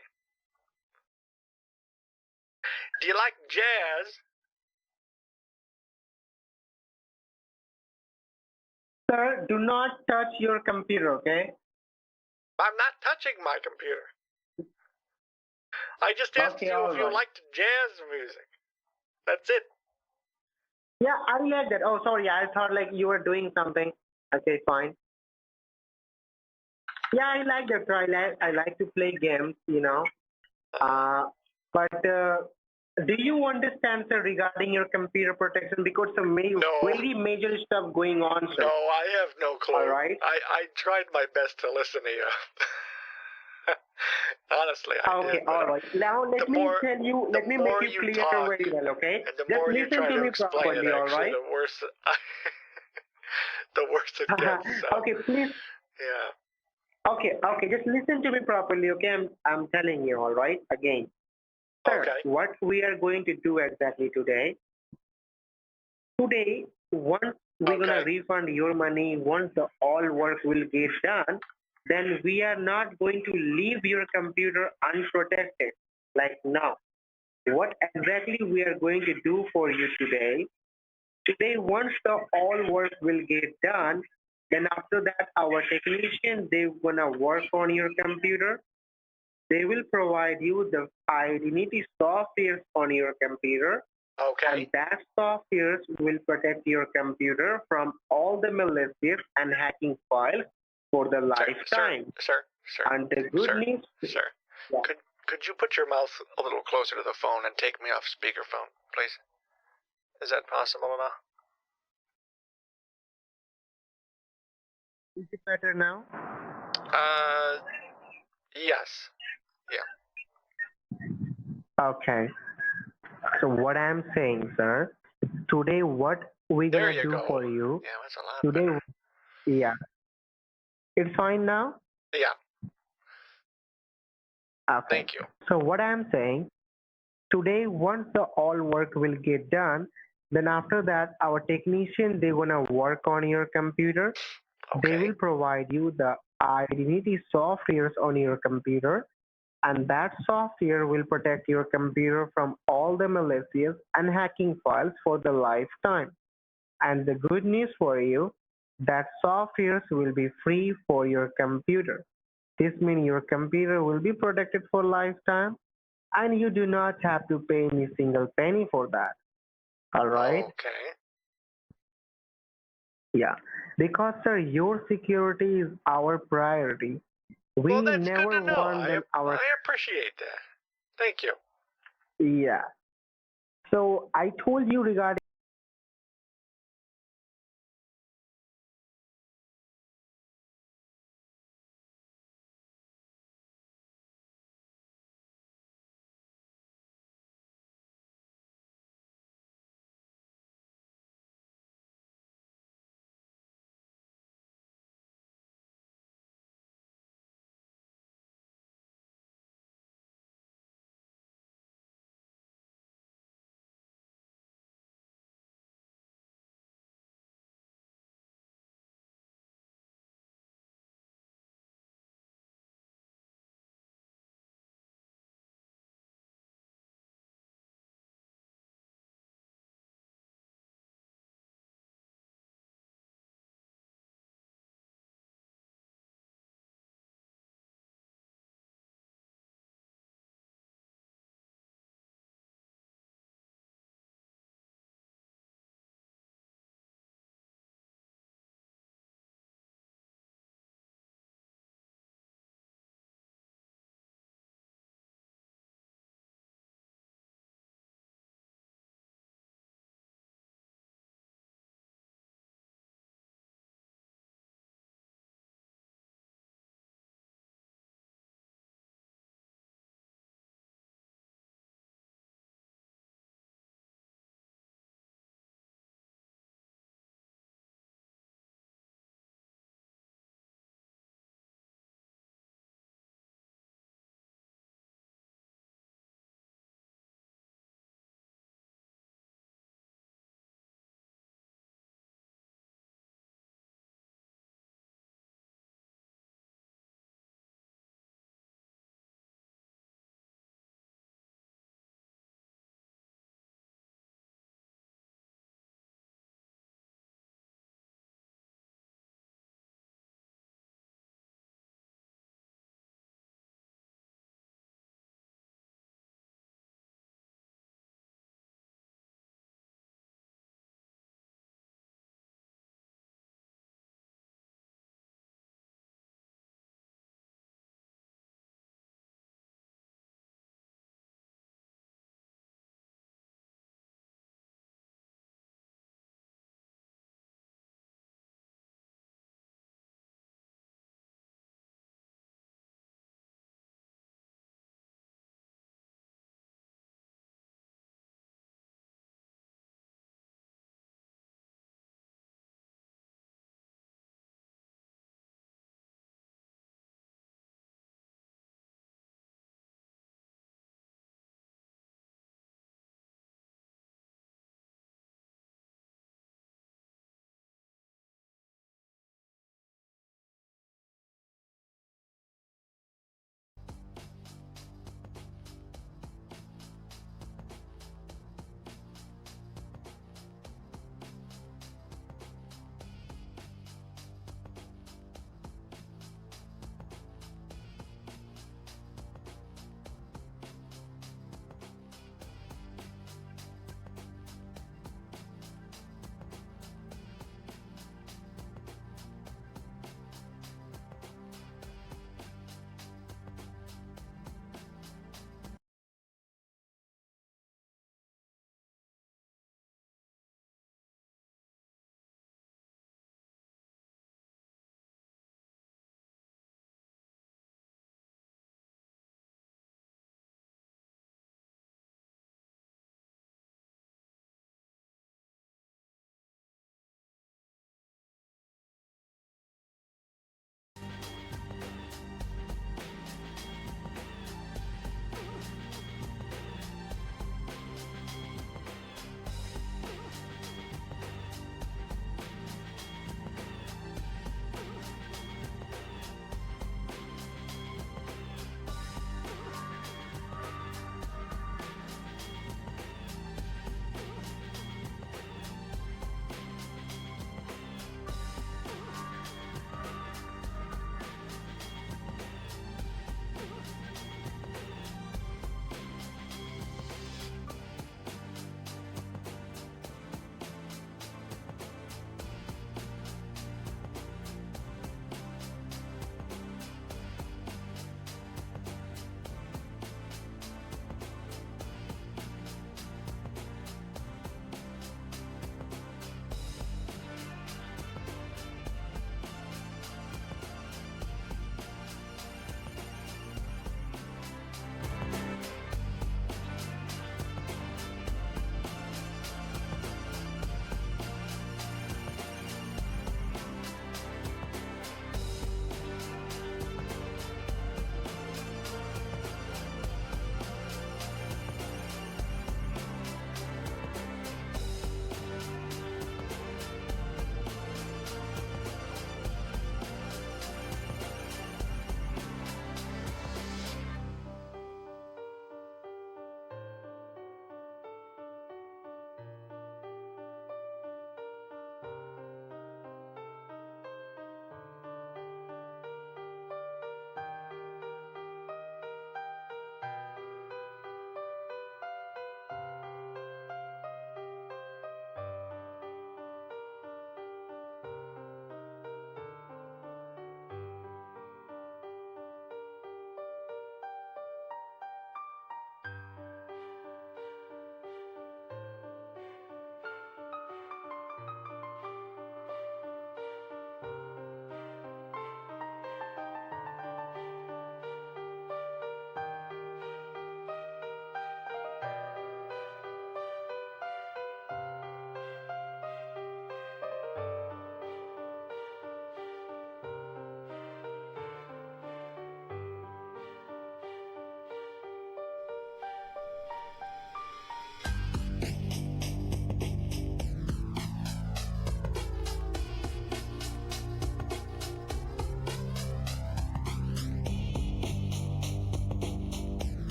Do you like jazz? Sir, do not touch your computer, okay? I'm not touching my computer. I just asked Okay, you if you alright. liked jazz music. That's it. Yeah, I like that. Oh, sorry, I thought like you were doing something. Okay, fine. Yeah, I like that. I like to play games, you know. But do you understand, sir, regarding your computer protection? Because some very major stuff going on, sir. No, I have no clue. All right. I tried my best to listen to you. Honestly, I did. Okay, all right. Now let me tell you. Let me make you clear very well, okay? And the Just more you listen try to to me explain properly, it, all actually, right? the worse. The worse it gets. So. Okay, please. Yeah. Okay. Just listen to me properly, okay? I'm telling you, all right? Again, sir. What we are going to do exactly today? Today, once we're gonna refund your money, once the all work will get done, then we are not going to leave your computer unprotected like now. What exactly we are going to do for you today? Today, once the all work will get done, then after that, our technician, they gonna work on your computer. They will provide you the identity software on your computer. Okay. And that software will protect your computer from all the malicious and hacking files for the lifetime. Sir. And the good news, Sir. Yeah. Could you put your mouth a little closer to the phone and take me off speakerphone, please? Is that possible at all? Is it better now? Yes. Yeah. Okay. So what I'm saying, sir, today what we're gonna do for you? Yeah, that's a lot Today, better. yeah, it's fine now. Yeah. Okay. Thank you. So what I'm saying, today once the all work will get done, then after that our technician they're gonna work on your computer. They will provide you the identity softwares on your computer, and that software will protect your computer from all the malicious and hacking files for the lifetime. And the good news for you, that softwares will be free for your computer. This means your computer will be protected for lifetime, and you do not have to pay any single penny for that. All right? Okay. Yeah. Because, sir, your security is our priority. We Well, that's never good to know. want them our. I appreciate that. Thank you. Yeah. So I told you regarding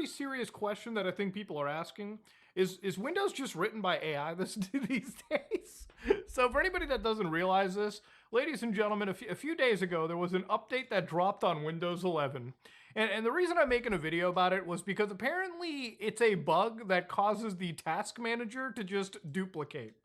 very serious question that I think people are asking is Windows just written by AI these days? So for anybody that doesn't realize this, ladies and gentlemen, a few days ago, there was an update that dropped on Windows 11. And the reason I'm making a video about it was because apparently it's a bug that causes the task manager to just duplicate.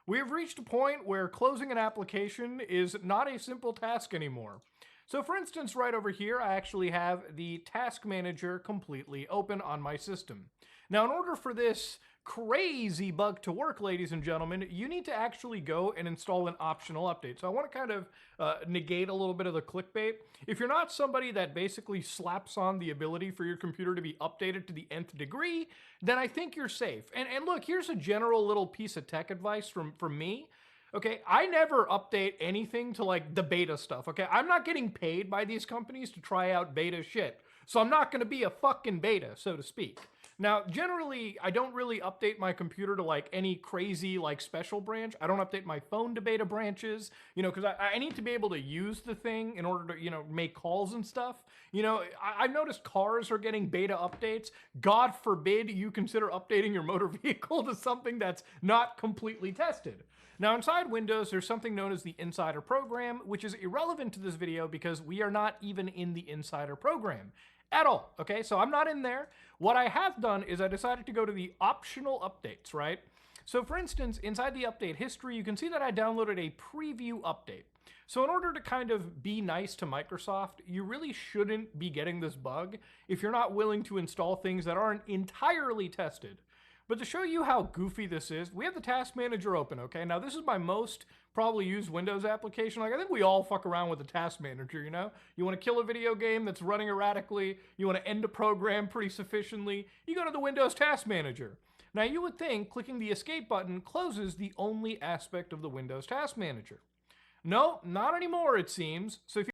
We have reached a point where closing an application is not a simple task anymore. So for instance, right over here, I actually have the task manager completely open on my system. Now, in order for this crazy bug to work, ladies and gentlemen, you need to actually go and install an optional update. So I want to kind of negate a little bit of the clickbait. If you're not somebody that basically slaps on the ability for your computer to be updated to the nth degree, then I think you're safe. And look, here's a general little piece of tech advice from me. Okay, I never update anything to like the beta stuff, okay? I'm not getting paid by these companies to try out beta shit. So I'm not gonna be a fucking beta, so to speak. Now, generally, I don't really update my computer to like any crazy like special branch. I don't update my phone to beta branches, you know, because I need to be able to use the thing in order to, you know, make calls and stuff. You know, I've noticed cars are getting beta updates. God forbid you consider updating your motor vehicle to something that's not completely tested. Now, inside Windows, there's something known as the Insider Program, which is irrelevant to this video because we are not even in the Insider Program at all, okay? So I'm not in there. What I have done is I decided to go to the optional updates, right? So for instance, inside the update history, you can see that I downloaded a preview update. So in order to kind of be nice to Microsoft, you really shouldn't be getting this bug if you're not willing to install things that aren't entirely tested. But to show you how goofy this is, we have the task manager open, okay? Now this is my most probably used Windows application. Like I think we all fuck around with the task manager, you know? You want to kill a video game that's running erratically, you want to end a program pretty sufficiently, you go to the Windows task manager. Now you would think clicking the escape button closes the only aspect of the Windows task manager. No, not anymore it seems. So if you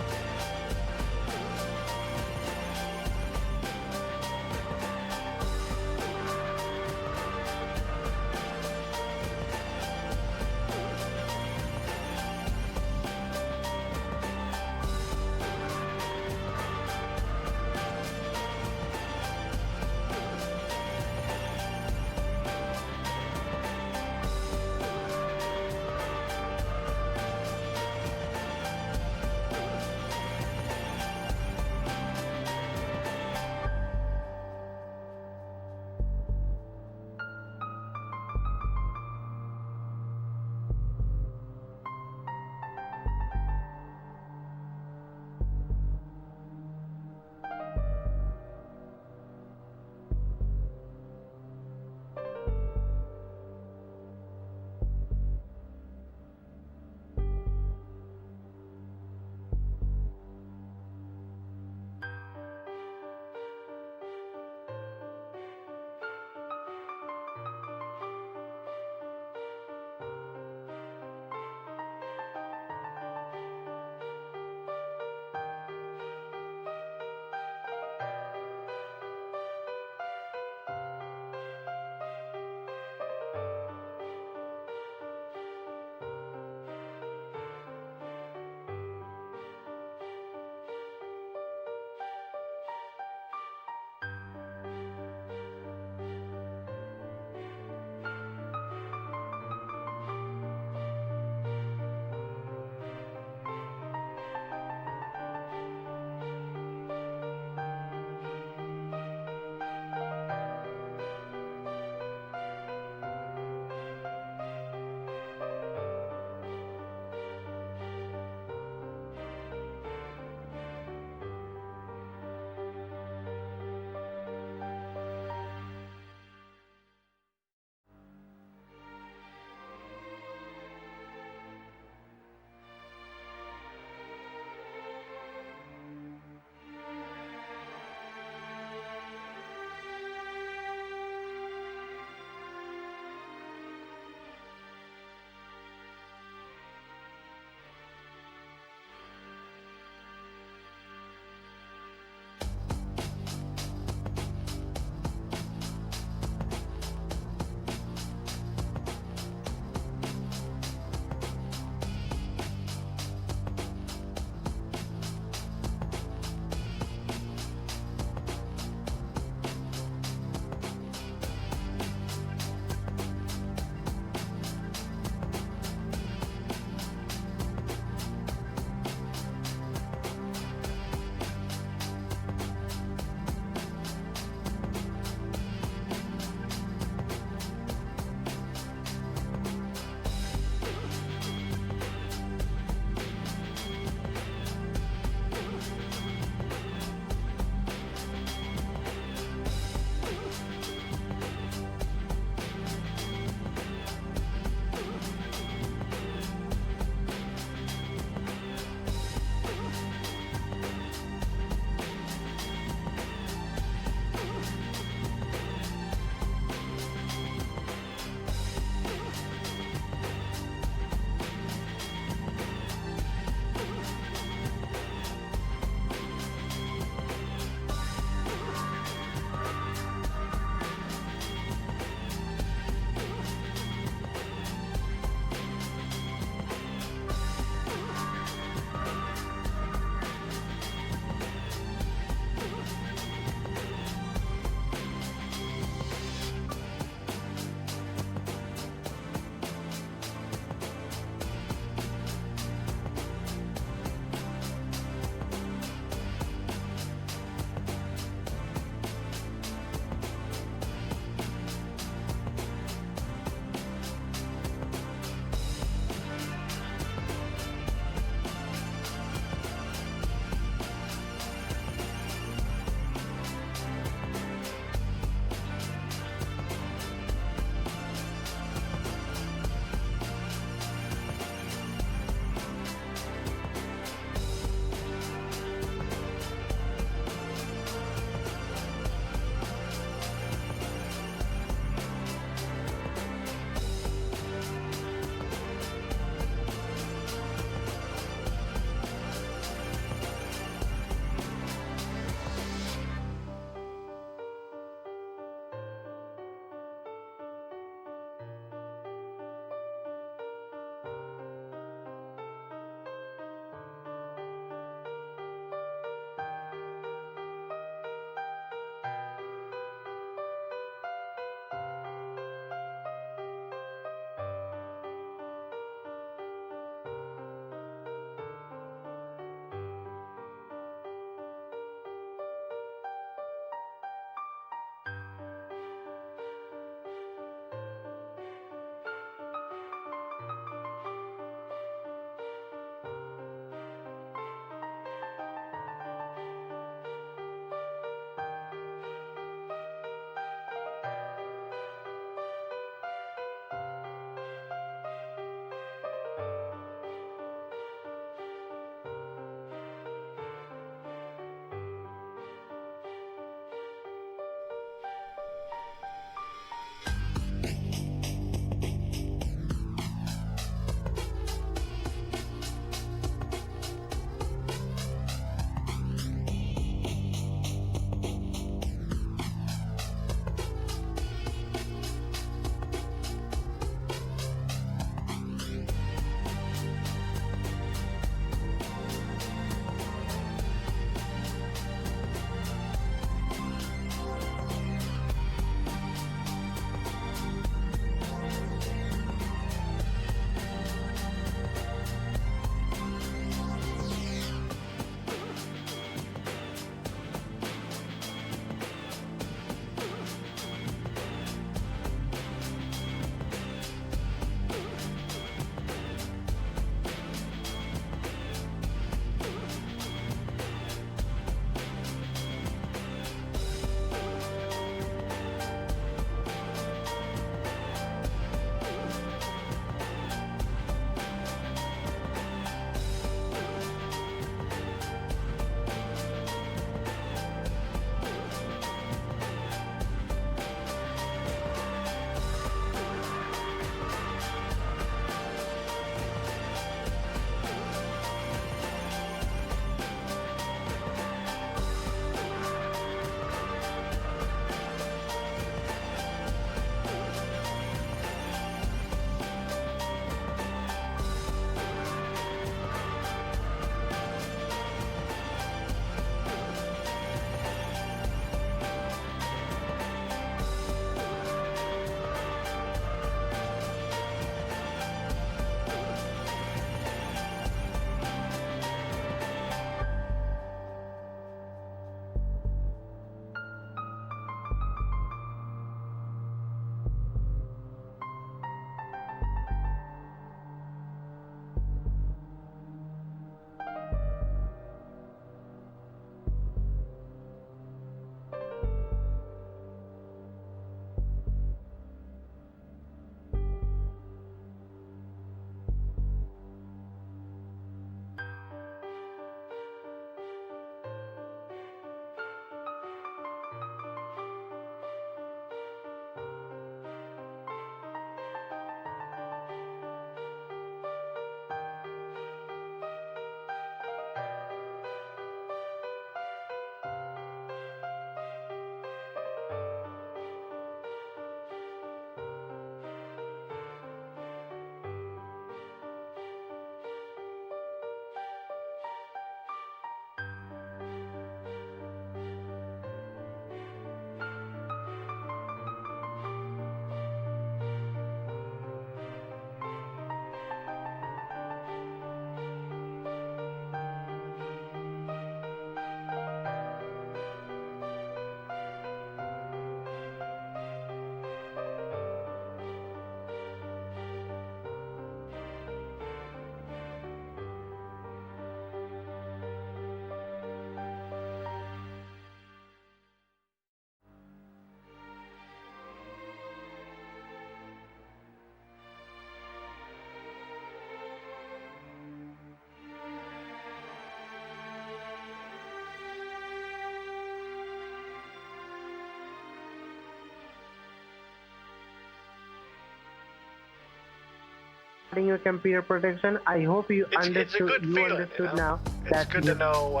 starting your computer protection, I hope you It's a understood. good You feeling, understood you know? now. It's that good you, to know.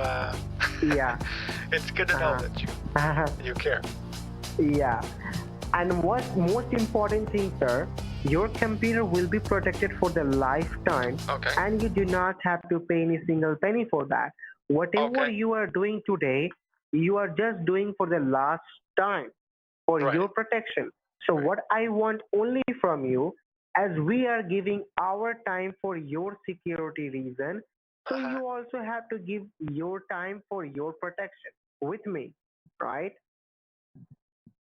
Yeah. It's good to know that you care. Yeah. And what most important thing, sir, your computer will be protected for the lifetime, Okay. and you do not have to pay any single penny for that. Whatever Okay. you are doing today, you are just doing for the last time for your protection. So what I want only from you, as we are giving our time for your security reason, so you also have to give your time for your protection with me, right?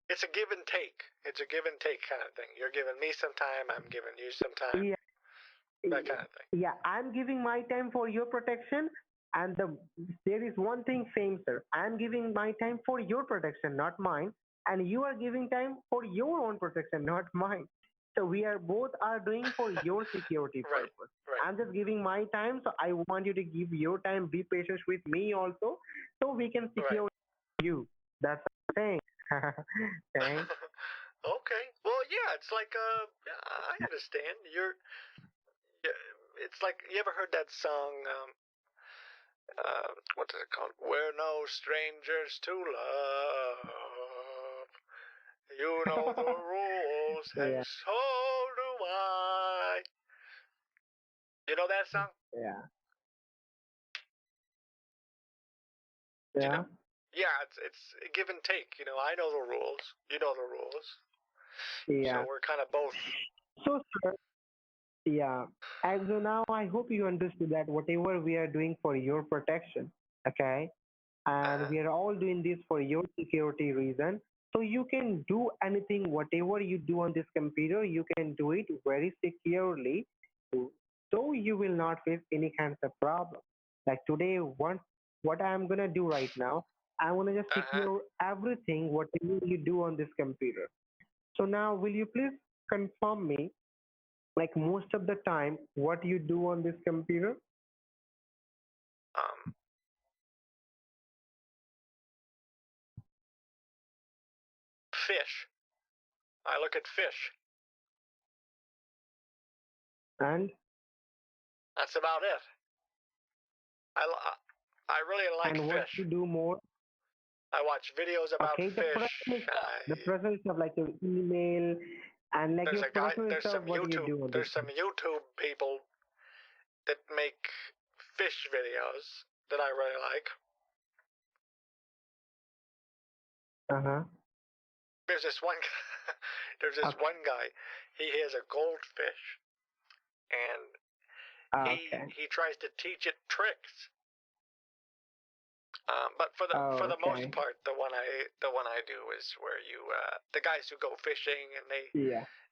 It's a give and take. It's a give and take kind of thing. You're giving me some time. I'm giving you some time. Yeah. That kind of thing. Yeah, I'm giving my time for your protection, and there is one thing same, sir. I'm giving my time for your protection, not mine, and you are giving time for your own protection, not mine. So we are both are doing for your security purpose. I'm just giving my time, so I want you to give your time. Be patient with me also, so we can secure you. That's what I'm saying. Thanks. Okay. Well, yeah. It's like I understand. It's like you ever heard that song? What is it called? We're no strangers to love. You know the rules, and so do I. You know that song? Yeah. You know? Yeah, it's a give and take. You know, I know the rules. You know the rules. Yeah. So we're kind of both. So, sir, yeah. And so now I hope you understood that whatever we are doing for your protection, okay, and we are all doing this for your security reason. So you can do anything, whatever you do on this computer, you can do it very securely. So you will not face any kinds of problem. Like today, what I'm gonna do right now, I'm gonna just secure everything whatever you do on this computer. So now, will you please confirm me, like most of the time, what you do on this computer? Fish. I look at fish. And that's about it. I really like and fish. what you do more? I watch videos about Okay, fish. the personal stuff like your email and like There's your a guy. personal There's stuff. some What do you YouTube. do on There's this? some YouTube people that make fish videos that I really like. There's this one. There's this one guy. He has a goldfish, and he tries to teach it tricks. But for the most part, the one I do is where you the guys who go fishing and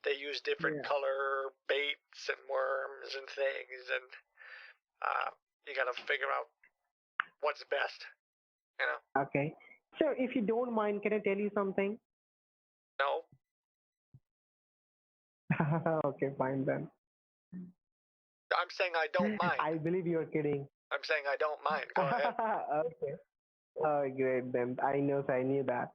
they use different color baits and worms and things, and you got to figure out what's best. You know. Okay. So if you don't mind, can I tell you something? No. Okay, fine then. I'm saying I don't mind. I believe you're kidding. I'm saying I don't mind. Go ahead. Okay. Oh, great then. I knew that.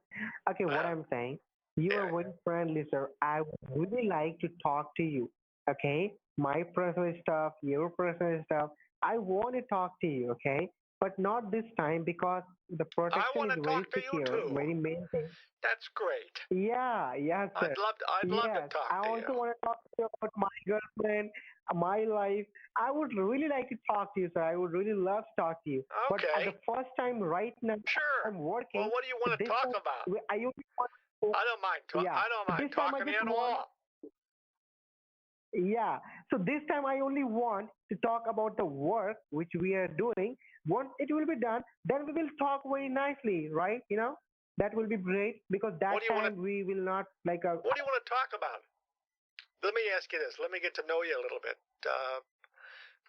Okay, what I'm saying, you are very friendly, sir. I would really like to talk to you. Okay, my personal stuff, your personal stuff. I want to talk to you. Okay, but not this time because the protection is very secure, very main thing. That's great. Yeah, sir. I'd love to talk I to also you. want to talk to you about my girlfriend, my life. I would really like to talk to you, sir. I would really love to talk to you. But at the first time, right now, I'm working. Well, what do you want to talk about? I only want. I don't mind. I don't mind talking to you at all. Yeah. So this time I only want to talk about the work which we are doing. Once it will be done, then we will talk very nicely, right? You know, that will be great because that time we will not like a. What do you want to talk about? Let me ask you this. Let me get to know you a little bit.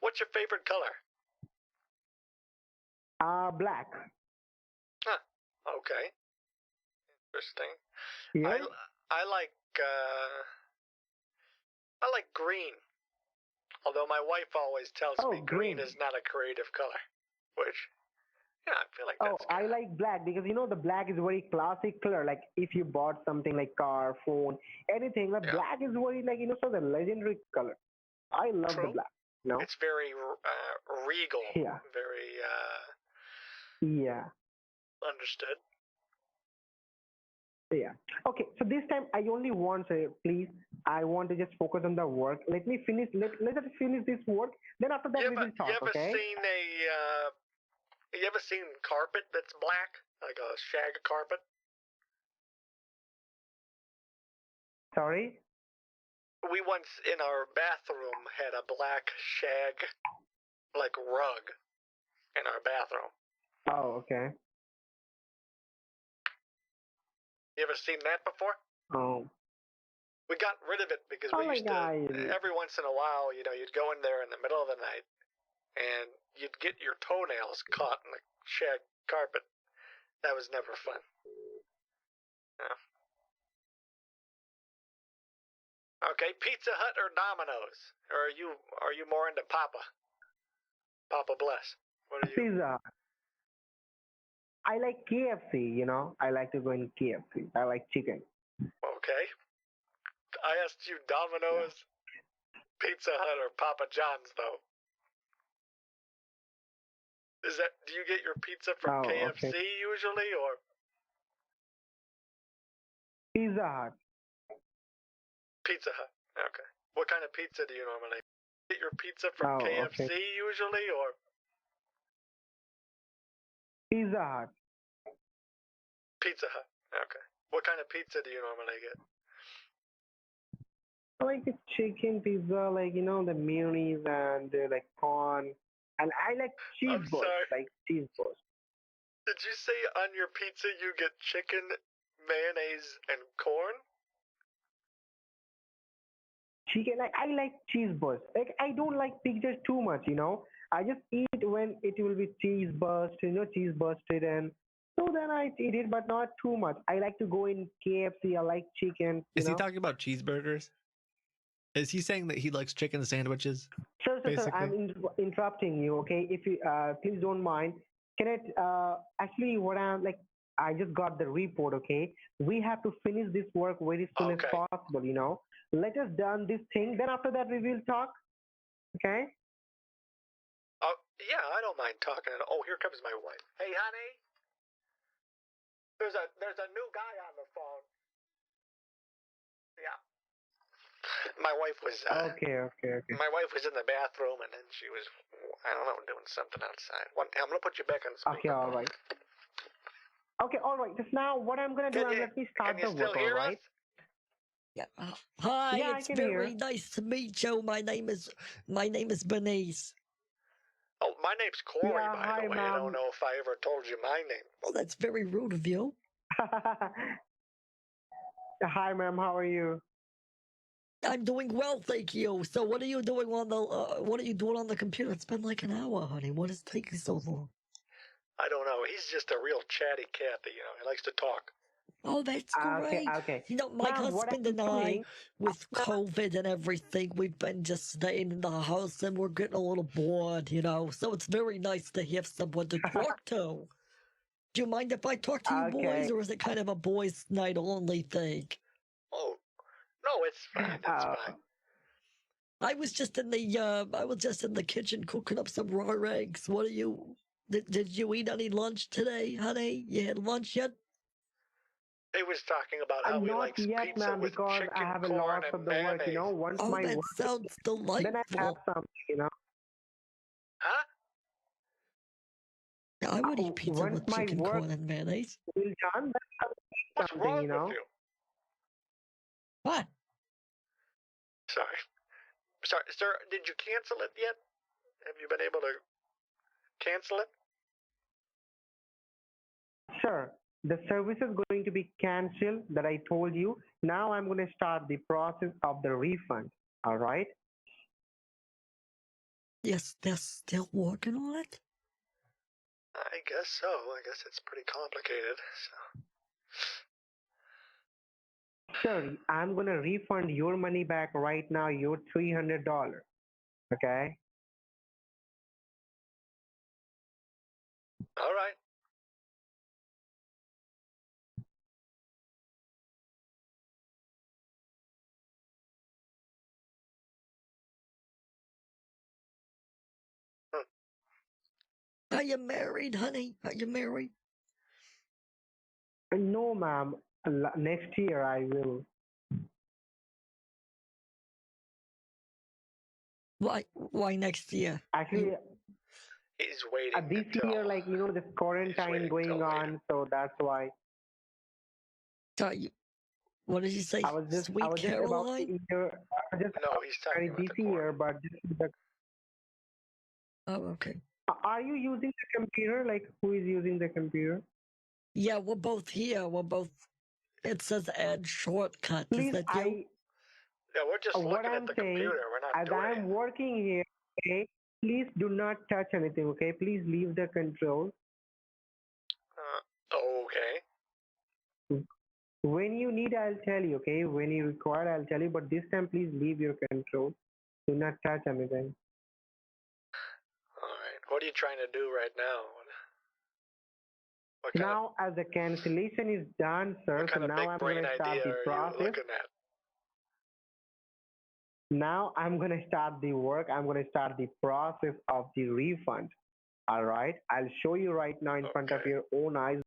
What's your favorite color? Black. Huh. Okay. Interesting. Yeah. I like green. Although my wife always tells me green is not a creative color, which I feel like that's I like black because you know the black is very classic color. Like if you bought something like car, phone, anything, the black is very like so the legendary color. I love the black. No. It's very regal. Yeah. Very Yeah. understood. Yeah. Okay. So this time I only want, please. I want to just focus on the work. Let me finish. Let us finish this work. Then after that we will talk. You ever Okay. You ever seen carpet that's black, like a shag carpet? Sorry. We once in our bathroom had a black shag, like rug, in our bathroom. Oh, okay. You ever seen that before? Oh. We got rid of it because Oh we my used to, God. every once in a while, you'd go in there in the middle of the night and you'd get your toenails caught in the shag carpet. That was never fun. Yeah. Okay, Pizza Hut or Domino's? Or are you more into Papa? Papa Bless. What are you? Pizza. I like KFC, I like to go in KFC. I like chicken. Okay. I asked you Domino's, Pizza Hut, or Papa John's, though. Do you get your pizza from KFC usually, or? Pizza Hut. Pizza Hut. Okay. What kind of pizza do you normally get your pizza from KFC usually, or? Pizza Hut. Pizza Hut. Okay. What kind of pizza do you normally get? I like the chicken pizza, like the mayonnaise and like corn, and I like cheese balls, like cheese balls. Did you say on your pizza you get chicken, mayonnaise, and corn? Chicken, like I like cheese balls. Like I don't like pizzas too much, I just eat when it will be cheese busted, and so then I eat it, but not too much. I like to go in KFC. I like chicken. Is he talking about cheeseburgers? Is he saying that he likes chicken sandwiches? Sir, I'm interrupting you. Okay, if you please don't mind. Can it actually what I'm like? I just got the report. Okay, we have to finish this work very soon as possible. Let us done this thing. Then after that we will talk. Okay. Oh yeah, I don't mind talking. Oh, here comes my wife. Hey, honey. There's a new guy on the phone. Yeah. My wife was okay. My wife was in the bathroom and then she was, I don't know, doing something outside. I'm gonna put you back on speaker. Okay, all right. Okay, all right. Just now, what I'm gonna do is let me start the work. All right. Yeah. Hi, Yeah, it's very nice to meet you. My name is Bernice. Oh, my name's Corey, by the way. I don't know if I ever told you my name. Well, that's very rude of you. Hi, ma'am. How are you? I'm doing well, thank you. So, what are you doing on the computer? It's been like an hour, honey. What is taking so long? I don't know. He's just a real chatty cat. He likes to talk. Oh, that's great. Okay. My husband and I, with COVID and everything, we've been just staying in the house and we're getting a little bored, So it's very nice to have someone to talk to. Do you mind if I talk to you boys, or is it kind of a boys' night only thing? Oh, no, it's fine. It's fine. I was just in the kitchen cooking up some raw eggs. What are you? Did you eat any lunch today, honey? You had lunch yet? He was talking about how he likes pizza with chicken, I have a corn, lot and of the work, mayonnaise. Once oh, my that work sounds delightful. then I have some, Huh? Yeah, I would eat pizza with chicken, corn, and mayonnaise. Done, what's wrong with you? What? Sorry, sir. Did you cancel it yet? Have you been able to cancel it? Sure. The service is going to be canceled that I told you. Now I'm going to start the process of the refund. All right? Yes, they're still working on it? I guess so. I guess it's pretty complicated. So. Sure. I'm going to refund your money back right now, your $300. Okay? All right. Are you married, honey? Are you married? No, ma'am. Next year I will. Why next year? Actually, He's waiting this until year, like, this quarantine going on, so that's why. What did you say? I was just about to Caroline? hear. No, he's talking about this year, but Oh, okay. Are you using the computer? Like, who is using the computer? Yeah, we're both here. It says add shortcut. Is that you? Yeah, we're just what looking I'm at the saying, computer. We're not as doing I'm working here, okay, please do not touch anything, okay? Please leave the control. Okay. When you need, I'll tell you, okay? When you require, I'll tell you, but this time, please leave your control. Do not touch anything. All right. What are you trying to do right now? Now, as the cancellation is done, sir, so now I'm going to start the process. Now I'm going to start the work. I'm going to start the process of the refund. All right. I'll show you right now in front of your own eyes.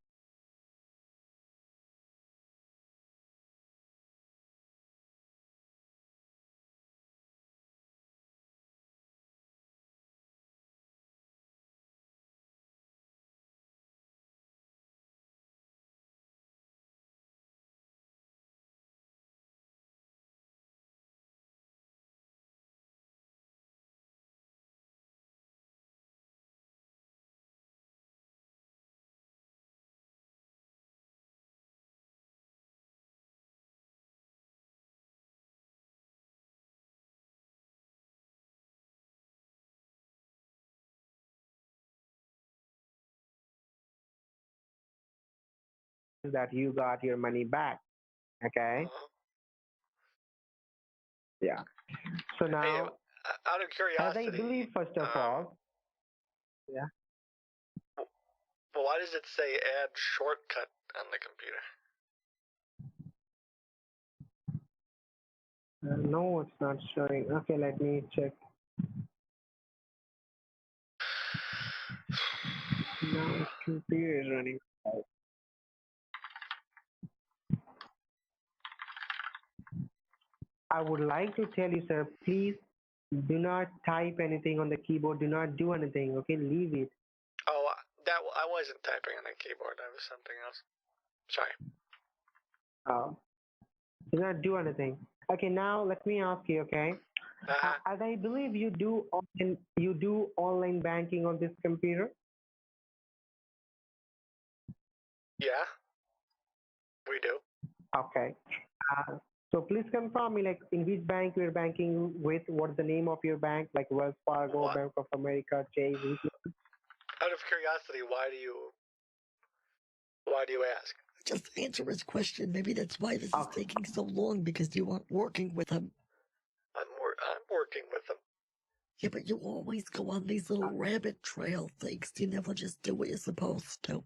That you got your money back. Okay. Yeah. So now, Hey, out of curiosity, as I believe, first of all, yeah. Well, why does it say add shortcut on the computer? No, it's not showing. Okay, let me check. Now computer is running. I would like to tell you, sir, please do not type anything on the keyboard. Do not do anything. Okay, leave it. Oh, I wasn't typing on the keyboard. That was something else. Sorry. Do not do anything. Okay, now let me ask you. Okay, as I believe you do online banking on this computer. Yeah, we do. Okay. So please confirm me, like, in which bank you're banking with. What's the name of your bank? Like Wells Fargo, Bank of America, Chase. Out of curiosity, why do you ask? Just answer his question. Maybe that's why this is taking so long, because you aren't working with him. I'm working with them. Yeah, but you always go on these little rabbit trail things. You never just do what you're supposed to.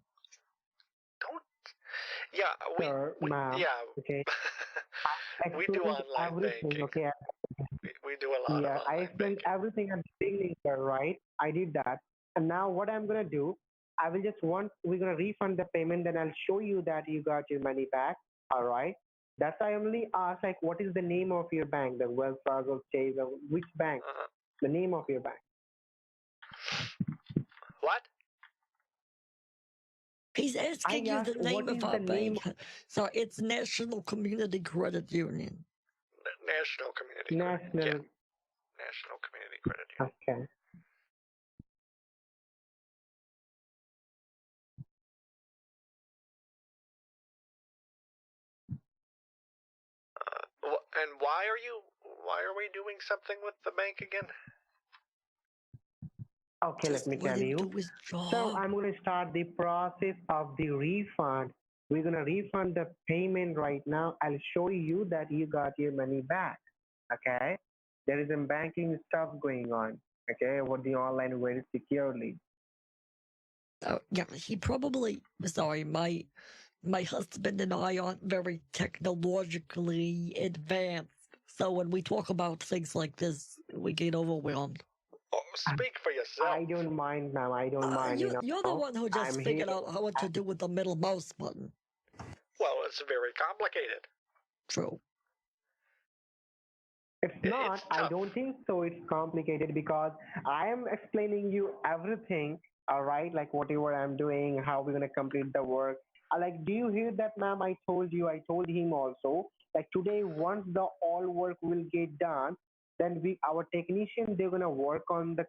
Yeah, Okay. we do online banking. Okay. We do a lot of online I explained everything at the beginning, sir, right? I did that. And now what I'm going to do, we're going to refund the payment, then I'll show you that you got your money back. All right. That's why I only asked, like, what is the name of your bank? The Wells Fargo, Chase, or which bank? The name of your bank. What? He's asking you the name of our bank. So it's National Community Credit Union. National Community Credit Union. National Community Credit Union. Okay. And why are we doing something with the bank again? Okay, let me tell you. So I'm going to start the process of the refund. We're going to refund the payment right now. I'll show you that you got your money back. Okay. There is some banking stuff going on. Okay. With the online very securely. Yeah, he probably, sorry, my husband and I aren't very technologically advanced. So when we talk about things like this, we get overwhelmed. Oh, speak for yourself. I don't mind, ma'am. I don't mind. You're the one who just I'm figured here. out what to do with the middle mouse button. Well, it's very complicated. True. It's not. I don't think so. It's complicated because I am explaining you everything. All right, like whatever I'm doing, how we're gonna complete the work. Like, do you hear that, ma'am? I told you. I told him also. Like today, once the all work will get done, then our technician they're gonna work on the